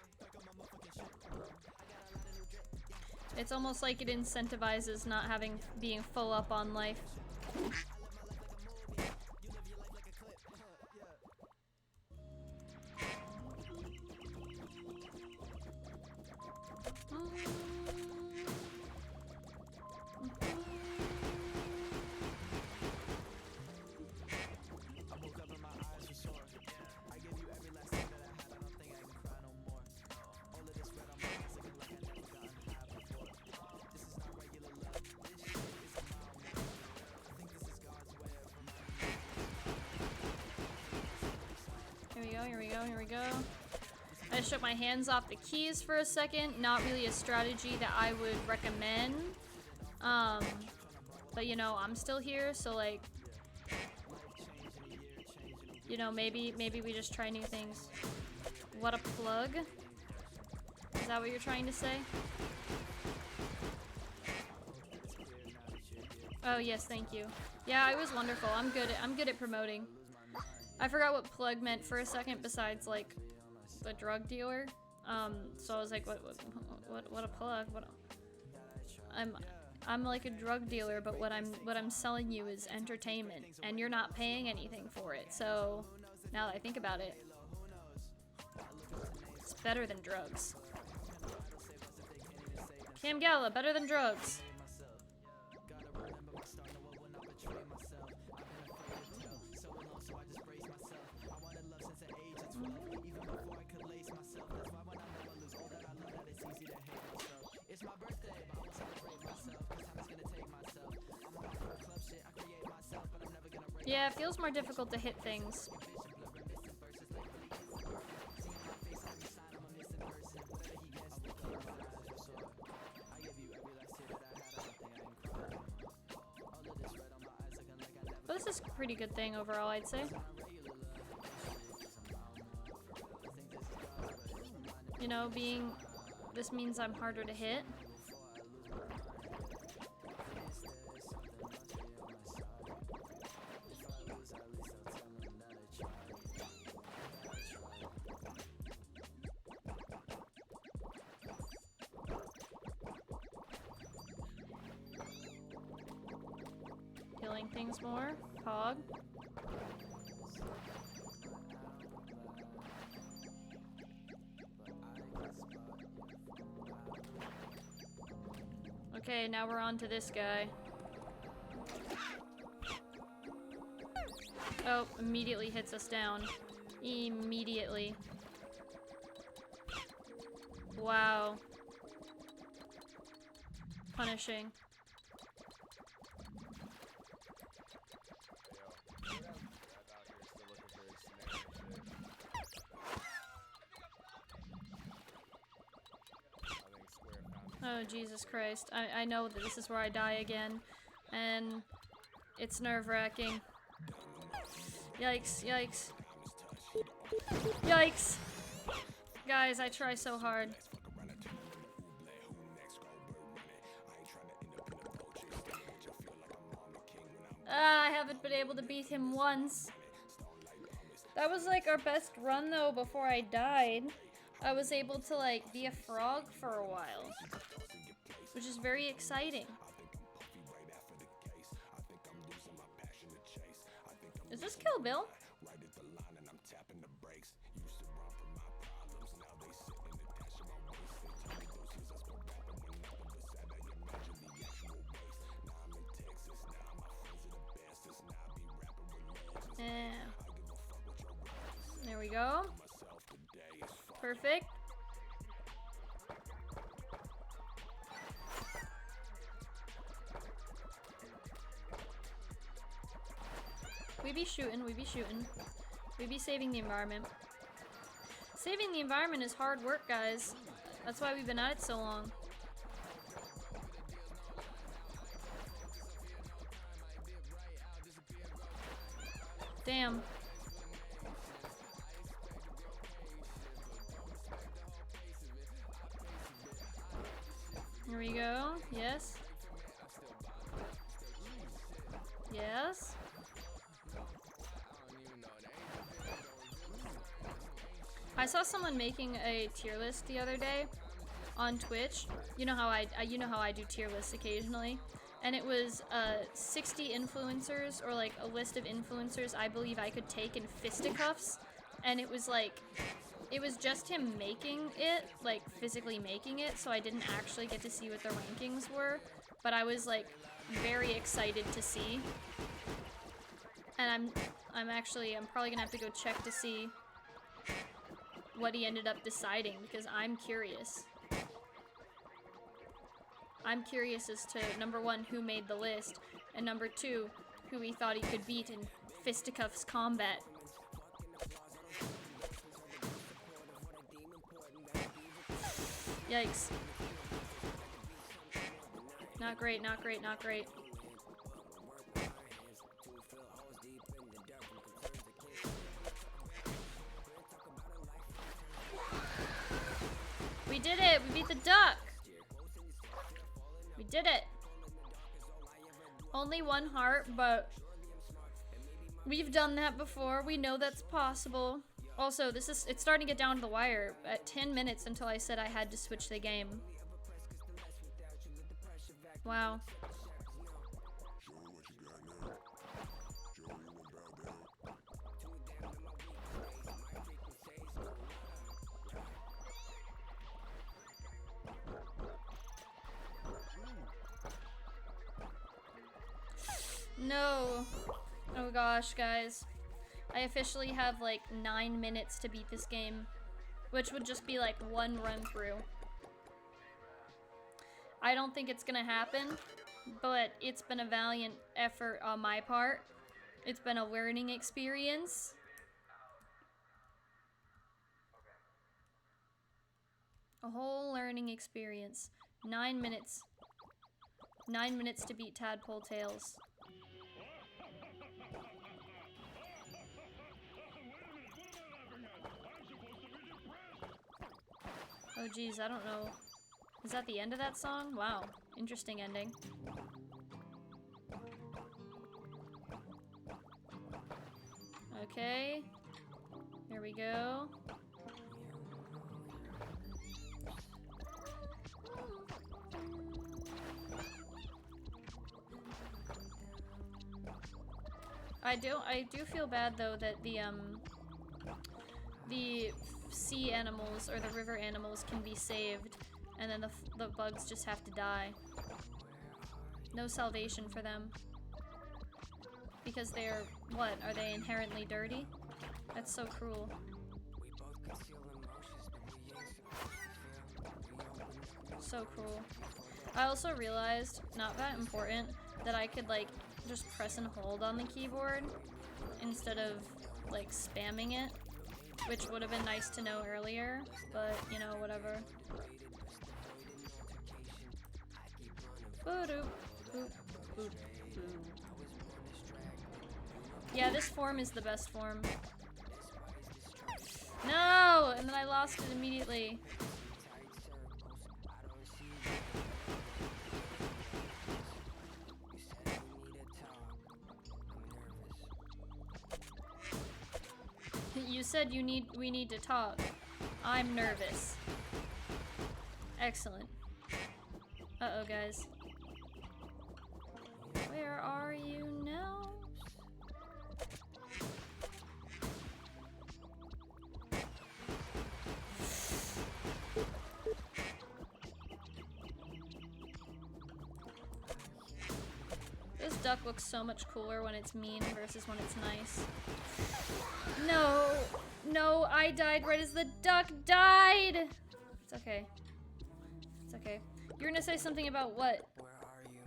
It's almost like it incentivizes not being full up on life. Here we go. I shook my hands off the keys for a second. Not really a strategy that I would recommend. But you know, I'm still here, so like, you know, maybe we just try new things. What a plug. Is that what you're trying to say? Oh yes, thank you. Yeah, it was wonderful. I'm good at promoting. I forgot what plug meant for a second besides like a drug dealer. So I was like, what a plug? I'm like a drug dealer, but what I'm selling you is entertainment, and you're not paying anything for it. So now that I think about it, it's better than drugs. Cam Gala, better than drugs. Yeah, it feels more difficult to hit things. But this is a pretty good thing overall, I'd say. You know, this means I'm harder to hit. Killing things more. Hog. Okay, now we're on to this guy. Oh, immediately hits us down. Immediately. Wow. Punishing. Oh, Jesus Christ. I know that this is where I die again, and it's nerve-wracking. Yikes, yikes. Yikes! Guys, I try so hard. I haven't been able to beat him once. That was like our best run though before I died. I was able to like be a frog for a while, which is very exciting. Is this Kill Bill? Yeah. There we go. Perfect. We be shooting, we be shooting. We be saving the environment. Saving the environment is hard work, guys. That's why we've been at it so long. Damn. Here we go. Yes. Yes. I saw someone making a tier list the other day on Twitch. You know how I do tier lists occasionally. And it was 60 influencers, or like a list of influencers I believe I could take in fisticuffs. And it was like, it was just him making it, like physically making it, so I didn't actually get to see what the rankings were. But I was like very excited to see. And I'm probably gonna have to go check to see what he ended up deciding, because I'm curious. I'm curious as to, number one, who made the list, and number two, who he thought he could beat in fisticuffs combat. Yikes. Not great, not great, not great. We did it! We beat the duck! We did it! Only one heart, but we've done that before. We know that's possible. Also, it's starting to get down to the wire. At 10 minutes until I said I had to switch the game. Wow. No. Oh gosh, guys. I officially have like 9 minutes to beat this game, which would just be like one run through. I don't think it's gonna happen, but it's been a valiant effort on my part, It's been a learning experience. A whole learning experience. 9 minutes. 9 minutes to beat Tadpole Tails. Oh geez, I don't know. Is that the end of that song? Wow. Interesting ending. Okay. Here we go. I do feel bad though that the sea animals or the river animals can be saved and then the bugs just have to die. No salvation for them. Because they're, what, are they inherently dirty? That's so cruel. So cruel. I also realized, not that important, that I could like just press and hold on the keyboard instead of like spamming it, which would have been nice to know earlier, but you know, whatever. Yeah, this form is the best form. No! And then I lost it immediately. You said we need to talk. I'm nervous. Excellent. Uh-oh, guys. Where are you now? This duck looks so much cooler when it's mean versus when it's nice. No! No, I died right as the duck died! It's okay. It's okay. You're gonna say something about what? Where are you?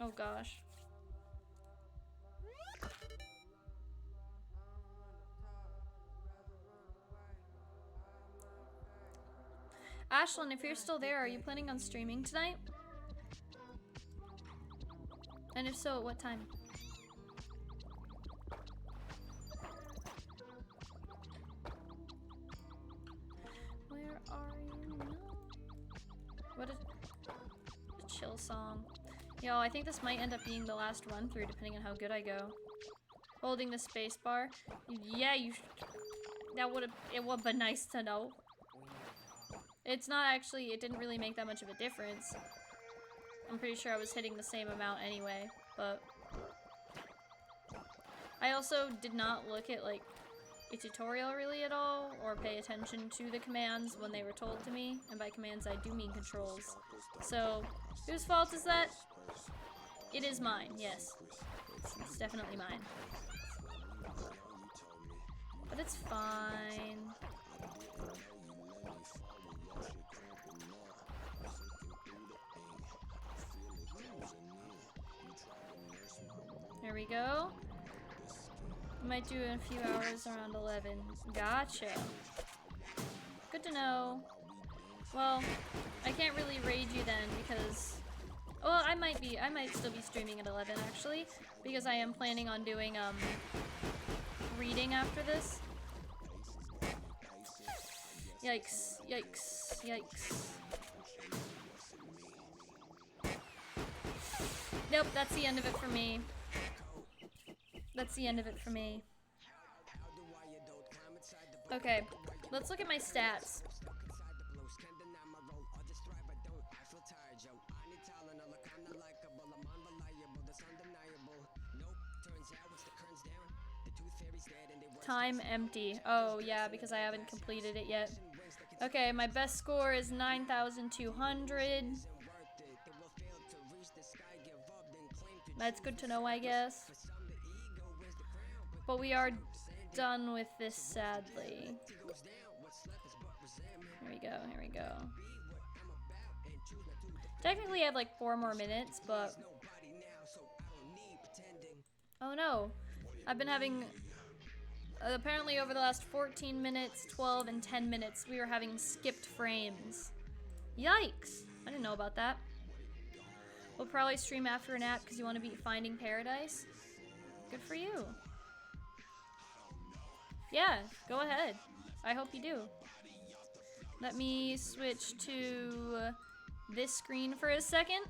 Oh gosh. Ashlyn, if you're still there, are you planning on streaming tonight? And if so, at what time? Where are you now? What a chill song. Yo, I think this might end up being the last run through depending on how good I go. Holding the space bar. Yeah, it would be nice to know. It's not actually, it didn't really make that much of a difference. I'm pretty sure I was hitting the same amount anyway, but I also did not look at like a tutorial really at all or pay attention to the commands when they were told to me, and by commands I do mean controls. So whose fault is that? It is mine, yes. It's definitely mine. But it's fine. There we go. Might do in a few hours around 11. Gotcha. Good to know. Well, I can't really raid you then because... Well, I might still be streaming at 11 actually, because I am planning on doing, reading after this. Yikes, yikes, yikes. Nope, that's the end of it for me. That's the end of it for me. Okay, let's look at my stats. Time empty. Oh yeah, because I haven't completed it yet. Okay, my best score is 9,200. That's good to know, I guess. But we are done with this, sadly. Here we go, here we go. Technically I have like 4 more minutes, but Oh no. I've been having... apparently over the last 14 minutes, 12, and 10 minutes, we were having skipped frames. Yikes! I didn't know about that. We'll probably stream after an app because you want to beat Finding Paradise. Good for you. Yeah, go ahead. I hope you do. Let me switch to this screen for a second.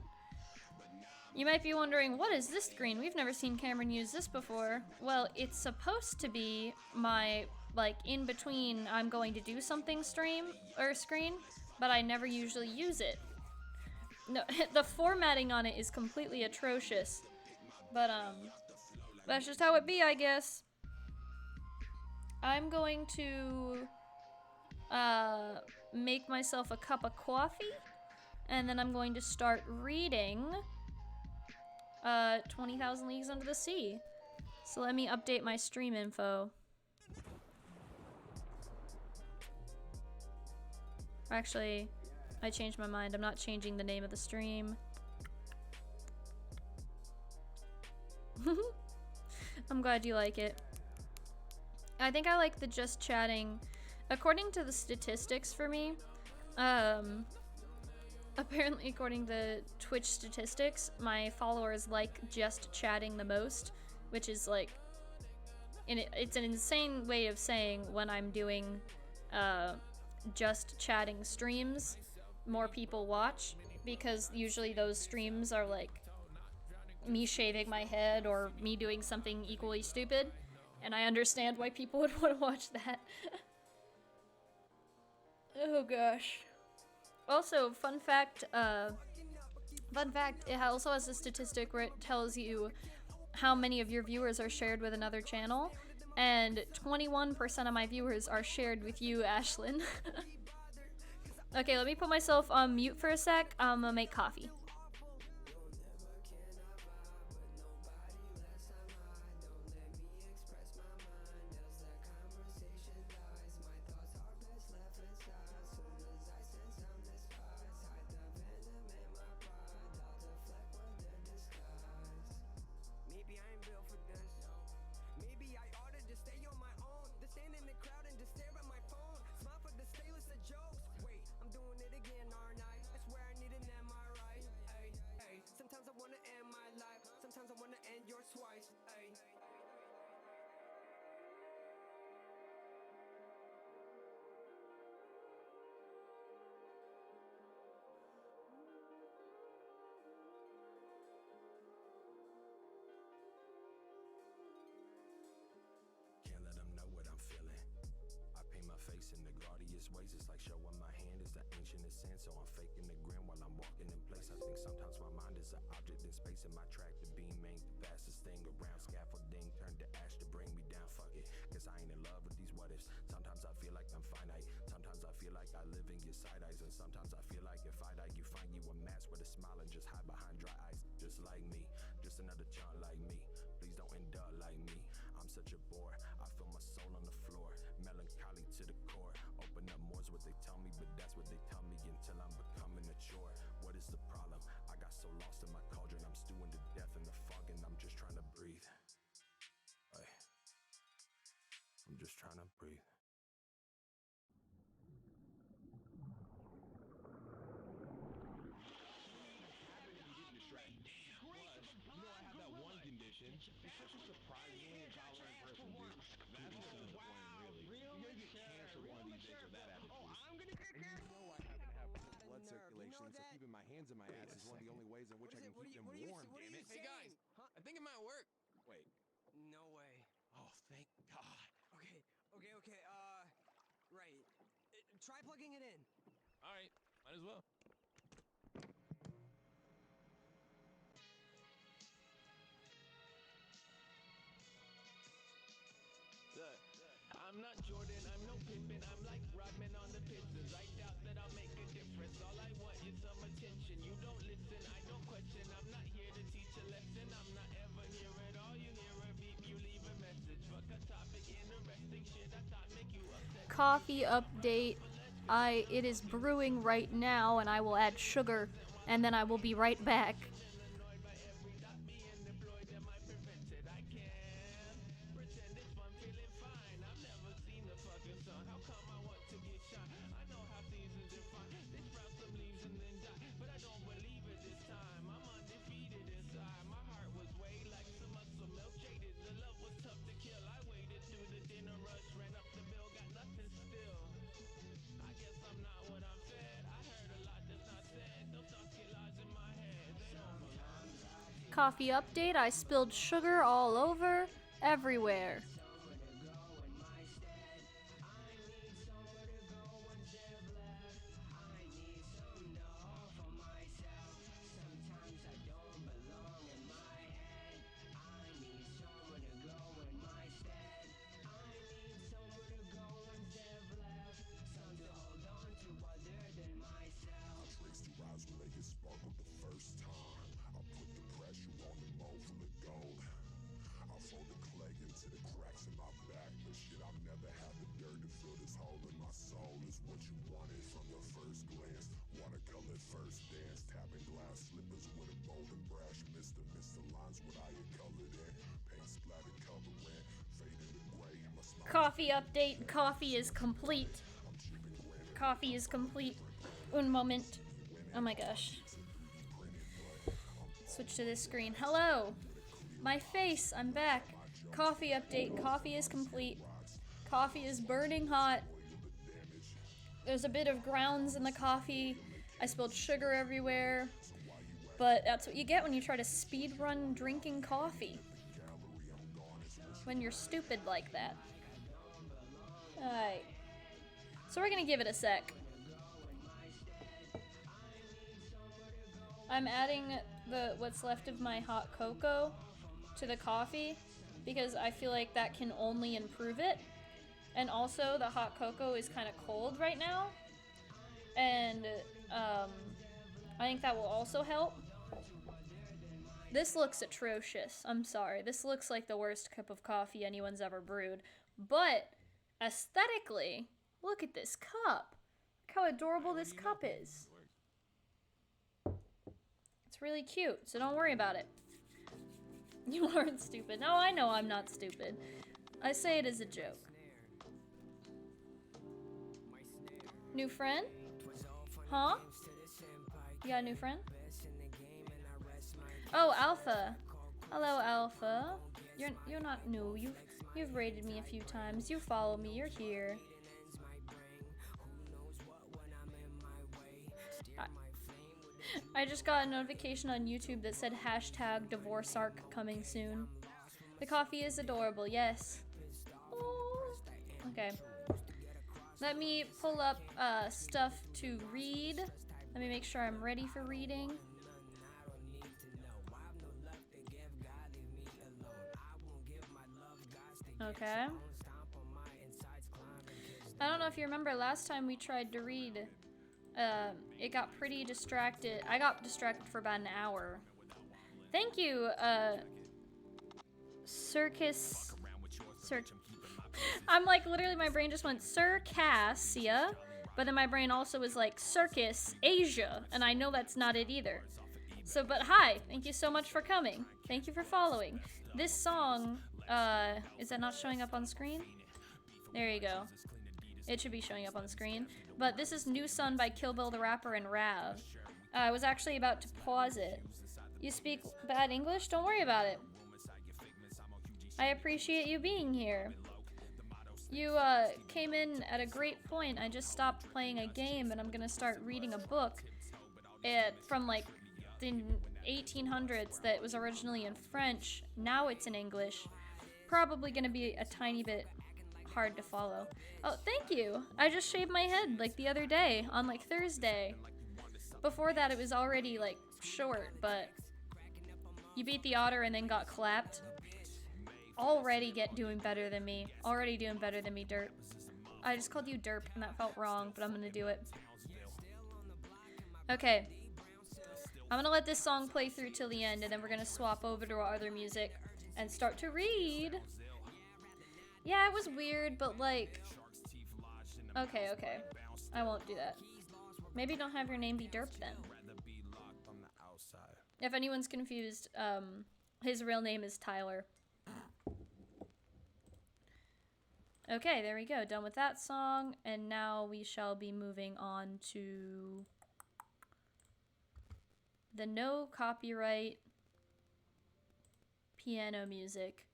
You might be wondering, what is this screen? We've never seen Cameron use this before. Well, it's supposed to be my, like, in between I'm going to do something stream or screen, but I never usually use it. No, the formatting on it is completely atrocious. But, that's just how it be, I guess. I'm going to, make myself a cup of coffee, and then I'm going to start reading 20,000 Leagues Under the Sea. So let me update my stream info. Actually, I changed my mind. I'm not changing the name of the stream. I'm glad you like it. I think I like the just chatting. According to the statistics for me, apparently according to Twitch statistics, my followers like just chatting the most, which is like, it's an insane way of saying when I'm doing just chatting streams, more people watch, because usually those streams are like me shaving my head or me doing something equally stupid, and I understand why people would want to watch that. Oh gosh. Also, fun fact, it also has a statistic where it tells you how many of your viewers are shared with another channel, and 21% of my viewers are shared with you, Ashlyn. Okay, let me put myself on mute for a sec. I'm gonna make coffee. Ways it's like showing my hand is the ancient sin, so I'm faking the grin while I'm walking in place. I think sometimes my mind is an object in space, and my track to beam ain't the fastest thing around. Scaffolding turned to ash to bring me down. Fuck it, guess I ain't in love with these what ifs. Sometimes I feel like I'm finite, sometimes I feel like I live in your side eyes, and sometimes I feel like if I die you find you a mask with a smile and just hide behind dry eyes. Just like me, just another child like me. Please don't end up like me. I'm such a bore, I feel my soul on the floor, melancholy to the core. Open up more's what they tell me, but that's what they tell me until I'm becoming mature. What is the problem? I got so lost in my cauldron, I'm stewing to death in the fog, and I'm just trying to breathe. Ay. I'm just trying to breathe. So keeping my hands in my ass is one of the only ways in which I can keep them warm, damn it. Hey guys, I think it might work. Wait. No way. Oh, thank God. Okay, right. Try plugging it in. Alright, might as well. Look, I'm not Jordan, I'm no Pippen, I'm like Rodman on the Pistons. I doubt that I'll make a difference. All I want is some attention. You don't listen, I don't question. I'm not here to teach a lesson. I'm not ever near it. All you hear a beep, you leave a message. Fuck a topic, interesting shit I thought make you upset. Coffee update. It is brewing right now, and I will add sugar, and then I will be right back. Coffee update, I spilled sugar all over, everywhere. Coffee update, coffee is complete. Coffee is complete. Un moment. Oh my gosh. Switch to this screen. Hello! My face, I'm back. Coffee update, coffee is complete. Coffee is burning hot. There's a bit of grounds in the coffee. I spilled sugar everywhere. But that's what you get when you try to speedrun drinking coffee. When you're stupid like that. Alright. So we're gonna give it a sec. I'm adding what's left of my hot cocoa to the coffee because I feel like that can only improve it. And also the hot cocoa is kind of cold right now. And I think that will also help. This looks atrocious. I'm sorry. This looks like the worst cup of coffee anyone's ever brewed. But aesthetically, look at this cup. Look how adorable this cup is. It's really cute, so don't worry about it. You aren't stupid. No, I know I'm not stupid. I say it as a joke. New friend? Huh? You got a new friend? Oh, Alpha. Hello, Alpha. You're not new. You've raided me a few times. You follow me. You're here. I just got a notification on YouTube that said hashtag divorce arc coming soon. The coffee is adorable, yes. Oh. Okay. Let me pull up stuff to read. Let me make sure I'm ready for reading. Okay. I don't know if you remember last time we tried to read. It got pretty distracted. I got distracted for about an hour. Thank you, Circus. I'm like, literally, my brain just went Circassia, but then my brain also was like Circus Asia, and I know that's not it either. So, but hi, thank you so much for coming. Thank you for following. This song, is that not showing up on screen? There you go. It should be showing up on screen. But this is New Sun by Kill Bill the Rapper and Rav. I was actually about to pause it. You speak bad English? Don't worry about it. I appreciate you being here. You came in at a great point. I just stopped playing a game and I'm gonna start reading a book from like the 1800s that was originally in French. Now it's in English. Probably gonna be a tiny bit hard to follow. Oh, thank you. I just shaved my head like the other day on like Thursday. Before that it was already like short, but you beat the otter and then got clapped. Already doing better than me. Already doing better than me, Derp. I just called you Derp and that felt wrong, but I'm gonna do it. Okay. I'm gonna let this song play through till the end and then we're gonna swap over to our other music and start to read. Yeah, it was weird, but like... Okay. I won't do that. Maybe don't have your name be Derp then. If anyone's confused, his real name is Tyler. Okay, there we go. Done with that song, and now we shall be moving on to the no copyright piano music.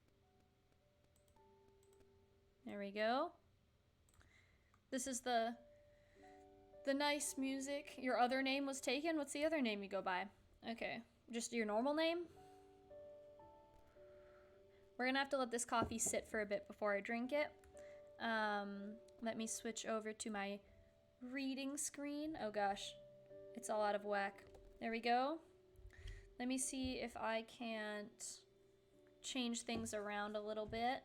There we go. This is the nice music. Your other name was taken? What's the other name you go by? Okay. Just your normal name? We're gonna have to let this coffee sit for a bit before I drink it. Let me switch over to my reading screen. Oh gosh, it's all out of whack. There we go. Let me see if I can't change things around a little bit.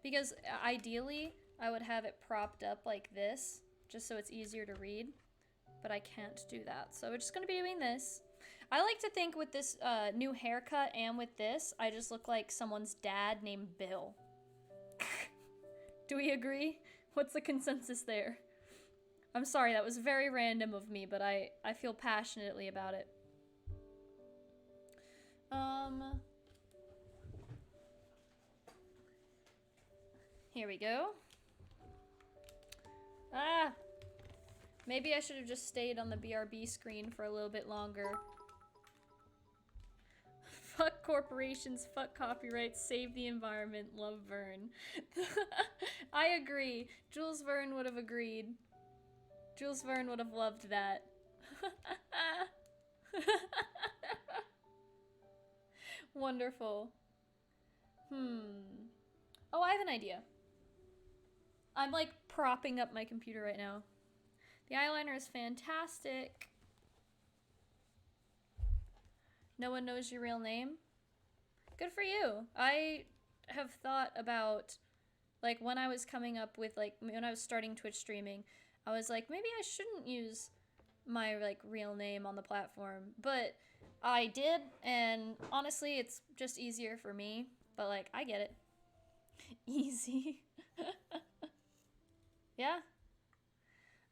Because ideally, I would have it propped up like this, just so it's easier to read. But I can't do that, so we're just gonna be doing this. I like to think with this new haircut and with this, I just look like someone's dad named Bill. Do we agree? What's the consensus there? I'm sorry, that was very random of me, but I feel passionately about it. Here we go. Ah! Maybe I should have just stayed on the BRB screen for a little bit longer. Fuck corporations, fuck copyrights, save the environment, love Vern. I agree. Jules Verne would have agreed. Jules Verne would have loved that. Wonderful. Oh, I have an idea. I'm like propping up my computer right now. The eyeliner is fantastic. No one knows your real name? Good for you. I have thought about, like, when I was coming up with, like, when I was starting Twitch streaming, I was like, maybe I shouldn't use my, like, real name on the platform. But I did, and honestly, it's just easier for me. But, like, I get it. Easy. Yeah?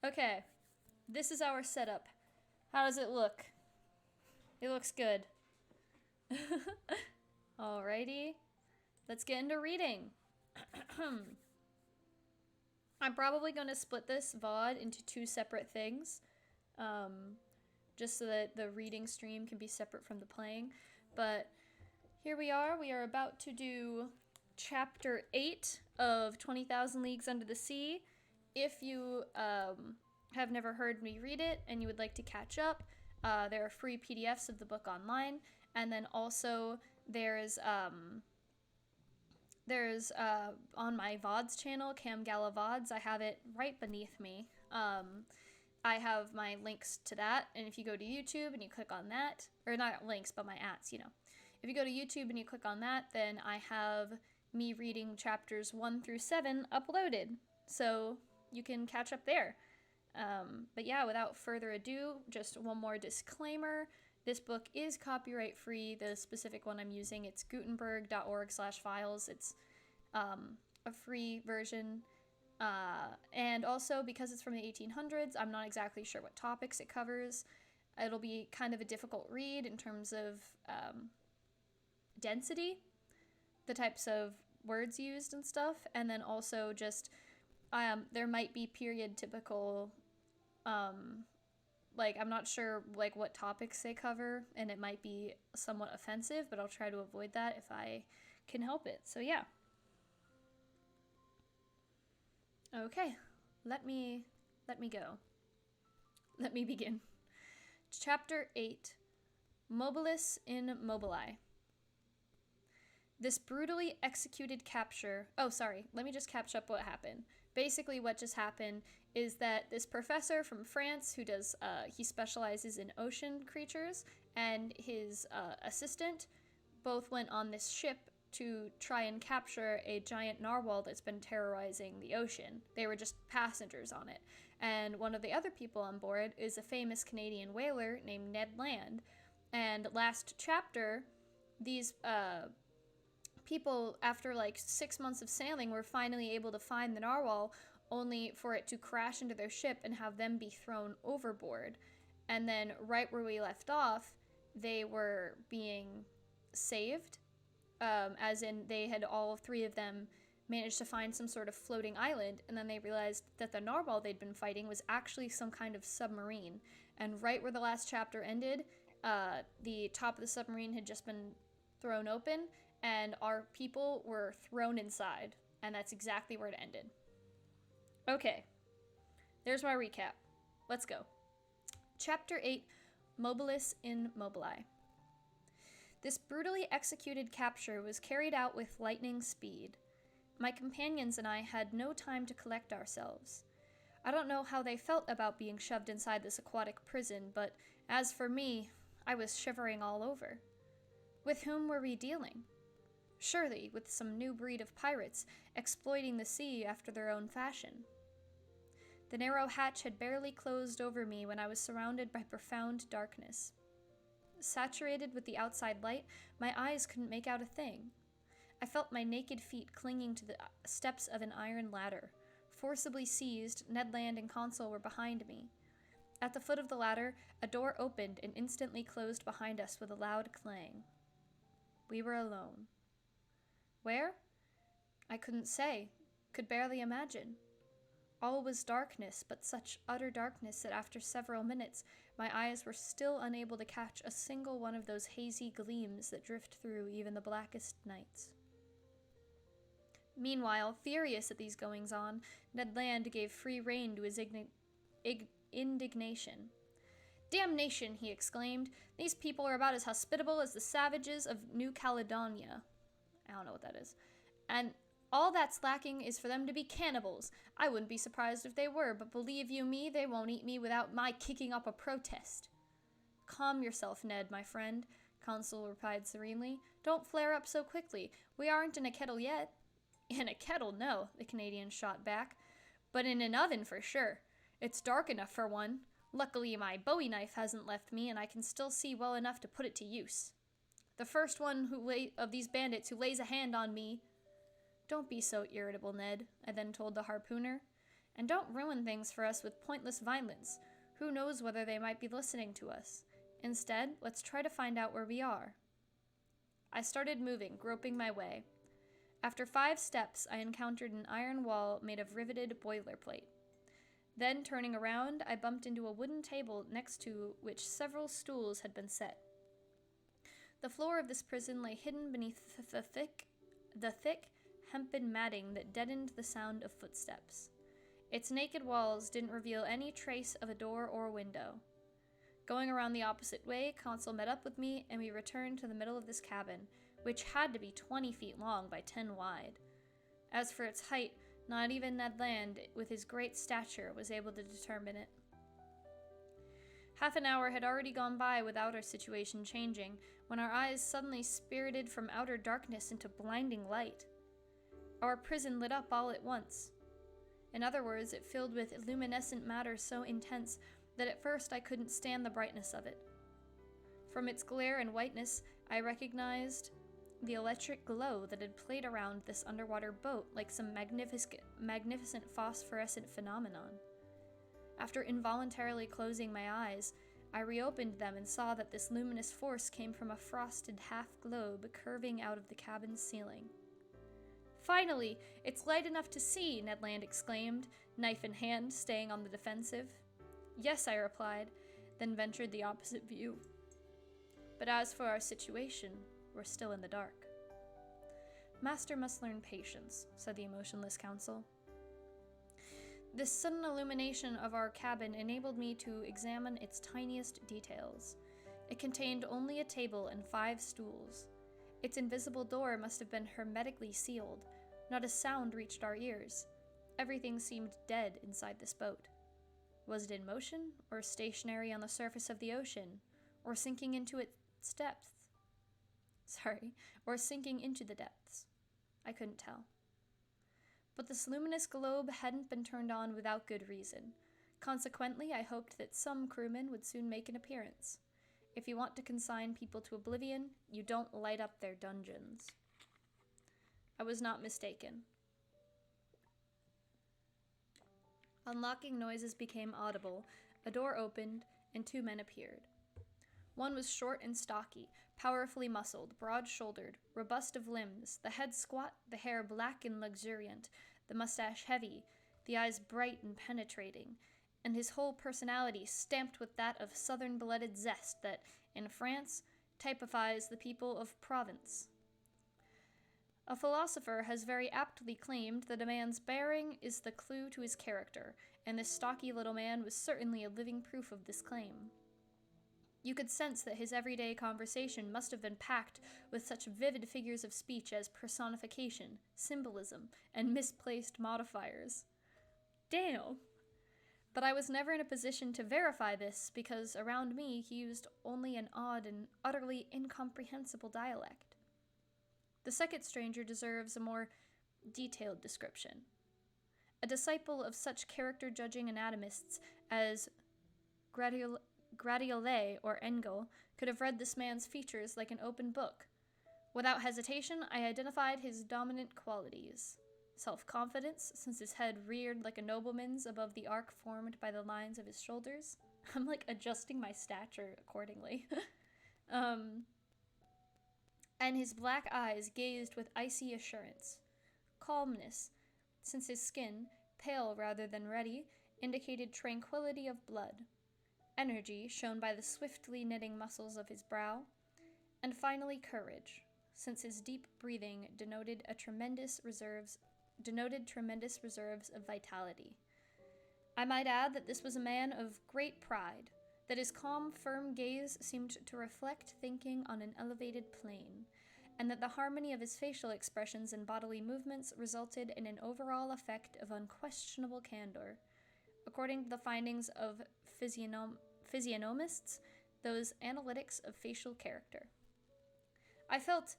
Okay. This is our setup. How does it look? It looks good. Alrighty. Let's get into reading. I'm probably going to split this VOD into 2 separate things. Just so that the reading stream can be separate from the playing. But here we are. We are about to do Chapter 8 of 20,000 Leagues Under the Sea. If you have never heard me read it and you would like to catch up, there are free PDFs of the book online, and then also there's on my VODs channel, Cam Gala VODs, I have it right beneath me. I have my links to that, and if you go to YouTube and you click on that, or not links, but my ats, you know. If you go to YouTube and you click on that, then I have me reading chapters 1 through 7 uploaded, so you can catch up there. But yeah, without further ado, just one more disclaimer. This book is copyright free. The specific one I'm using, it's gutenberg.org/files. It's a free version. And also, because it's from the 1800s, I'm not exactly sure what topics it covers. It'll be kind of a difficult read in terms of density, the types of words used and stuff, and then also just there might be period typical, like, I'm not sure, like, what topics they cover, and it might be somewhat offensive, but I'll try to avoid that if I can help it. So yeah. Okay, let me go. Let me begin. Chapter 8, Mobilis in Mobili. This brutally executed capture... Oh, sorry. Let me just catch up what happened. Basically, what just happened is that this professor from France who does... he specializes in ocean creatures, and his assistant both went on this ship to try and capture a giant narwhal that's been terrorizing the ocean. They were just passengers on it. And one of the other people on board is a famous Canadian whaler named Ned Land. And last chapter, these... people, after like 6 months of sailing, were finally able to find the narwhal, only for it to crash into their ship and have them be thrown overboard. And then right where we left off, they were being saved, as in they had, all 3 of them managed to find some sort of floating island, and then they realized that the narwhal they'd been fighting was actually some kind of submarine. And right where the last chapter ended, the top of the submarine had just been thrown open, and our people were thrown inside, and that's exactly where it ended. Okay, there's my recap. Let's go. Chapter 8, Mobilis in Mobili. This brutally executed capture was carried out with lightning speed. My companions and I had no time to collect ourselves. I don't know how they felt about being shoved inside this aquatic prison, but as for me, I was shivering all over. With whom were we dealing? Surely with some new breed of pirates, exploiting the sea after their own fashion. The narrow hatch had barely closed over me when I was surrounded by profound darkness. Saturated with the outside light, my eyes couldn't make out a thing. I felt my naked feet clinging to the steps of an iron ladder. Forcibly seized, Ned Land and Consul were behind me. At the foot of the ladder, a door opened and instantly closed behind us with a loud clang. We were alone. Where? I couldn't say, could barely imagine. All was darkness, but such utter darkness that after several minutes, my eyes were still unable to catch a single one of those hazy gleams that drift through even the blackest nights. Meanwhile, furious at these goings-on, Ned Land gave free rein to his indignation. "Damnation," he exclaimed. "These people are about as hospitable as the savages of New Caledonia." I don't know what that is. "And all that's lacking is for them to be cannibals. I wouldn't be surprised if they were, but believe you me, they won't eat me without my kicking up a protest." "Calm yourself, Ned, my friend," Consul replied serenely. "Don't flare up so quickly. We aren't in a kettle yet." "In a kettle, no," the Canadian shot back. "But in an oven for sure. It's dark enough for one. Luckily, my Bowie knife hasn't left me, and I can still see well enough to put it to use. The first one of these bandits who lays a hand on me—" "Don't be so irritable, Ned," I then told the harpooner. "And don't ruin things for us with pointless violence. Who knows whether they might be listening to us? Instead, let's try to find out where we are." I started moving, groping my way. After 5 steps, I encountered an iron wall made of riveted boilerplate. Then, turning around, I bumped into a wooden table next to which several stools had been set. The floor of this prison lay hidden beneath the thick hempen matting that deadened the sound of footsteps. Its naked walls didn't reveal any trace of a door or window. Going around the opposite way, Consul met up with me, and we returned to the middle of this cabin, which had to be 20 feet long by 10 wide. As for its height, not even Ned Land, with his great stature, was able to determine it. Half an hour had already gone by without our situation changing, when our eyes suddenly spirited from outer darkness into blinding light. Our prison lit up all at once. In other words, it filled with luminescent matter so intense that at first I couldn't stand the brightness of it. From its glare and whiteness, I recognized the electric glow that had played around this underwater boat like some magnificent phosphorescent phenomenon. After involuntarily closing my eyes, I reopened them and saw that this luminous force came from a frosted half-globe curving out of the cabin's ceiling. "Finally, it's light enough to see," Ned Land exclaimed, knife in hand, staying on the defensive. "Yes," I replied, then ventured the opposite view. "But as for our situation, we're still in the dark." "Master must learn patience," said the emotionless counsel. This sudden illumination of our cabin enabled me to examine its tiniest details. It contained only a table and 5 stools. Its invisible door must have been hermetically sealed. Not a sound reached our ears. Everything seemed dead inside this boat. Was it in motion, or stationary on the surface of the ocean, or sinking into its depths? Or sinking into the depths. I couldn't tell. But this luminous globe hadn't been turned on without good reason. Consequently, I hoped that some crewmen would soon make an appearance. If you want to consign people to oblivion, you don't light up their dungeons. I was not mistaken. Unlocking noises became audible, a door opened, and 2 men appeared. One was short and stocky, powerfully muscled, broad-shouldered, robust of limbs, the head squat, the hair black and luxuriant, the mustache heavy, the eyes bright and penetrating, and his whole personality stamped with that of southern-blooded zest that, in France, typifies the people of Provence. A philosopher has very aptly claimed that a man's bearing is the clue to his character, and this stocky little man was certainly a living proof of this claim. You could sense that his everyday conversation must have been packed with such vivid figures of speech as personification, symbolism, and misplaced modifiers. Damn! But I was never in a position to verify this because around me he used only an odd and utterly incomprehensible dialect. The second stranger deserves a more detailed description. A disciple of such character-judging anatomists as Gratiolet or Engel could have read this man's features like an open book. Without hesitation, I identified his dominant qualities. Self-confidence, since his head reared like a nobleman's above the arc formed by the lines of his shoulders. I'm like adjusting my stature accordingly. And his black eyes gazed with icy assurance. Calmness, since his skin, pale rather than ruddy, indicated tranquility of blood. Energy, shown by the swiftly knitting muscles of his brow. And finally courage, since his deep breathing denoted tremendous reserves of vitality. I might add that this was a man of great pride, that his calm, firm gaze seemed to reflect thinking on an elevated plane, and that the harmony of his facial expressions and bodily movements resulted in an overall effect of unquestionable candor. According to the findings of physiognomists, those analytics of facial character. I felt,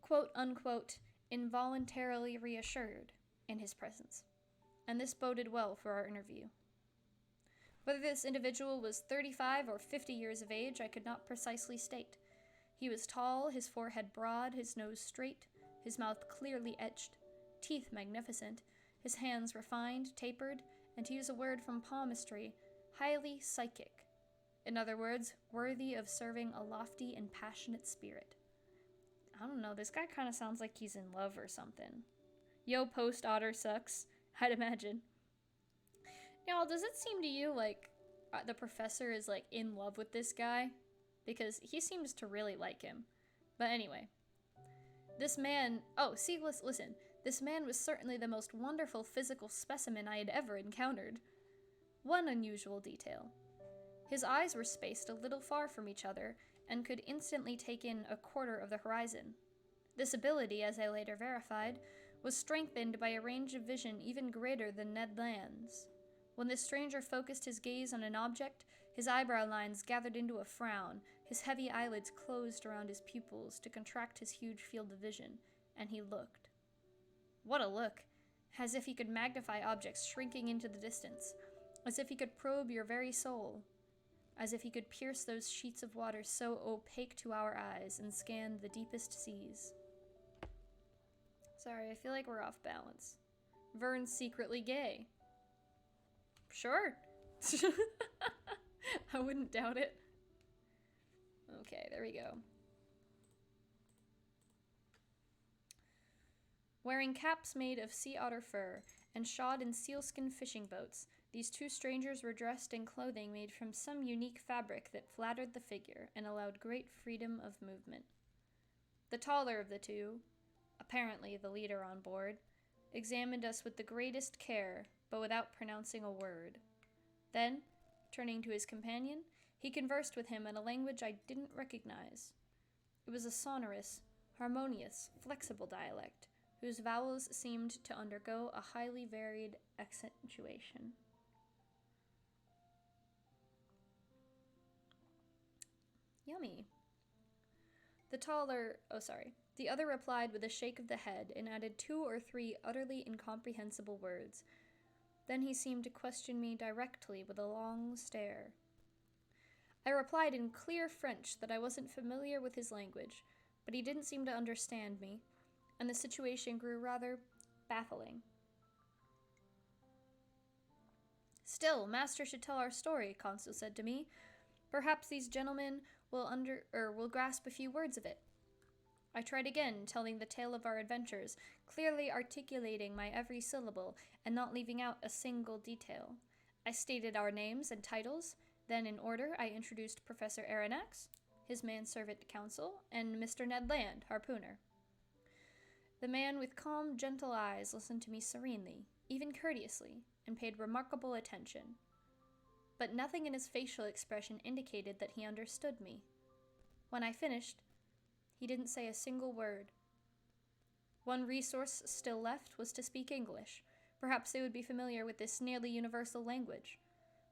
quote-unquote, involuntarily reassured in his presence, and this boded well for our interview. Whether this individual was 35 or 50 years of age, I could not precisely state. He was tall, his forehead broad, his nose straight, his mouth clearly etched, teeth magnificent, his hands refined, tapered, and to use a word from palmistry, highly psychic. In other words, worthy of serving a lofty and passionate spirit. I don't know, this guy kind of sounds like he's in love or something. Yo, post otter sucks, I'd imagine. Y'all, does it seem to you like the professor is like in love with this guy? Because he seems to really like him. But anyway. This man, listen. This man was certainly the most wonderful physical specimen I had ever encountered. One unusual detail. His eyes were spaced a little far from each other, and could instantly take in a quarter of the horizon. This ability, as I later verified, was strengthened by a range of vision even greater than Ned Land's. When this stranger focused his gaze on an object, his eyebrow lines gathered into a frown, his heavy eyelids closed around his pupils to contract his huge field of vision, and he looked. What a look! As if he could magnify objects shrinking into the distance, as if he could probe your very soul, as if he could pierce those sheets of water so opaque to our eyes and scan the deepest seas. Sorry, I feel like we're off balance. Vern's secretly gay. Sure. I wouldn't doubt it. Okay, there we go. Wearing caps made of sea otter fur and shod in sealskin fishing boats, these two strangers were dressed in clothing made from some unique fabric that flattered the figure and allowed great freedom of movement. The taller of the two, apparently the leader on board, examined us with the greatest care, but without pronouncing a word. Then, turning to his companion, he conversed with him in a language I didn't recognize. It was a sonorous, harmonious, flexible dialect, whose vowels seemed to undergo a highly varied accentuation. Yummy. The other replied with a shake of the head and added 2 or 3 utterly incomprehensible words. Then he seemed to question me directly with a long stare. I replied in clear French that I wasn't familiar with his language, but he didn't seem to understand me, and the situation grew rather baffling. Still, Master should tell our story, Consul said to me. Perhaps these gentlemen will grasp a few words of it. I tried again, telling the tale of our adventures, clearly articulating my every syllable and not leaving out a single detail. I stated our names and titles, then in order I introduced Professor Aronnax, his manservant Counsel, and Mr. Ned Land, harpooner. The man with calm, gentle eyes listened to me serenely, even courteously, and paid remarkable attention. but nothing in his facial expression indicated that he understood me. When I finished, he didn't say a single word. One resource still left was to speak English. Perhaps they would be familiar with this nearly universal language.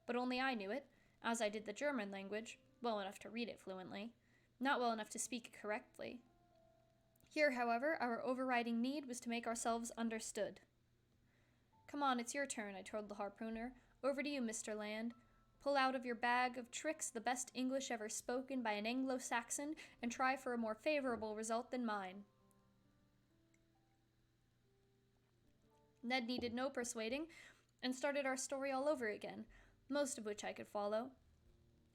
But only I knew it, as I did the German language, well enough to read it fluently, not well enough to speak it correctly. Here, however, our overriding need was to make ourselves understood. Come on, it's your turn, I told the harpooner. Over to you, Mr. Land. Pull out of your bag of tricks the best English ever spoken by an Anglo-Saxon and try for a more favorable result than mine. Ned needed no persuading and started our story all over again, most of which I could follow.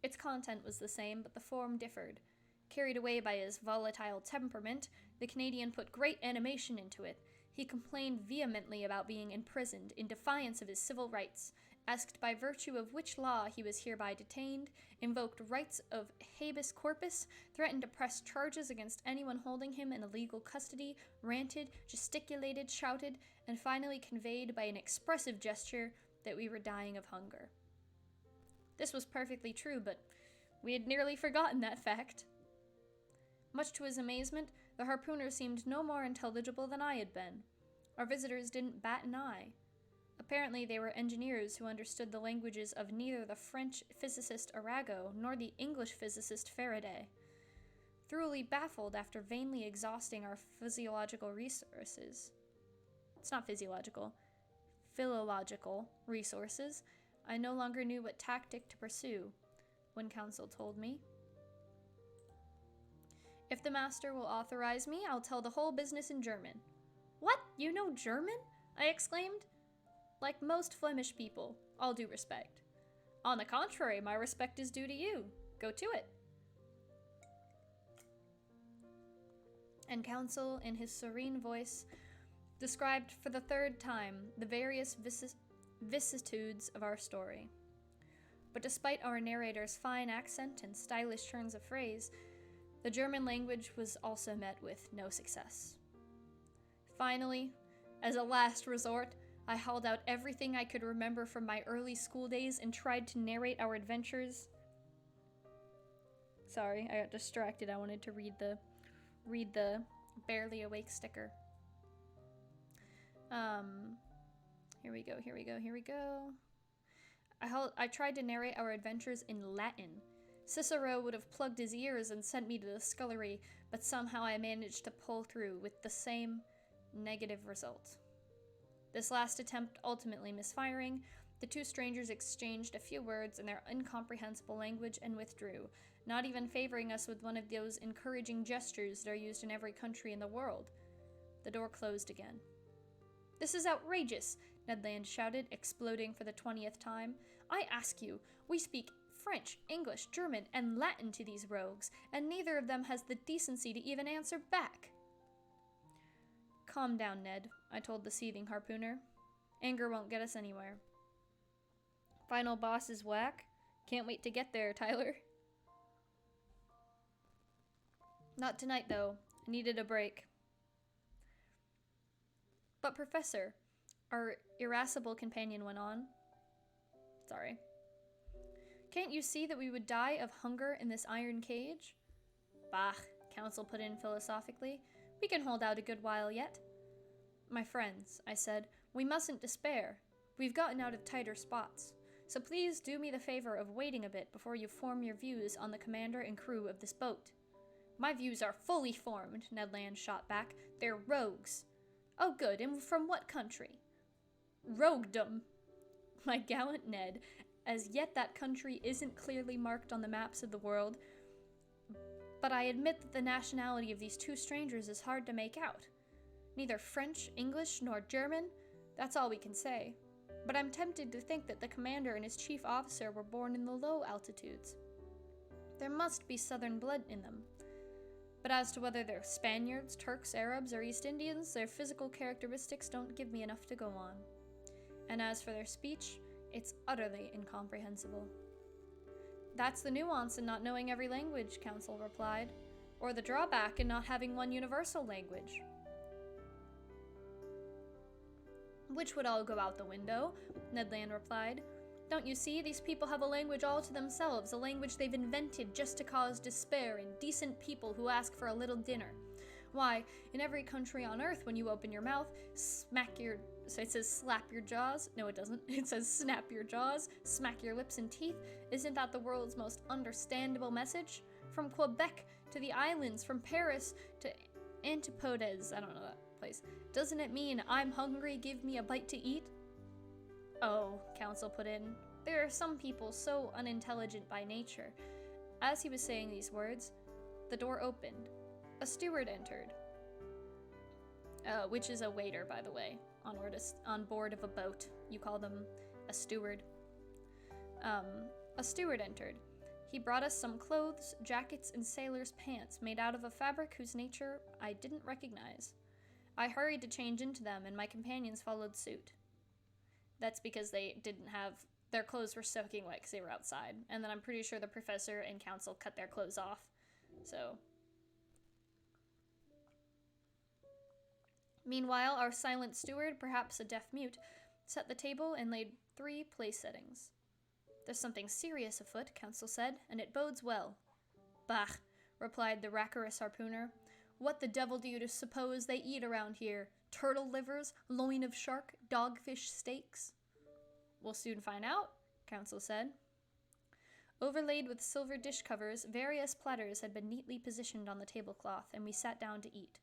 Its content was the same, but the form differed. Carried away by his volatile temperament, the Canadian put great animation into it. He complained vehemently about being imprisoned in defiance of his civil rights, asked by virtue of which law he was hereby detained, invoked rights of habeas corpus, threatened to press charges against anyone holding him in illegal custody, ranted, gesticulated, shouted, and finally conveyed by an expressive gesture that we were dying of hunger. This was perfectly true, but we had nearly forgotten that fact. Much to his amazement, the harpooner seemed no more intelligible than I had been. Our visitors didn't bat an eye. Apparently they were engineers who understood the languages of neither the French physicist Arago nor the English physicist Faraday. Thoroughly baffled after vainly exhausting our physiological resources. It's not physiological. Philological resources, I no longer knew what tactic to pursue, when counsel told me. If the master will authorize me, I'll tell the whole business in German. What? You know German? I exclaimed. Like most Flemish people, all due respect. On the contrary, my respect is due to you. Go to it. And counsel, in his serene voice, described for the third time the various vicissitudes of our story. But despite our narrator's fine accent and stylish turns of phrase, the German language was also met with no success. Finally, as a last resort, I hauled out everything I could remember from my early school days and tried to narrate our adventures. Sorry, I got distracted. I wanted to read the barely awake sticker. Here we go. I tried to narrate our adventures in Latin. Cicero would have plugged his ears and sent me to the scullery, but somehow I managed to pull through with the same negative result. This last attempt ultimately misfiring, the two strangers exchanged a few words in their incomprehensible language and withdrew, not even favoring us with one of those encouraging gestures that are used in every country in the world. The door closed again. This is outrageous, Ned Land shouted, exploding for the 20th time. I ask you, we speak French, English, German, and Latin to these rogues, and neither of them has the decency to even answer back. Calm down, Ned, I told the seething harpooner. Anger won't get us anywhere. Final boss is whack. Can't wait to get there, Tyler. Not tonight, though. I needed a break. But Professor, our irascible companion went on. Sorry. Can't you see that we would die of hunger in this iron cage? Bah, Council put in philosophically. We can hold out a good while yet. My friends, I said, we mustn't despair. We've gotten out of tighter spots. So please do me the favor of waiting a bit before you form your views on the commander and crew of this boat. My views are fully formed, Ned Land shot back. They're rogues. Oh good, and from what country? Roguedom. My gallant Ned, as yet that country isn't clearly marked on the maps of the world, but I admit that the nationality of these two strangers is hard to make out. Neither French, English, nor German, that's all we can say. But I'm tempted to think that the commander and his chief officer were born in the low altitudes. There must be southern blood in them. But as to whether they're Spaniards, Turks, Arabs, or East Indians, their physical characteristics don't give me enough to go on. And as for their speech, it's utterly incomprehensible. That's the nuance in not knowing every language, Council replied, or the drawback in not having one universal language. Which would all go out the window, Ned Land replied. Don't you see? These people have a language all to themselves, a language they've invented just to cause despair in decent people who ask for a little dinner. Why, in every country on earth, when you open your mouth, so it says slap your jaws. No, it doesn't. It says snap your jaws, smack your lips and teeth. Isn't that the world's most understandable message? From Quebec to the islands, from Paris to Antipodes, I don't know that place. Doesn't it mean, I'm hungry, give me a bite to eat? Oh, Council put in, there are some people so unintelligent by nature. As he was saying these words, the door opened. A steward entered. Which is a waiter, by the way, on board of a boat. You call them a steward. A steward entered. He brought us some clothes, jackets, and sailor's pants made out of a fabric whose nature I didn't recognize. I hurried to change into them, and my companions followed suit. That's because they didn't have... Their clothes were soaking wet because they were outside. And then I'm pretty sure the professor and council cut their clothes off. So... Meanwhile, our silent steward, perhaps a deaf mute, set the table and laid 3 place settings. There's something serious afoot, council said, and it bodes well. Bah, replied the racerous harpooner. What the devil do you suppose they eat around here? Turtle livers, loin of shark, dogfish steaks? We'll soon find out, council said. Overlaid with silver dish covers, various platters had been neatly positioned on the tablecloth, and we sat down to eat.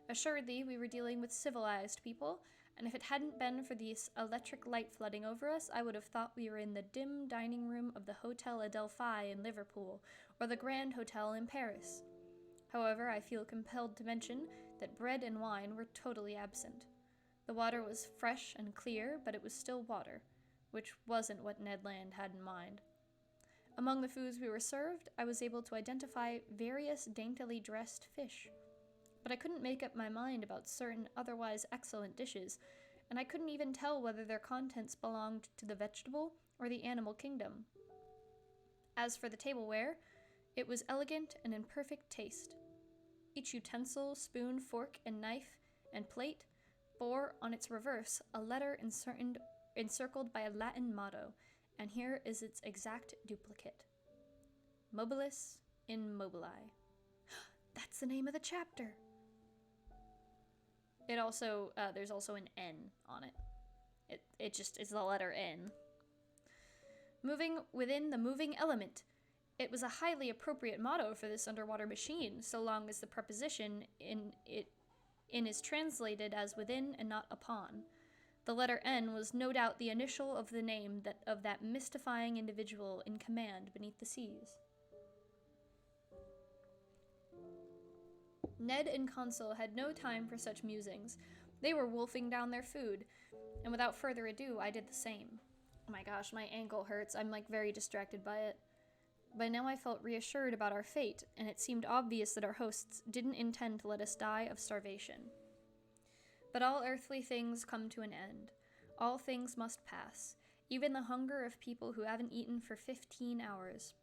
Assuredly, we were dealing with civilized people, and if it hadn't been for this electric light flooding over us, I would have thought we were in the dim dining room of the Hotel Adelphi in Liverpool, or the Grand Hotel in Paris. However, I feel compelled to mention that bread and wine were totally absent. The water was fresh and clear, but it was still water, which wasn't what Ned Land had in mind. Among the foods we were served, I was able to identify various daintily dressed fish. But I couldn't make up my mind about certain otherwise excellent dishes, and I couldn't even tell whether their contents belonged to the vegetable or the animal kingdom. As for the tableware, it was elegant and in perfect taste. Each utensil, spoon, fork, and knife, and plate bore on its reverse a letter encircled by a Latin motto, and here is its exact duplicate. Mobilis in mobili. That's the name of the chapter! It also, there's also an N on it. It just is the letter N. Moving within the moving element. It was a highly appropriate motto for this underwater machine, so long as the preposition in is translated as within and not upon. The letter N was no doubt the initial of the name of that mystifying individual in command beneath the seas. Ned and Consul had no time for such musings. They were wolfing down their food, and without further ado, I did the same. Oh my gosh, my ankle hurts. I'm very distracted by it. By now I felt reassured about our fate, and it seemed obvious that our hosts didn't intend to let us die of starvation. But all earthly things come to an end. All things must pass, even the hunger of people who haven't eaten for 15 hours.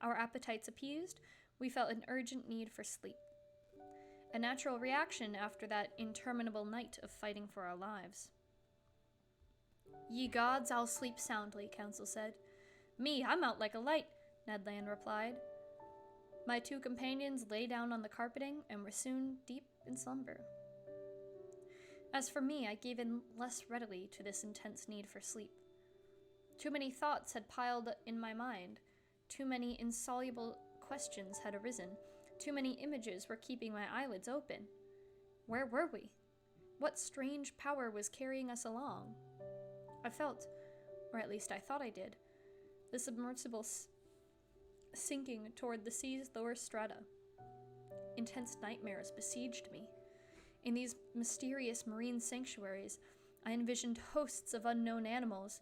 Our appetites appeased, we felt an urgent need for sleep. A natural reaction after that interminable night of fighting for our lives. Ye gods, I'll sleep soundly, Council said. Me, I'm out like a light, Ned Land replied. My 2 companions lay down on the carpeting and were soon deep in slumber. As for me, I gave in less readily to this intense need for sleep. Too many thoughts had piled in my mind. Too many insoluble questions had arisen. Too many images were keeping my eyelids open. Where were we? What strange power was carrying us along? I felt, or at least I thought I did, the submersible sinking toward the sea's lower strata. Intense nightmares besieged me. In these mysterious marine sanctuaries, I envisioned hosts of unknown animals,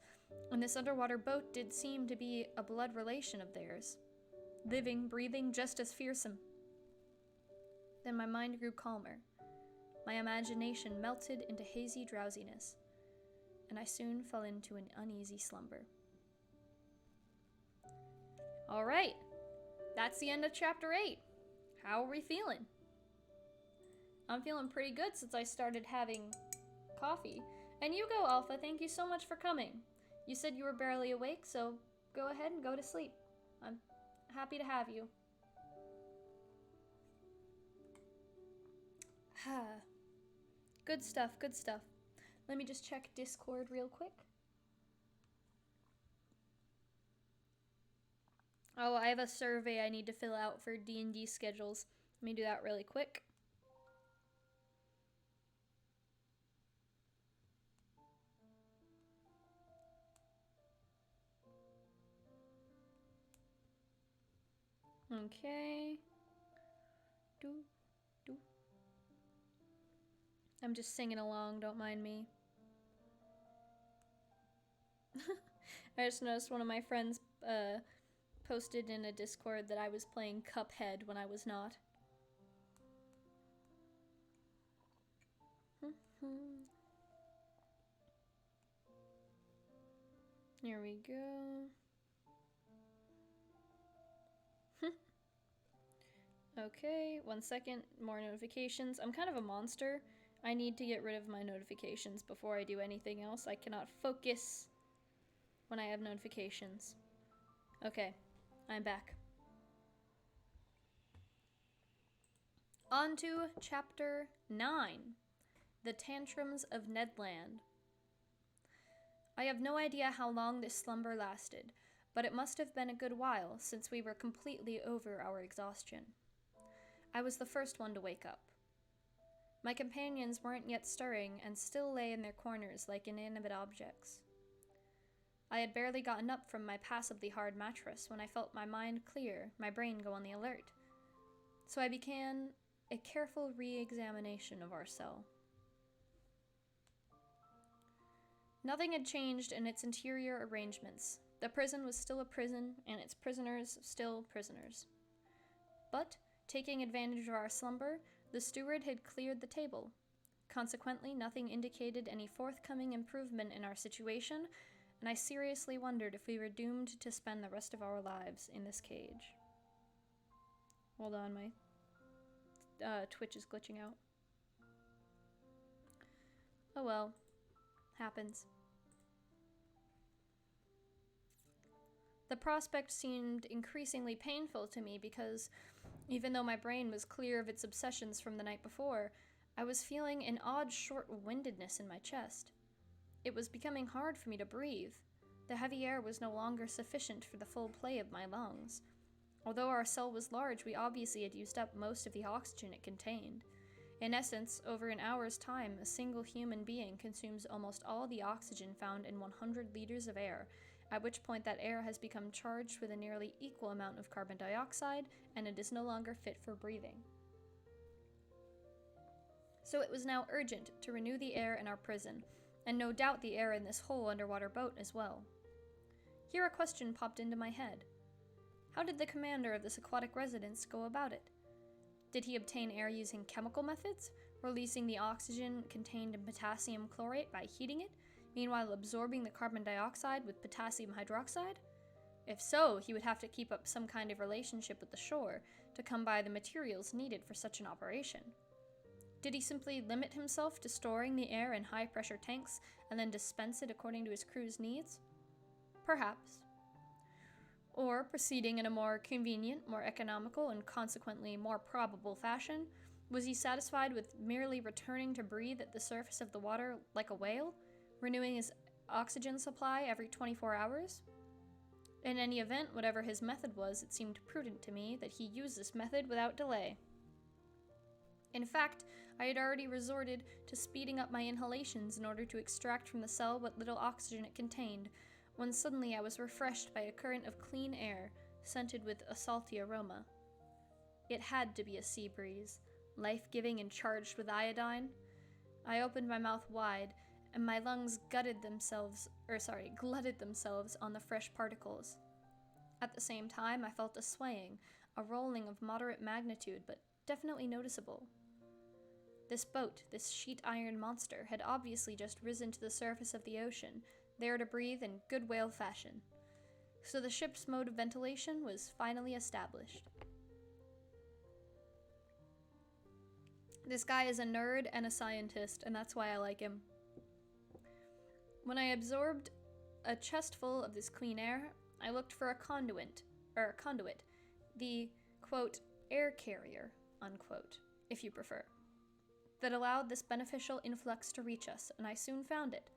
and this underwater boat did seem to be a blood relation of theirs. Living, breathing, just as fearsome. Then my mind grew calmer. My imagination melted into hazy drowsiness, and I soon fell into an uneasy slumber. All right, that's the end of chapter 8. How are we feeling? I'm feeling pretty good since I started having coffee. And you go, Alpha, thank you so much for coming. You said you were barely awake, so go ahead and go to sleep. I'm happy to have you. Good stuff, good stuff. Let me just check Discord real quick. Oh, I have a survey I need to fill out for D&D schedules. Let me do that really quick. Okay. I'm just singing along, don't mind me. I just noticed one of my friends posted in a Discord that I was playing Cuphead when I was not. Here we go. Okay, 1 second. More notifications. I'm kind of a monster. I need to get rid of my notifications before I do anything else. I cannot focus when I have notifications. Okay, I'm back. On to Chapter 9. The Tantrums of Nedland. I have no idea how long this slumber lasted, but it must have been a good while since we were completely over our exhaustion. I was the first one to wake up. My companions weren't yet stirring and still lay in their corners like inanimate objects. I had barely gotten up from my passably hard mattress when I felt my mind clear, my brain go on the alert. So I began a careful re-examination of our cell. Nothing had changed in its interior arrangements. The prison was still a prison, and its prisoners still prisoners. But, taking advantage of our slumber, the steward had cleared the table. Consequently, nothing indicated any forthcoming improvement in our situation, and I seriously wondered if we were doomed to spend the rest of our lives in this cage. Hold on, my Twitch is glitching out. Oh well. Happens. The prospect seemed increasingly painful to me because, even though my brain was clear of its obsessions from the night before, I was feeling an odd short-windedness in my chest. It was becoming hard for me to breathe. The heavy air was no longer sufficient for the full play of my lungs. Although our cell was large, we obviously had used up most of the oxygen it contained. In essence, over an hour's time, a single human being consumes almost all the oxygen found in 100 liters of air, at which point that air has become charged with a nearly equal amount of carbon dioxide, and it is no longer fit for breathing. So it was now urgent to renew the air in our prison, and no doubt the air in this whole underwater boat as well. Here a question popped into my head. How did the commander of this aquatic residence go about it? Did he obtain air using chemical methods, releasing the oxygen contained in potassium chlorate by heating it, meanwhile absorbing the carbon dioxide with potassium hydroxide? If so, he would have to keep up some kind of relationship with the shore to come by the materials needed for such an operation. Did he simply limit himself to storing the air in high-pressure tanks and then dispense it according to his crew's needs? Perhaps. Or, proceeding in a more convenient, more economical, and consequently more probable fashion, was he satisfied with merely returning to breathe at the surface of the water like a whale, renewing his oxygen supply every 24 hours? In any event, whatever his method was, it seemed prudent to me that he use this method without delay. In fact, I had already resorted to speeding up my inhalations in order to extract from the cell what little oxygen it contained, when suddenly I was refreshed by a current of clean air, scented with a salty aroma. It had to be a sea breeze, life-giving and charged with iodine. I opened my mouth wide, and my lungs glutted themselves on the fresh particles. At the same time, I felt a swaying, a rolling of moderate magnitude, but definitely noticeable. This boat, this sheet-iron monster, had obviously just risen to the surface of the ocean, there to breathe in good whale fashion. So the ship's mode of ventilation was finally established. This guy is a nerd and a scientist, and that's why I like him. When I absorbed a chest full of this clean air, I looked for a conduit, the, quote, air carrier, unquote, if you prefer, that allowed this beneficial influx to reach us, and I soon found it.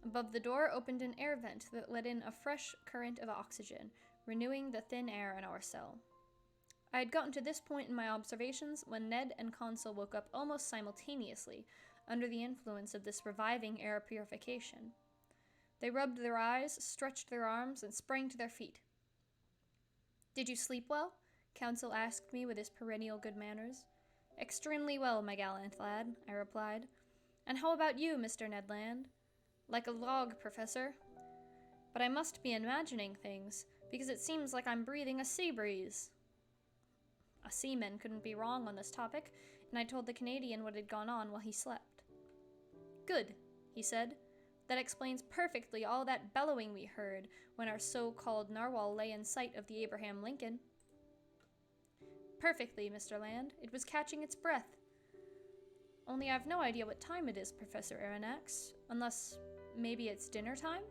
Above the door opened an air vent that let in a fresh current of oxygen, renewing the thin air in our cell. I had gotten to this point in my observations when Ned and Consul woke up almost simultaneously, under the influence of this reviving air purification. They rubbed their eyes, stretched their arms, and sprang to their feet. "Did you sleep well?" Council asked me with his perennial good manners. "Extremely well, my gallant lad," I replied. "And how about you, Mr. Ned Land?" "Like a log, Professor. But I must be imagining things, because it seems like I'm breathing a sea breeze." A seaman couldn't be wrong on this topic, and I told the Canadian what had gone on while he slept. "Good," he said. "That explains perfectly all that bellowing we heard when our so-called narwhal lay in sight of the Abraham Lincoln." "Perfectly, Mr. Land. It was catching its breath. Only I've no idea what time it is, Professor Aronnax, unless maybe it's dinner time?"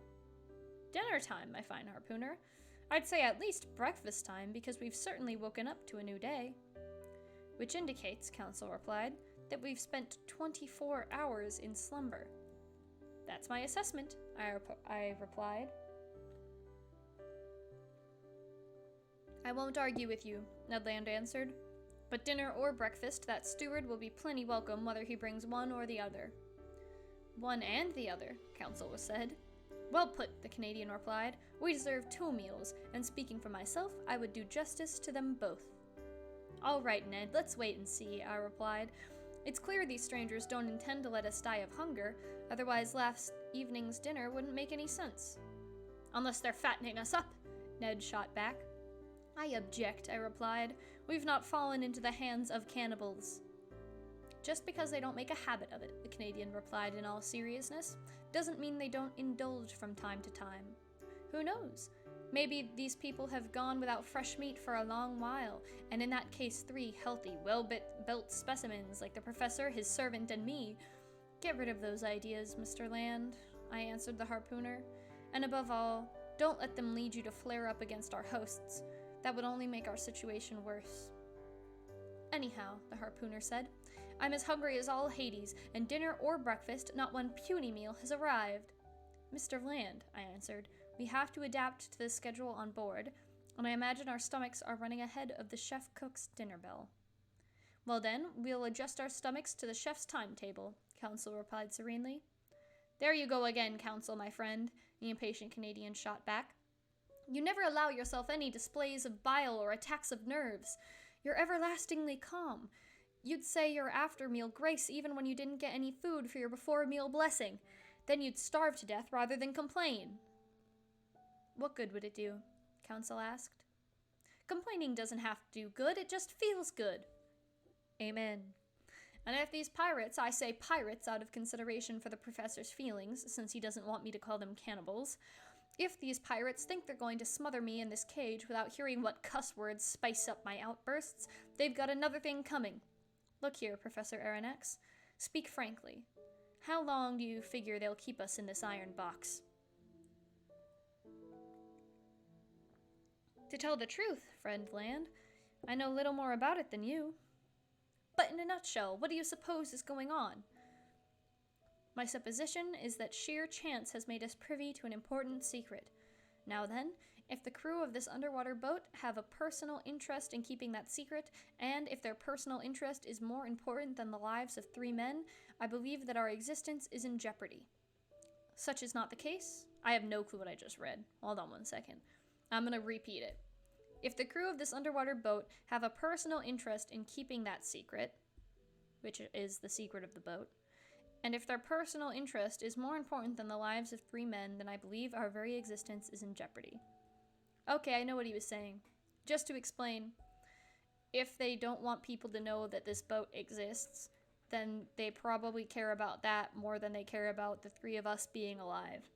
"Dinner time, my fine harpooner. I'd say at least breakfast time, because we've certainly woken up to a new day." "Which indicates," Council replied, "that we've spent 24 hours in slumber." "That's my assessment," I replied. "I won't argue with you," Ned Land answered. "But dinner or breakfast, that steward will be plenty welcome whether he brings one or the other." "One and the other," Council was said. "Well put," the Canadian replied. "We deserve 2 meals, and speaking for myself, I would do justice to them both." "All right, Ned, let's wait and see," I replied. "It's clear these strangers don't intend to let us die of hunger, otherwise last evening's dinner wouldn't make any sense." "Unless they're fattening us up," Ned shot back. "I object," I replied. "We've not fallen into the hands of cannibals." "Just because they don't make a habit of it," the Canadian replied in all seriousness, "doesn't mean they don't indulge from time to time. Who knows? Maybe these people have gone without fresh meat for a long while, and in that case 3 healthy, well-built specimens like the Professor, his servant, and me. Get rid of those ideas, Mr. Land," I answered the harpooner. "And above all, don't let them lead you to flare up against our hosts. That would only make our situation worse." "Anyhow," the harpooner said, "I'm as hungry as all Hades, and dinner or breakfast, not one puny meal has arrived." "Mr. Land," I answered, "we have to adapt to the schedule on board, and I imagine our stomachs are running ahead of the chef-cook's dinner bell." "Well then, we'll adjust our stomachs to the chef's timetable," Council replied serenely. "There you go again, Council, my friend," the impatient Canadian shot back. "You never allow yourself any displays of bile or attacks of nerves. You're everlastingly calm. You'd say your after-meal grace even when you didn't get any food for your before-meal blessing. Then you'd starve to death rather than complain." "What good would it do?" Council asked. "Complaining doesn't have to do good, it just feels good." "Amen. And if these pirates, I say pirates out of consideration for the Professor's feelings, since he doesn't want me to call them cannibals, if these pirates think they're going to smother me in this cage without hearing what cuss words spice up my outbursts, they've got another thing coming. Look here, Professor Aronnax, speak frankly. How long do you figure they'll keep us in this iron box?" "To tell the truth, friend Land, I know little more about it than you." "But in a nutshell, what do you suppose is going on?" "My supposition is that sheer chance has made us privy to an important secret. Now then, if the crew of this underwater boat have a personal interest in keeping that secret, and if their personal interest is more important than the lives of 3 men, I believe that our existence is in jeopardy. Such is not the case." I have no clue what I just read. Hold on one second. I'm gonna repeat it. "If the crew of this underwater boat have a personal interest in keeping that secret," which is the secret of the boat, "and if their personal interest is more important than the lives of 3 men, then I believe our very existence is in jeopardy." Okay, I know what he was saying. Just to explain, if they don't want people to know that this boat exists, then they probably care about that more than they care about the 3 of us being alive.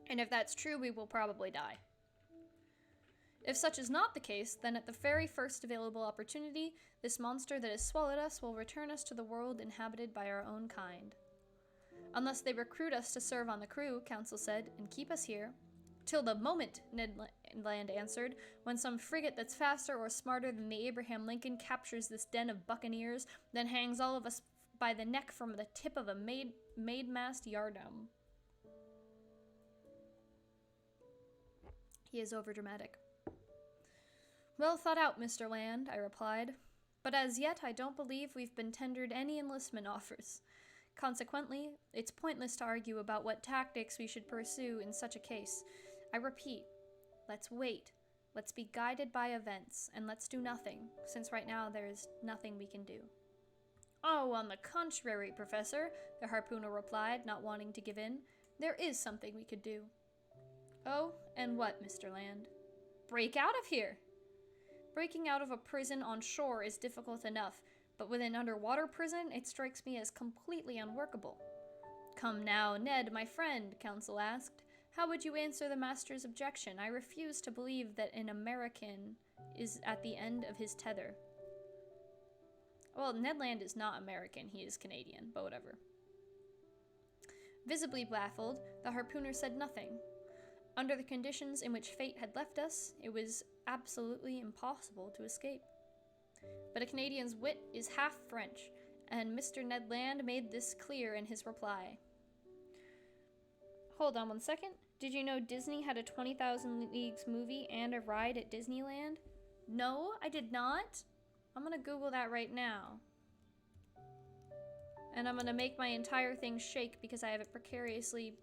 And if that's true, we will probably die. If such is not the case, then at the very first available opportunity, this monster that has swallowed us will return us to the world inhabited by our own kind. Unless they recruit us to serve on the crew, Council said, and keep us here. Till the moment, Ned Land answered, when some frigate that's faster or smarter than the Abraham Lincoln captures this den of buccaneers, then hangs all of us by the neck from the tip of a mast yardarm. He is overdramatic. Well thought out, Mr. Land, I replied. But as yet, I don't believe we've been tendered any enlistment offers. Consequently, it's pointless to argue about what tactics we should pursue in such a case. I repeat, let's wait. Let's be guided by events, and let's do nothing, since right now there is nothing we can do. Oh, on the contrary, Professor, the harpooner replied, not wanting to give in. There is something we could do. Oh, and what, Mr. Land? Break out of here! Breaking out of a prison on shore is difficult enough, but with an underwater prison, it strikes me as completely unworkable. Come now, Ned, my friend, Council asked. How would you answer the Master's objection? I refuse to believe that an American is at the end of his tether. Well, Ned Land is not American, he is Canadian, but whatever. Visibly baffled, the harpooner said nothing. Under the conditions in which fate had left us, it was absolutely impossible to escape. But a Canadian's wit is half French, and Mr. Ned Land made this clear in his reply. Hold on one second. Did you know Disney had a 20,000 Leagues movie and a ride at Disneyland? No, I did not. I'm gonna Google that right now. And I'm gonna make my entire thing shake because I have it precariously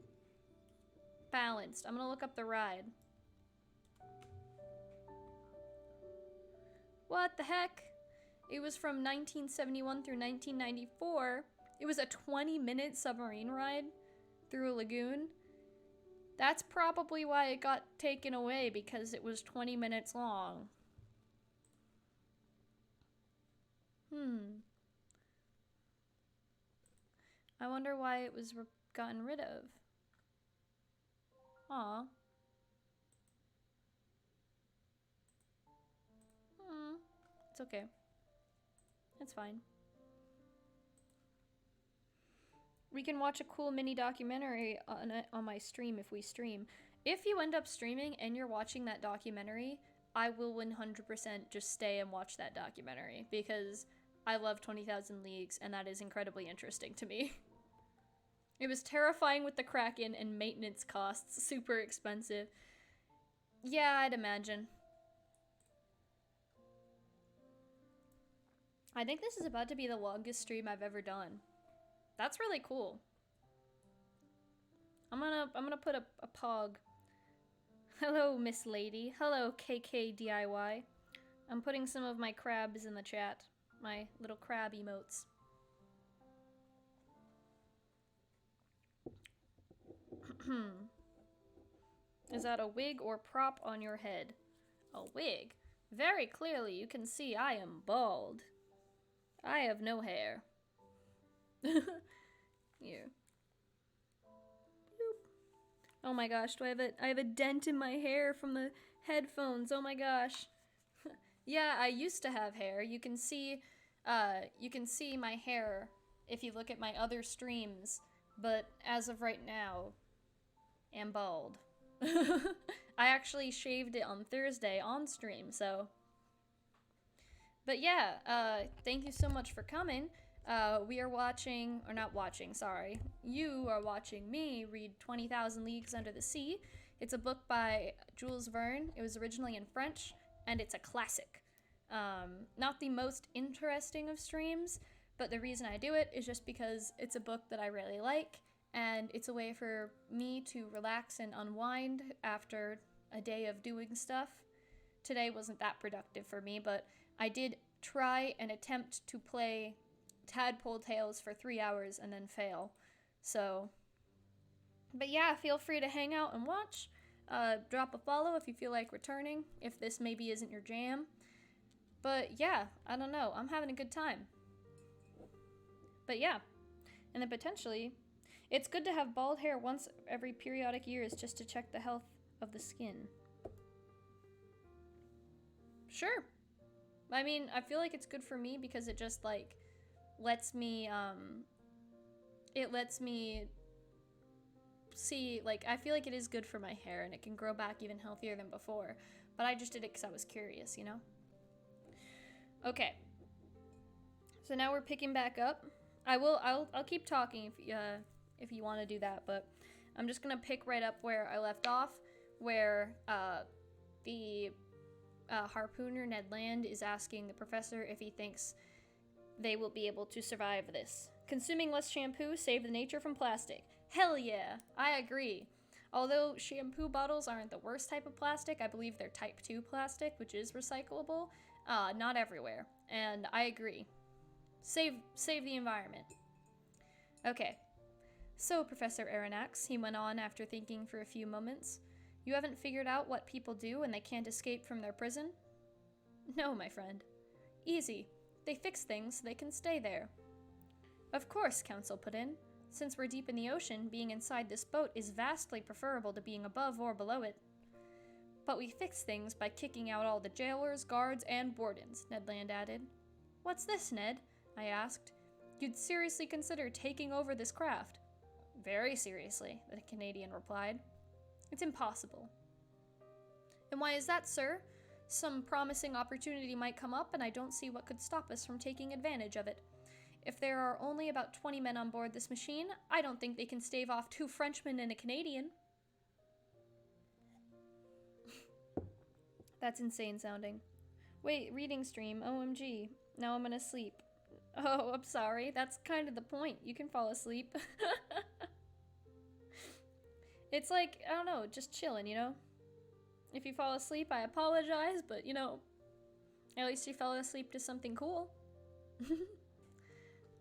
balanced. I'm gonna look up the ride. What the heck? It was from 1971 through 1994. It was a 20-minute submarine ride through a lagoon. That's probably why it got taken away, because it was 20 minutes long. I wonder why it was gotten rid of. Aw. It's okay. It's fine. We can watch a cool mini documentary on my stream if we stream. If you end up streaming and you're watching that documentary, I will 100% just stay and watch that documentary because I love 20,000 Leagues and that is incredibly interesting to me. It was terrifying with the Kraken and maintenance costs, super expensive. Yeah, I'd imagine. I think this is about to be the longest stream I've ever done. That's really cool. I'm gonna put a pog. Hello, Miss Lady. Hello, KKDIY. I'm putting some of my crabs in the chat. My little crab emotes. Is that a wig or prop on your head? A wig. Very clearly you can see I am bald. I have no hair. Here. Boop. Oh my gosh, I have a dent in my hair from the headphones. Oh my gosh. Yeah, I used to have hair. You can see my hair if you look at my other streams, but as of right now, I'm bald. I actually shaved it on Thursday on stream, so. But yeah, thank you so much for coming. We are watching, or not watching, sorry. You are watching me read 20,000 Leagues Under the Sea. It's a book by Jules Verne. It was originally in French, and it's a classic. Not the most interesting of streams, but the reason I do it is just because it's a book that I really like, and it's a way for me to relax and unwind after a day of doing stuff. Today wasn't that productive for me, but I did try and attempt to play Tadpole Tales for 3 hours and then fail. So, but yeah, feel free to hang out and watch. Drop a follow if you feel like returning, if this maybe isn't your jam. But yeah, I don't know. I'm having a good time. But yeah, and then potentially, it's good to have bald hair once every periodic years just to check the health of the skin. Sure. I mean, I feel like it's good for me because it just, like, lets me, it lets me see, like, I feel like it is good for my hair and it can grow back even healthier than before. But I just did it because I was curious, you know? Okay. So now we're picking back up. I'll keep talking if you want to do that, but I'm just gonna pick right up where I left off, where the harpooner Ned Land is asking the professor if he thinks they will be able to survive this. Consuming less shampoo, save the nature from plastic. Hell yeah, I agree. Although shampoo bottles aren't the worst type of plastic, I believe they're type 2 plastic, which is recyclable. Not everywhere, and I agree. Save the environment. Okay. So, Professor Aronnax, he went on after thinking for a few moments, you haven't figured out what people do when they can't escape from their prison? No, my friend. Easy. They fix things so they can stay there. Of course, Council put in. Since we're deep in the ocean, being inside this boat is vastly preferable to being above or below it. But we fix things by kicking out all the jailers, guards, and wardens, Ned Land added. What's this, Ned? I asked. You'd seriously consider taking over this craft? Very seriously, the Canadian replied. It's impossible. And why is that, sir? Some promising opportunity might come up, and I don't see what could stop us from taking advantage of it. If there are only about 20 men on board this machine, I don't think they can stave off 2 Frenchmen and a Canadian. That's insane sounding. Wait, reading stream, OMG. Now I'm gonna sleep. Oh, I'm sorry. That's kind of the point. You can fall asleep. It's like, I don't know, just chilling, you know? If you fall asleep, I apologize, but, you know, at least you fell asleep to something cool.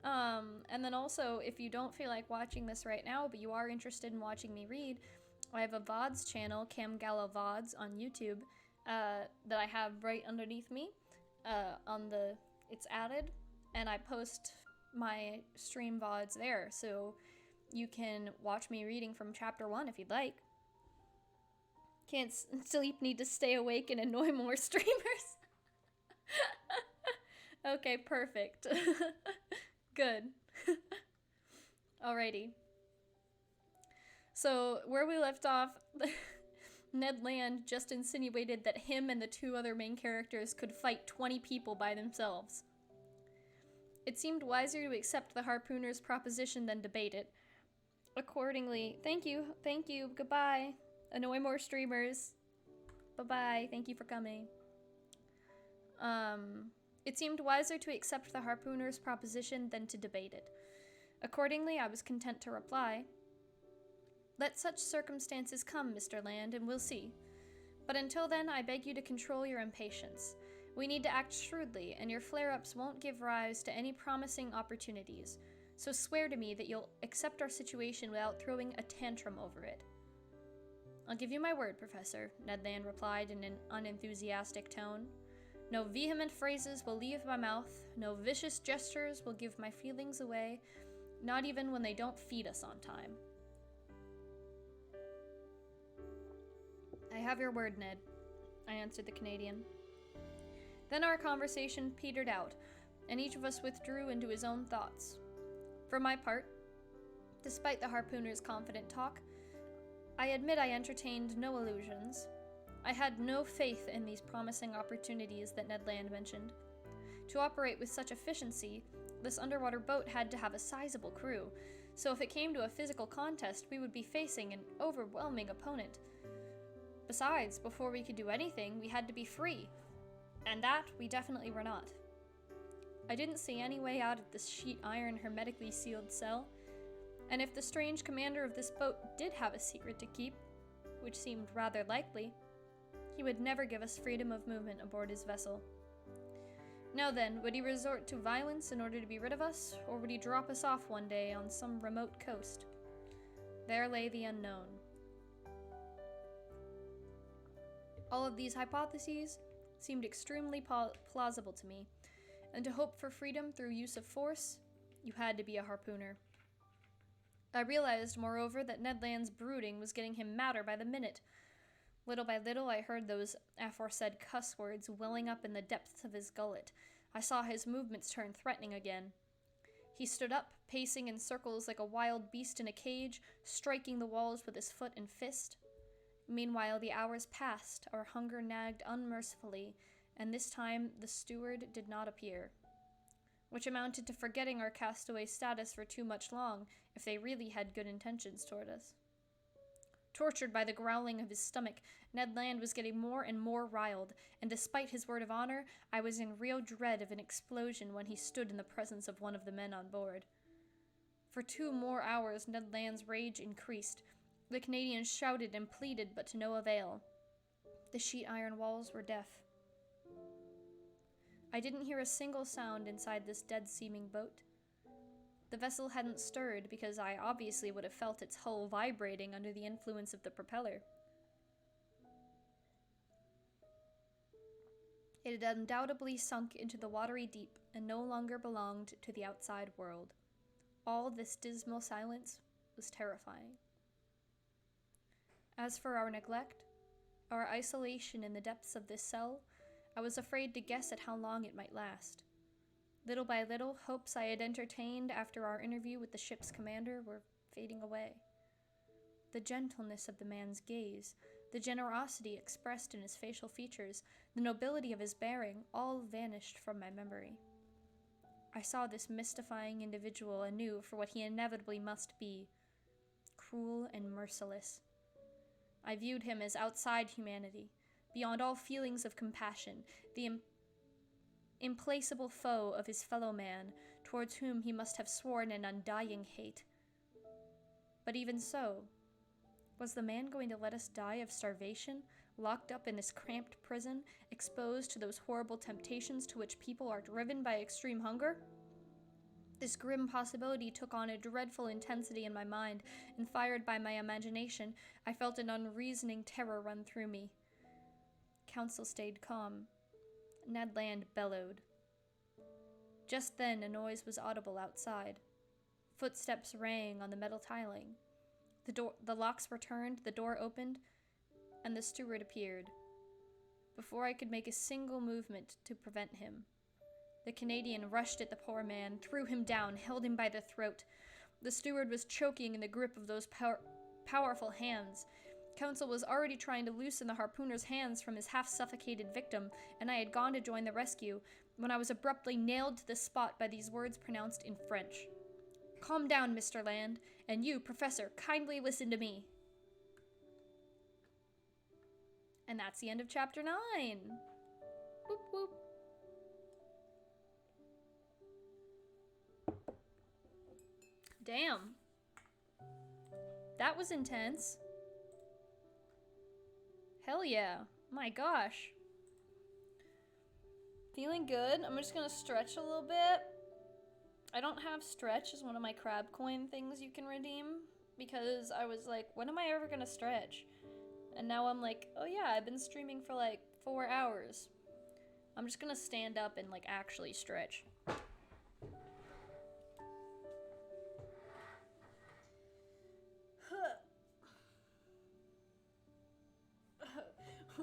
And then also, if you don't feel like watching this right now, but you are interested in watching me read, I have a VODs channel, Cam Gala VODs, on YouTube, that I have right underneath me. It's added, and I post my stream VODs there, so you can watch me reading from chapter 1 if you'd like. Can't sleep, need to stay awake and annoy more streamers. Okay, perfect. Good. Alrighty. So, where we left off, Ned Land just insinuated that him and the 2 other main characters could fight 20 people by themselves. It seemed wiser to accept the harpooner's proposition than debate it. Accordingly, thank you, goodbye. Annoy more streamers. Bye-bye, thank you for coming. It seemed wiser to accept the harpooner's proposition than to debate it. Accordingly, I was content to reply, let such circumstances come, Mr. Land, and we'll see. But until then, I beg you to control your impatience. We need to act shrewdly, and your flare-ups won't give rise to any promising opportunities. So swear to me that you'll accept our situation without throwing a tantrum over it. I'll give you my word, Professor, Ned Land replied in an unenthusiastic tone. No vehement phrases will leave my mouth, no vicious gestures will give my feelings away, not even when they don't feed us on time. I have your word, Ned, I answered the Canadian. Then our conversation petered out, and each of us withdrew into his own thoughts. For my part, despite the harpooner's confident talk, I admit I entertained no illusions. I had no faith in these promising opportunities that Ned Land mentioned. To operate with such efficiency, this underwater boat had to have a sizable crew, so if it came to a physical contest, we would be facing an overwhelming opponent. Besides, before we could do anything, we had to be free, and that we definitely were not. I didn't see any way out of this sheet iron hermetically sealed cell, and if the strange commander of this boat did have a secret to keep, which seemed rather likely, he would never give us freedom of movement aboard his vessel. Now then, would he resort to violence in order to be rid of us, or would he drop us off one day on some remote coast? There lay the unknown. All of these hypotheses seemed extremely plausible to me, and to hope for freedom through use of force, you had to be a harpooner. I realized, moreover, that Ned Land's brooding was getting him madder by the minute. Little by little, I heard those aforesaid cuss words welling up in the depths of his gullet. I saw his movements turn threatening again. He stood up, pacing in circles like a wild beast in a cage, striking the walls with his foot and fist. Meanwhile, the hours passed, our hunger nagged unmercifully, and this time the steward did not appear. Which amounted to forgetting our castaway status for too much long, if they really had good intentions toward us. Tortured by the growling of his stomach, Ned Land was getting more and more riled, and despite his word of honor, I was in real dread of an explosion when he stood in the presence of one of the men on board. For 2 more hours, Ned Land's rage increased. The Canadian shouted and pleaded, but to no avail. The sheet iron walls were deaf. I didn't hear a single sound inside this dead-seeming boat. The vessel hadn't stirred because I obviously would have felt its hull vibrating under the influence of the propeller. It had undoubtedly sunk into the watery deep and no longer belonged to the outside world. All this dismal silence was terrifying. As for our neglect, our isolation in the depths of this cell, I was afraid to guess at how long it might last. Little by little, hopes I had entertained after our interview with the ship's commander were fading away. The gentleness of the man's gaze, the generosity expressed in his facial features, the nobility of his bearing, all vanished from my memory. I saw this mystifying individual anew for what he inevitably must be, cruel and merciless. I viewed him as outside humanity, beyond all feelings of compassion, the implacable foe of his fellow man, towards whom he must have sworn an undying hate. But even so, was the man going to let us die of starvation, locked up in this cramped prison, exposed to those horrible temptations to which people are driven by extreme hunger? This grim possibility took on a dreadful intensity in my mind, and fired by my imagination, I felt an unreasoning terror run through me. Council stayed calm. Ned Land bellowed. Just then a noise was audible outside. Footsteps rang on the metal tiling. The locks were turned, the door opened, and the steward appeared. Before I could make a single movement to prevent him, the Canadian rushed at the poor man, threw him down, held him by the throat. The steward was choking in the grip of those powerful hands. Council was already trying to loosen the harpooner's hands from his half-suffocated victim, and I had gone to join the rescue, when I was abruptly nailed to the spot by these words pronounced in French. "Calm down, Mr. Land, and you, Professor, kindly listen to me." And that's the end of Chapter 9. Boop, boop. Damn. That was intense. Hell yeah. My gosh. Feeling good. I'm just gonna stretch a little bit. I don't have stretch as one of my crab coin things you can redeem, because I was like, when am I ever gonna stretch? And now I'm like, oh yeah, I've been streaming for like 4 hours. I'm just gonna stand up and like actually stretch.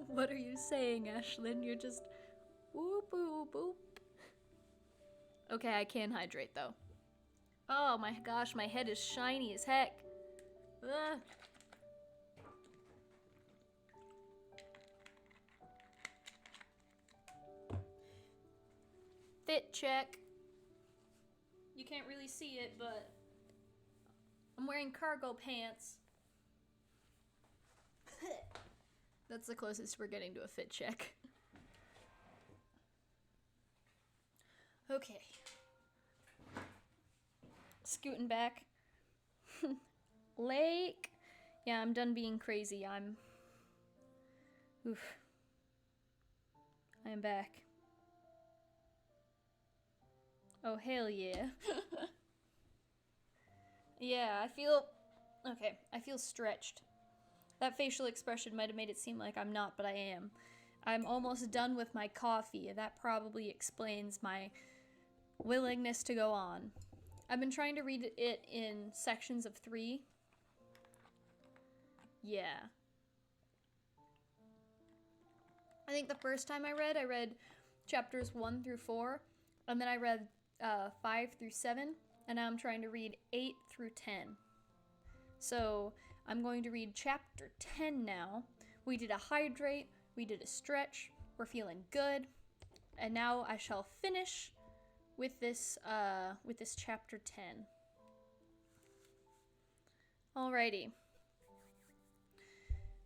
What are you saying, Ashlyn? You're just whoop boop boop. Okay, I can hydrate though. Oh my gosh, my head is shiny as heck. Ugh. Fit check. You can't really see it, but I'm wearing cargo pants. That's the closest we're getting to a fit check. Okay. Scooting back. Lake. Yeah, I'm done being crazy. Oof. I am back. Oh, hell yeah. Yeah, I feel stretched. That facial expression might have made it seem like I'm not, but I am. I'm almost done with my coffee, and that probably explains my willingness to go on. I've been trying to read it in sections of 3. Yeah. I think the first time I read chapters 1 through 4, and then I read 5 through 7, and now I'm trying to read 8 through 10. So I'm going to read chapter 10 now. We did a hydrate, we did a stretch, we're feeling good, and now I shall finish with this chapter 10. Alrighty.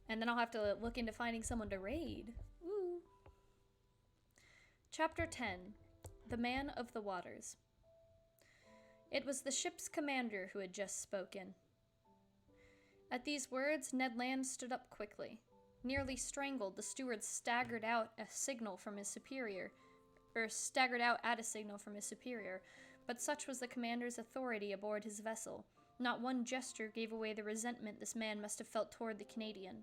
And then I'll have to look into finding someone to raid. Woo. Chapter 10. The Man of the Waters. It was the ship's commander who had just spoken. At these words, Ned Land stood up quickly. Nearly strangled, the steward staggered out at a signal from his superior, but such was the commander's authority aboard his vessel. Not one gesture gave away the resentment this man must have felt toward the Canadian.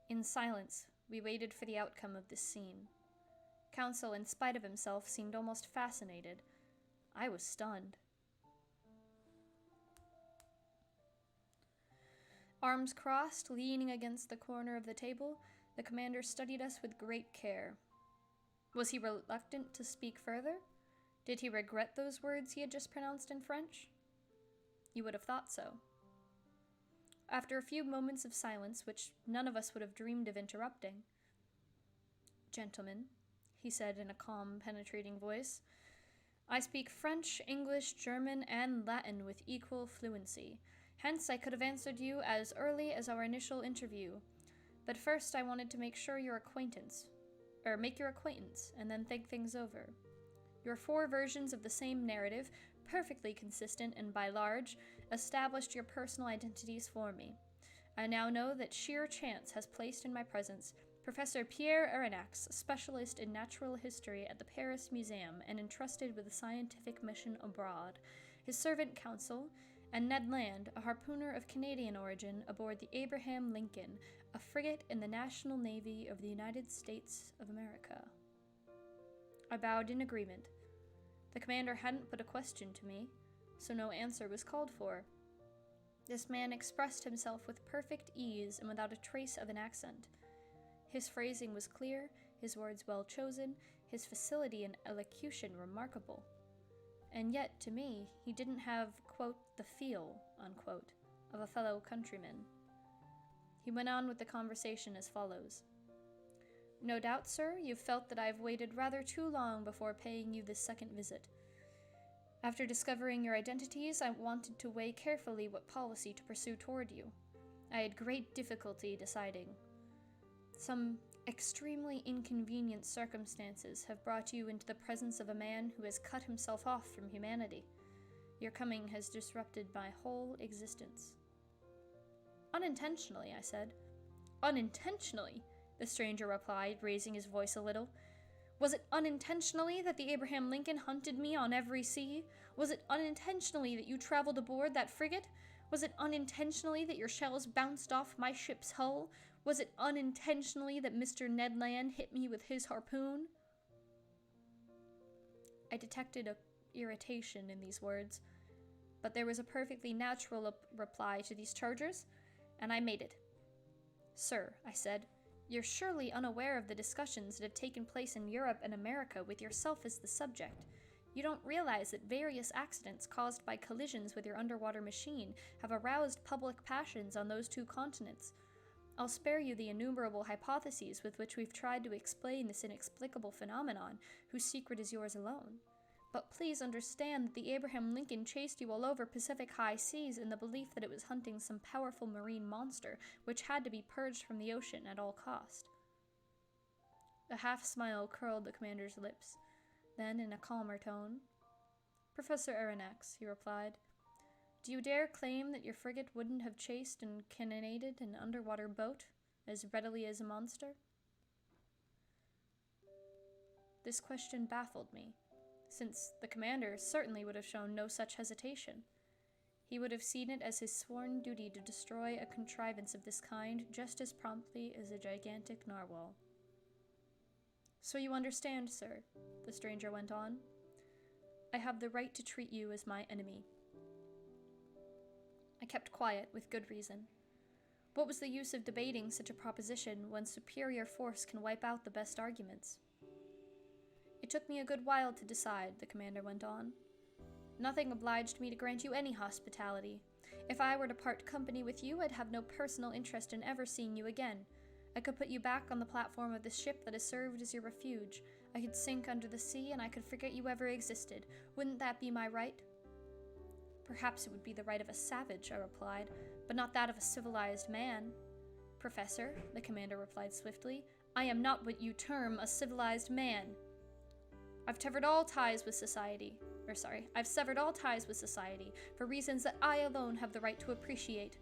In silence, we waited for the outcome of this scene. Counsel, in spite of himself, seemed almost fascinated. I was stunned. Arms crossed, leaning against the corner of the table, the commander studied us with great care. Was he reluctant to speak further? Did he regret those words he had just pronounced in French? You would have thought so. After a few moments of silence, which none of us would have dreamed of interrupting, "Gentlemen," he said in a calm, penetrating voice, "I speak French, English, German, and Latin with equal fluency. Hence, I could have answered you as early as our initial interview. But first, I wanted to make your acquaintance, and then think things over. Your 4 versions of the same narrative, perfectly consistent and by large, established your personal identities for me. I now know that sheer chance has placed in my presence Professor Pierre Aronnax, specialist in natural history at the Paris Museum and entrusted with a scientific mission abroad, his servant Counsel, and Ned Land, a harpooner of Canadian origin aboard the Abraham Lincoln, a frigate in the National Navy of the United States of America." I bowed in agreement. The commander hadn't put a question to me, so no answer was called for. This man expressed himself with perfect ease and without a trace of an accent. His phrasing was clear, his words well chosen, his facility in elocution remarkable. And yet, to me, he didn't have, quote, the feel, unquote, of a fellow countryman. He went on with the conversation as follows. "No doubt, sir, you've felt that I've waited rather too long before paying you this second visit. After discovering your identities, I wanted to weigh carefully what policy to pursue toward you. I had great difficulty deciding. Some extremely inconvenient circumstances have brought you into the presence of a man who has cut himself off from humanity. Your coming has disrupted my whole existence." "Unintentionally," I said. "Unintentionally?" the stranger replied, raising his voice a little. "Was it unintentionally that the Abraham Lincoln hunted me on every sea? Was it unintentionally that you traveled aboard that frigate? Was it unintentionally that your shells bounced off my ship's hull? Was it unintentionally that Mr. Ned Land hit me with his harpoon?" I detected a irritation in these words, but there was a perfectly natural reply to these charges, and I made it. "Sir," I said, "you're surely unaware of the discussions that have taken place in Europe and America with yourself as the subject. You don't realize that various accidents caused by collisions with your underwater machine have aroused public passions on those 2 continents. I'll spare you the innumerable hypotheses with which we've tried to explain this inexplicable phenomenon, whose secret is yours alone. But please understand that the Abraham Lincoln chased you all over Pacific high seas in the belief that it was hunting some powerful marine monster which had to be purged from the ocean at all cost." A half-smile curled the commander's lips. Then, in a calmer tone, "Professor Aronnax," he replied, "do you dare claim that your frigate wouldn't have chased and cannonaded an underwater boat as readily as a monster?" This question baffled me, since the commander certainly would have shown no such hesitation. He would have seen it as his sworn duty to destroy a contrivance of this kind just as promptly as a gigantic narwhal. "So you understand, sir," the stranger went on. "I have the right to treat you as my enemy." I kept quiet, with good reason. What was the use of debating such a proposition when superior force can wipe out the best arguments? "It took me a good while to decide," the commander went on. Nothing obliged me to grant you any hospitality. If I were to part company with you, I'd have no personal interest in ever seeing you again. I could put you back on the platform of this ship that has served as your refuge. I could sink under the sea, and I could forget you ever existed. Wouldn't that be my right? Perhaps it would be the right of a savage, I replied, but not that of a civilized man. Professor, the commander replied swiftly, I am not what you term a civilized man. I've severed all ties with society for reasons that I alone have the right to appreciate.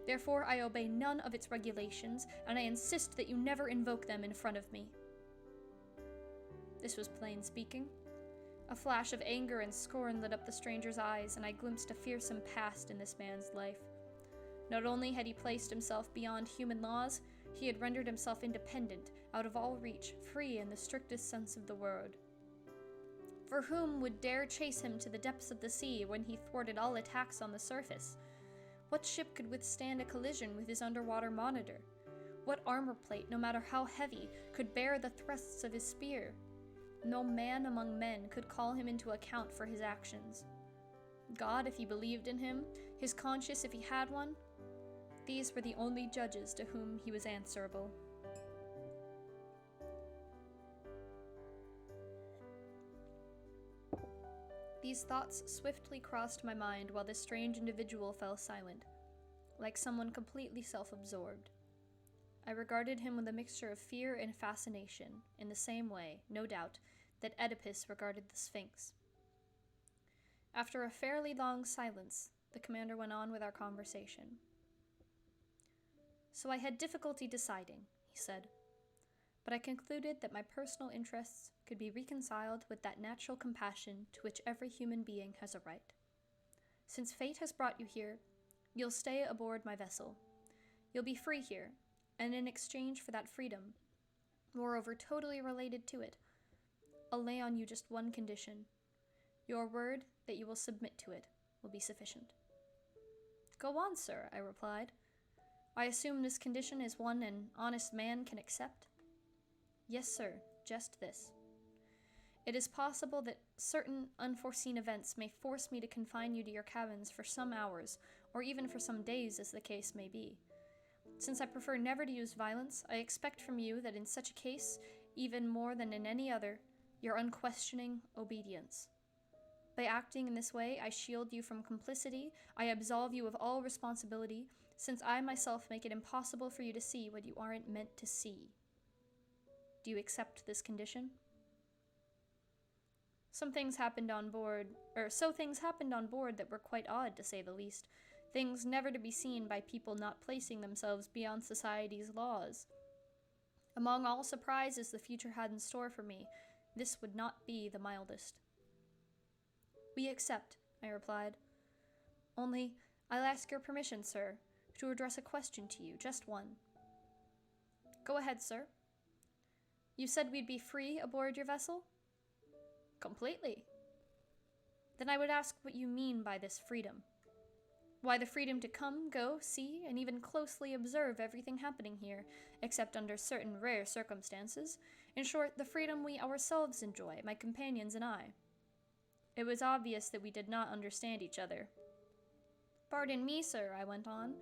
Therefore, I obey none of its regulations, and I insist that you never invoke them in front of me. This was plain speaking. A flash of anger and scorn lit up the stranger's eyes, and I glimpsed a fearsome past in this man's life. Not only had he placed himself beyond human laws, he had rendered himself independent, out of all reach, free in the strictest sense of the word. For whom would dare chase him to the depths of the sea when he thwarted all attacks on the surface? What ship could withstand a collision with his underwater monitor? What armor plate, no matter how heavy, could bear the thrusts of his spear? No man among men could call him into account for his actions. God, if he believed in him, his conscience, if he had one, these were the only judges to whom he was answerable. These thoughts swiftly crossed my mind while this strange individual fell silent, like someone completely self-absorbed. I regarded him with a mixture of fear and fascination, in the same way, no doubt, that Oedipus regarded the Sphinx. After a fairly long silence, the commander went on with our conversation. So I had difficulty deciding, he said, but I concluded that my personal interests could be reconciled with that natural compassion to which every human being has a right. Since fate has brought you here, you'll stay aboard my vessel. You'll be free here, and in exchange for that freedom, moreover totally related to it, I'll lay on you just one condition. Your word that you will submit to it will be sufficient. Go on, sir, I replied. I assume this condition is one an honest man can accept? Yes, sir, just this. It is possible that certain unforeseen events may force me to confine you to your cabins for some hours, or even for some days as the case may be. Since I prefer never to use violence, I expect from you that in such a case, even more than in any other, your unquestioning obedience. By acting in this way, I shield you from complicity, I absolve you of all responsibility, since I myself make it impossible for you to see what you aren't meant to see. Do you accept this condition? So things happened on board that were quite odd, to say the least. Things never to be seen by people not placing themselves beyond society's laws. Among all surprises the future had in store for me, this would not be the mildest. We accept, I replied. Only, I'll ask your permission, sir, to address a question to you, just one. Go ahead, sir. You said we'd be free aboard your vessel? Completely. Then I would ask what you mean by this freedom. Why, the freedom to come, go, see, and even closely observe everything happening here, except under certain rare circumstances. In short, the freedom we ourselves enjoy, my companions and I. It was obvious that we did not understand each other. Pardon me, sir, I went on,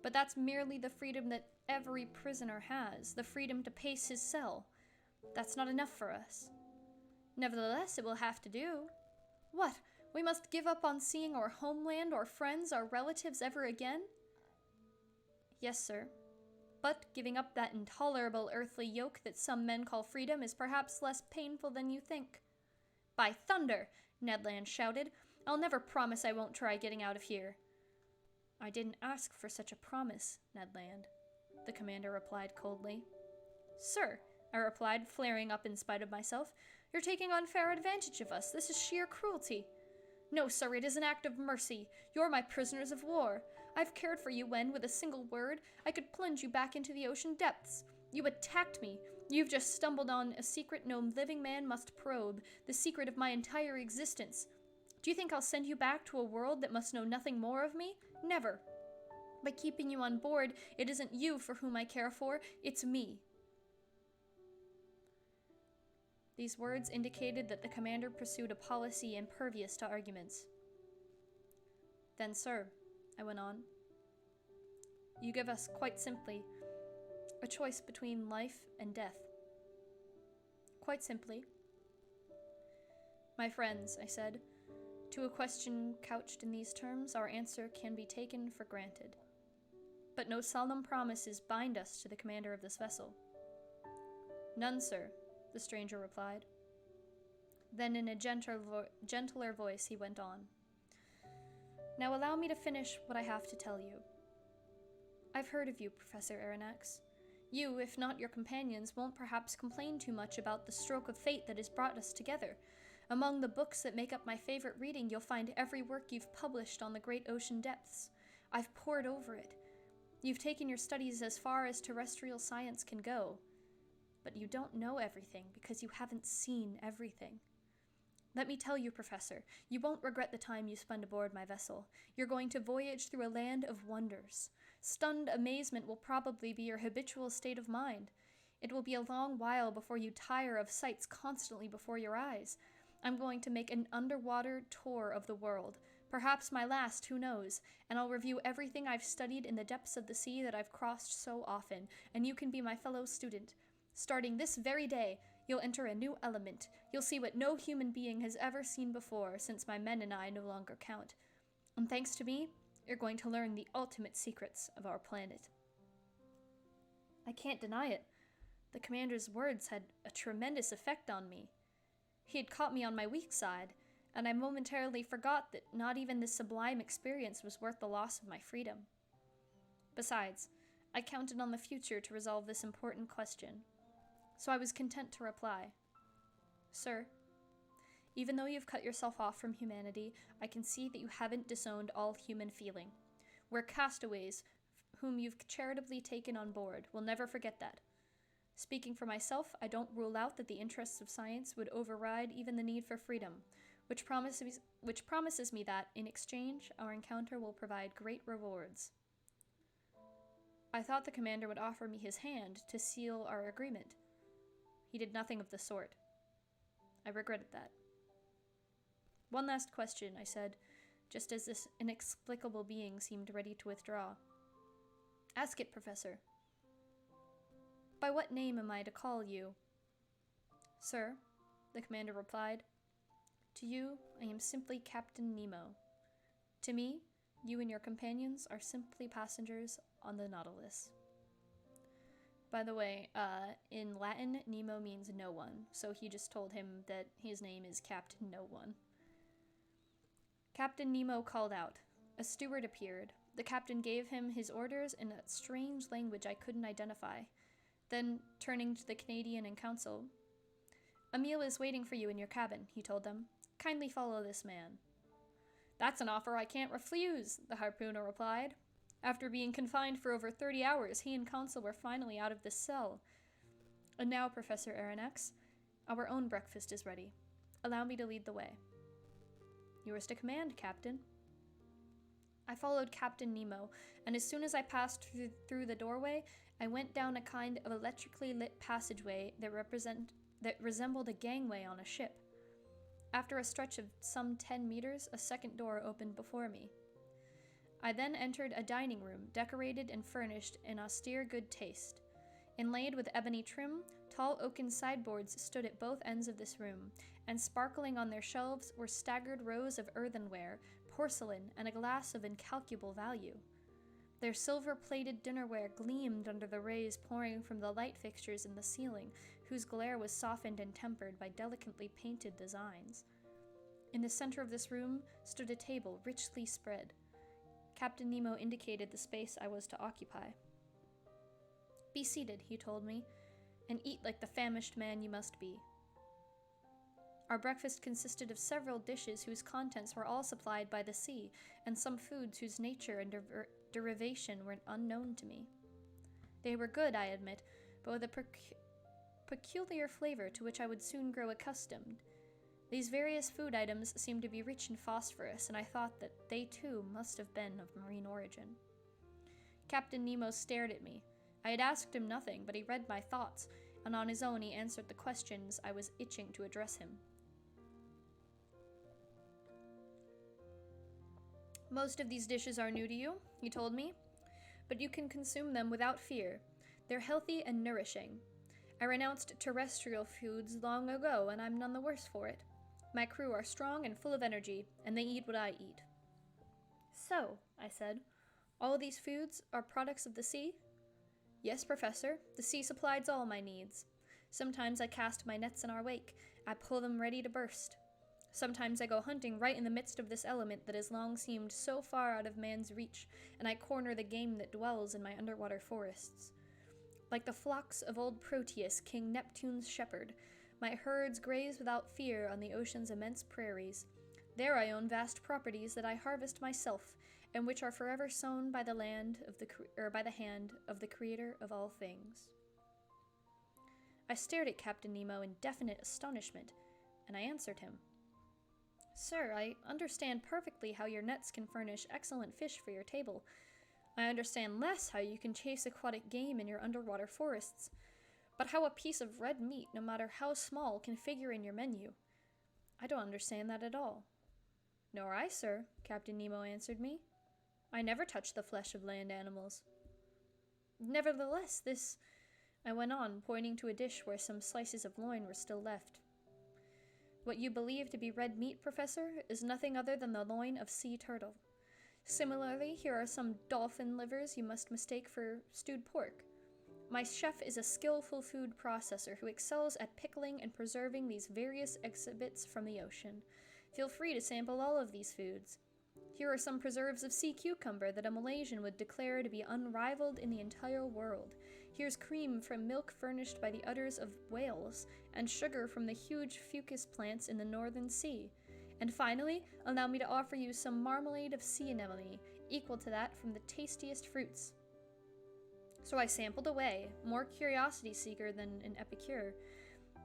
but that's merely the freedom that every prisoner has, the freedom to pace his cell. That's not enough for us. Nevertheless, it will have to do. What? We must give up on seeing our homeland, our friends, our relatives ever again? Yes, sir. But giving up that intolerable earthly yoke that some men call freedom is perhaps less painful than you think. By thunder, Ned Land shouted. I'll never promise I won't try getting out of here. I didn't ask for such a promise, Ned Land, the commander replied coldly. Sir, I replied, flaring up in spite of myself, you're taking unfair advantage of us. This is sheer cruelty. No, sir, it is an act of mercy. You're my prisoners of war. I've cared for you when, with a single word, I could plunge you back into the ocean depths. You attacked me. You've just stumbled on a secret no living man must probe, the secret of my entire existence. Do you think I'll send you back to a world that must know nothing more of me? Never. By keeping you on board, it isn't you for whom I care for, it's me. These words indicated that the commander pursued a policy impervious to arguments. Then, sir, I went on, you give us, quite simply, a choice between life and death. Quite simply. My friends, I said, to a question couched in these terms, our answer can be taken for granted. But no solemn promises bind us to the commander of this vessel. None, sir, the stranger replied. Then in a gentler voice he went on. Now allow me to finish what I have to tell you. I've heard of you, Professor Aronnax. You, if not your companions, won't perhaps complain too much about the stroke of fate that has brought us together. Among the books that make up my favorite reading, you'll find every work you've published on the great ocean depths. I've pored over it. You've taken your studies as far as terrestrial science can go. But you don't know everything because you haven't seen everything. Let me tell you, Professor, you won't regret the time you spend aboard my vessel. You're going to voyage through a land of wonders. Stunned amazement will probably be your habitual state of mind. It will be a long while before you tire of sights constantly before your eyes. I'm going to make an underwater tour of the world, perhaps my last, who knows, and I'll review everything I've studied in the depths of the sea that I've crossed so often, and you can be my fellow student. Starting this very day, you'll enter a new element. You'll see what no human being has ever seen before, since my men and I no longer count. And thanks to me, you're going to learn the ultimate secrets of our planet. I can't deny it. The commander's words had a tremendous effect on me. He had caught me on my weak side, and I momentarily forgot that not even this sublime experience was worth the loss of my freedom. Besides, I counted on the future to resolve this important question, so I was content to reply, Sir, even though you've cut yourself off from humanity, I can see that you haven't disowned all human feeling. We're castaways whom you've charitably taken on board. We'll never forget that. Speaking for myself, I don't rule out that the interests of science would override even the need for freedom, which promises me that, in exchange, our encounter will provide great rewards. I thought the commander would offer me his hand to seal our agreement. He did nothing of the sort. I regretted that. One last question, I said, just as this inexplicable being seemed ready to withdraw. Ask it, Professor. By what name am I to call you? Sir, the commander replied, to you I am simply Captain Nemo. To me, you and your companions are simply passengers on the Nautilus. By the way, in Latin, Nemo means no one, so he just told him that his name is Captain No One. Captain Nemo called out. A steward appeared. The captain gave him his orders in a strange language I couldn't identify. Then, turning to the Canadian in council, a meal is waiting for you in your cabin, he told them. Kindly follow this man. That's an offer I can't refuse, the harpooner replied. After being confined for over 30 hours, he and council were finally out of this cell. And now, Professor Aronnax, our own breakfast is ready. Allow me to lead the way. Yours to command, Captain. I followed Captain Nemo, and as soon as I passed through the doorway, I went down a kind of electrically lit passageway that resembled a gangway on a ship. After a stretch of some 10 meters, a second door opened before me. I then entered a dining room, decorated and furnished in austere good taste. Inlaid with ebony trim, tall oaken sideboards stood at both ends of this room, and sparkling on their shelves were staggered rows of earthenware, porcelain, and a glass of incalculable value. Their silver-plated dinnerware gleamed under the rays pouring from the light fixtures in the ceiling, whose glare was softened and tempered by delicately painted designs. In the center of this room stood a table richly spread. Captain Nemo indicated the space I was to occupy. Be seated, he told me, and eat like the famished man you must be. Our breakfast consisted of several dishes whose contents were all supplied by the sea, and some foods whose nature and derivation were unknown to me. They were good, I admit, but with a peculiar flavor to which I would soon grow accustomed. These various food items seemed to be rich in phosphorus, and I thought that they too must have been of marine origin. Captain Nemo stared at me. I had asked him nothing, but he read my thoughts, and on his own he answered the questions I was itching to address him. Most of these dishes are new to you, he told me, but you can consume them without fear. They're healthy and nourishing. I renounced terrestrial foods long ago, and I'm none the worse for it. My crew are strong and full of energy, and they eat what I eat. So, I said, all these foods are products of the sea? Yes, Professor. The sea supplies all my needs. Sometimes I cast my nets in our wake. I pull them ready to burst. Sometimes I go hunting right in the midst of this element that has long seemed so far out of man's reach, and I corner the game that dwells in my underwater forests. Like the flocks of old Proteus, King Neptune's shepherd, my herds graze without fear on the ocean's immense prairies. There I own vast properties that I harvest myself, and which are forever sown by the hand of the Creator of all things. I stared at Captain Nemo in definite astonishment, and I answered him. Sir, I understand perfectly how your nets can furnish excellent fish for your table. I understand less how you can chase aquatic game in your underwater forests, but how a piece of red meat, no matter how small, can figure in your menu. I don't understand that at all. Nor I, sir, Captain Nemo answered me. I never touch the flesh of land animals. Nevertheless, this, I went on, pointing to a dish where some slices of loin were still left. What you believe to be red meat, Professor, is nothing other than the loin of sea turtle. Similarly, here are some dolphin livers you must mistake for stewed pork. My chef is a skillful food processor who excels at pickling and preserving these various exhibits from the ocean. Feel free to sample all of these foods. Here are some preserves of sea cucumber that a Malaysian would declare to be unrivaled in the entire world. Here's cream from milk furnished by the udders of whales, and sugar from the huge fucus plants in the northern sea. And finally, allow me to offer you some marmalade of sea anemone, equal to that from the tastiest fruits. So I sampled away, more curiosity seeker than an epicure,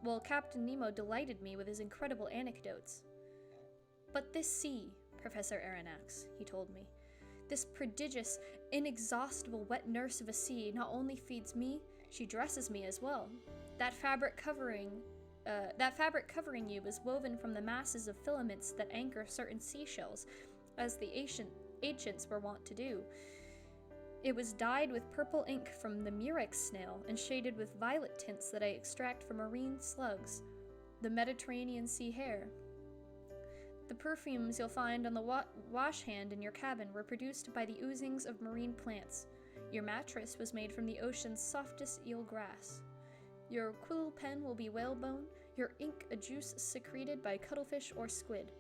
while Captain Nemo delighted me with his incredible anecdotes. But this sea, Professor Aronnax, he told me, this prodigious, inexhaustible wet nurse of a sea not only feeds me, she dresses me as well. That fabric covering you is woven from the masses of filaments that anchor certain seashells, as the ancients were wont to do. It was dyed with purple ink from the murex snail and shaded with violet tints that I extract from marine slugs, the Mediterranean sea hare. The perfumes you'll find on the wash hand in your cabin were produced by the oozings of marine plants. Your mattress was made from the ocean's softest eel grass. Your quill pen will be whalebone, your ink a juice secreted by cuttlefish or squid.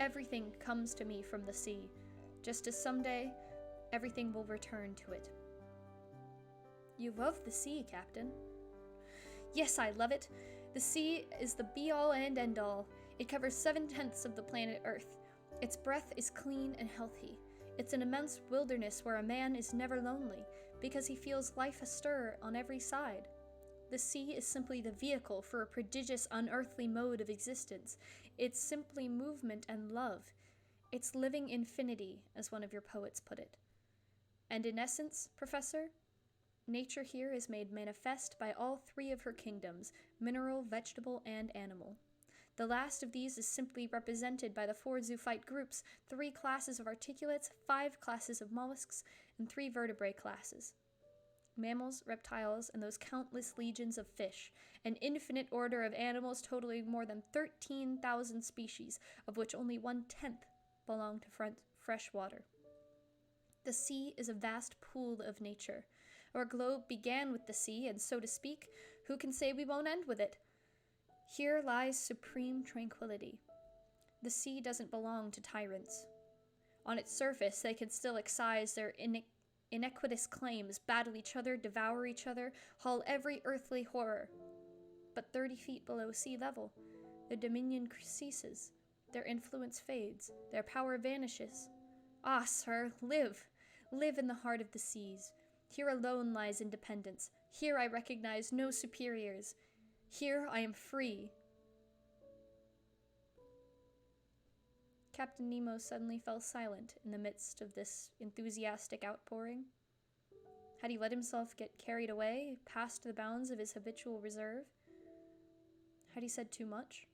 Everything comes to me from the sea, just as someday everything will return to it. You love the sea, Captain. Yes, I love it. The sea is the be-all and end-all. It covers 7/10 of the planet Earth. Its breath is clean and healthy. It's an immense wilderness where a man is never lonely, because he feels life astir on every side. The sea is simply the vehicle for a prodigious unearthly mode of existence. It's simply movement and love. It's living infinity, as one of your poets put it. And in essence, Professor, nature here is made manifest by all three of her kingdoms, mineral, vegetable, and animal. The last of these is simply represented by the 4 zoophyte groups, 3 classes of articulates, 5 classes of mollusks, and 3 vertebrate classes. Mammals, reptiles, and those countless legions of fish, an infinite order of animals totaling more than 13,000 species, of which only 1/10 belong to fresh water. The sea is a vast pool of nature. Our globe began with the sea, and so to speak, who can say we won't end with it? Here lies supreme tranquility. The sea doesn't belong to tyrants. On its surface, they can still excise their iniquitous claims, battle each other, devour each other, haul every earthly horror. But 30 feet below sea level, their dominion ceases, their influence fades, their power vanishes. Ah, sir, live! Live in the heart of the seas. Here alone lies independence. Here I recognize no superiors. Here I am free. Captain Nemo suddenly fell silent in the midst of this enthusiastic outpouring. Had he let himself get carried away, past the bounds of his habitual reserve? Had he said too much?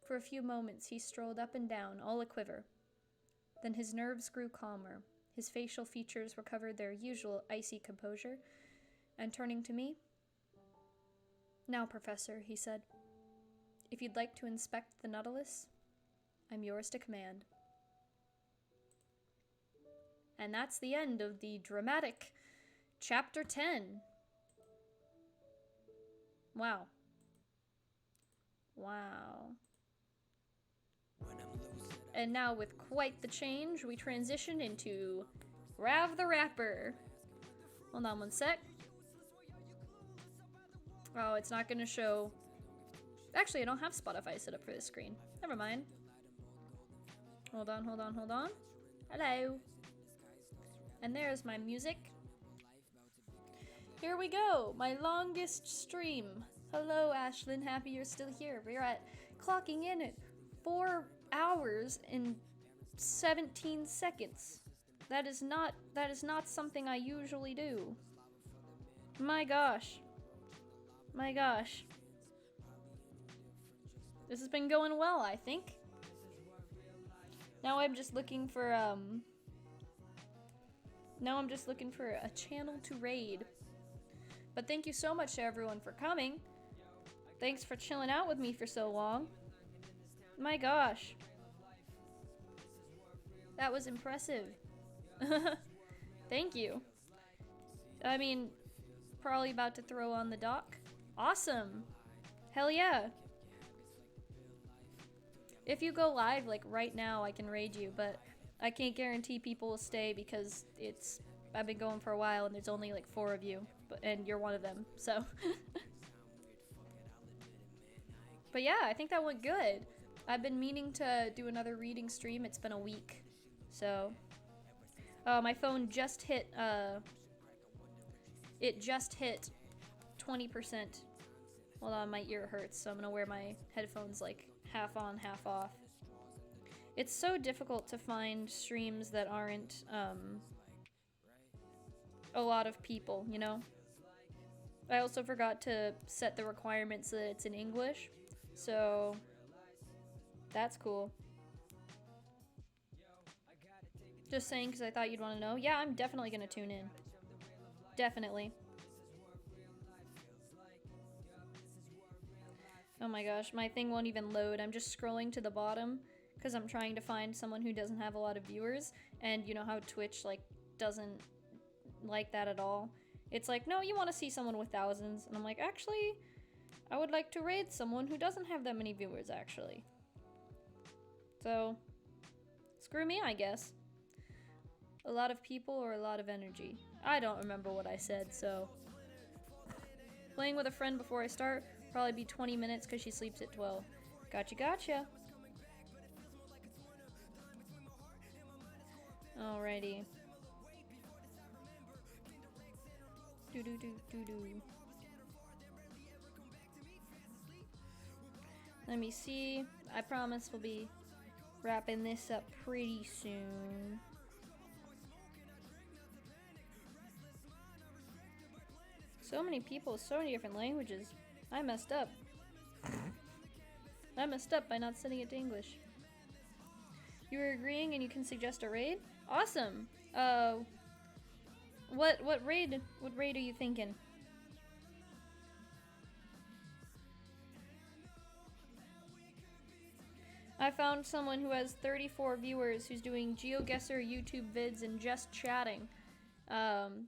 For a few moments he strolled up and down, all aquiver. Then his nerves grew calmer. His facial features recovered their usual icy composure, and turning to me, "Now, Professor," he said, "if you'd like to inspect the Nautilus, I'm yours to command." And that's the end of the dramatic Chapter 10. Wow. Wow. And now, with quite the change, we transition into Rav the Rapper. Hold on one sec. Oh, it's not gonna show. Actually, I don't have Spotify set up for this screen. Never mind. Hold on, hold on, hold on. Hello. And there's my music. Here we go, my longest stream. Hello, Ashlyn, happy you're still here. We're at clocking in at 4 hours and 17 seconds. That is not something I usually do. My gosh. My gosh. This has been going well, I think. Now I'm just looking for a channel to raid. But thank you so much to everyone for coming. Thanks for chilling out with me for so long. My gosh. That was impressive. Thank you. I mean, probably about to throw on the dock. Awesome. Hell yeah. If you go live, like right now, I can raid you, but I can't guarantee people will stay because I've been going for a while and there's only like 4 of you, and you're one of them, so. But yeah, I think that went good. I've been meaning to do another reading stream. It's been a week, so. My phone just hit, it just hit 20%. Hold on, my ear hurts, so I'm gonna wear my headphones like half on, half off. It's so difficult to find streams that aren't, a lot of people, you know? I also forgot to set the requirements so that it's in English, so that's cool. Just saying because I thought you'd want to know. Yeah, I'm definitely gonna tune in. Definitely. Oh my gosh, my thing won't even load. I'm just scrolling to the bottom because I'm trying to find someone who doesn't have a lot of viewers, and you know how Twitch like doesn't like that at all. It's like, no, you want to see someone with thousands, and I'm like, actually, I would like to raid someone who doesn't have that many viewers, actually. So, screw me, I guess. A lot of people or a lot of energy. I don't remember what I said, so. Playing with a friend before I start, probably be 20 minutes because she sleeps at 12. Gotcha, gotcha. Alrighty. Do. Let me see. I promise we'll be wrapping this up pretty soon. So many people, so many different languages. I messed up. I messed up by not setting it to English. You were agreeing and you can suggest a raid? Awesome. What raid are you thinking? I found someone who has 34 viewers who's doing GeoGuessr YouTube vids and just chatting.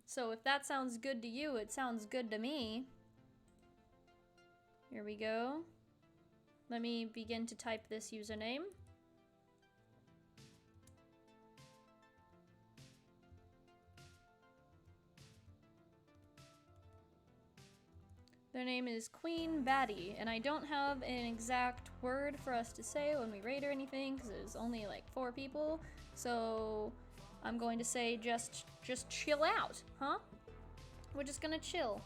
So if that sounds good to you, it sounds good to me. Here we go. Let me begin to type this username. Their name is Queen Batty, and I don't have an exact word for us to say when we raid or anything, because there's only like 4 people, so I'm going to say just chill out, huh? We're just gonna chill.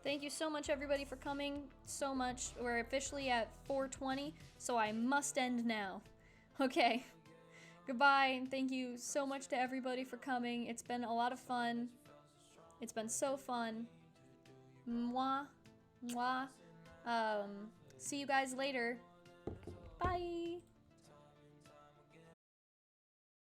Thank you so much, everybody, for coming. So much. We're officially at 4:20, so I must end now. Okay. Goodbye, and thank you so much to everybody for coming. It's been a lot of fun. It's been so fun. Mwah. Mwah. See you guys later. Bye.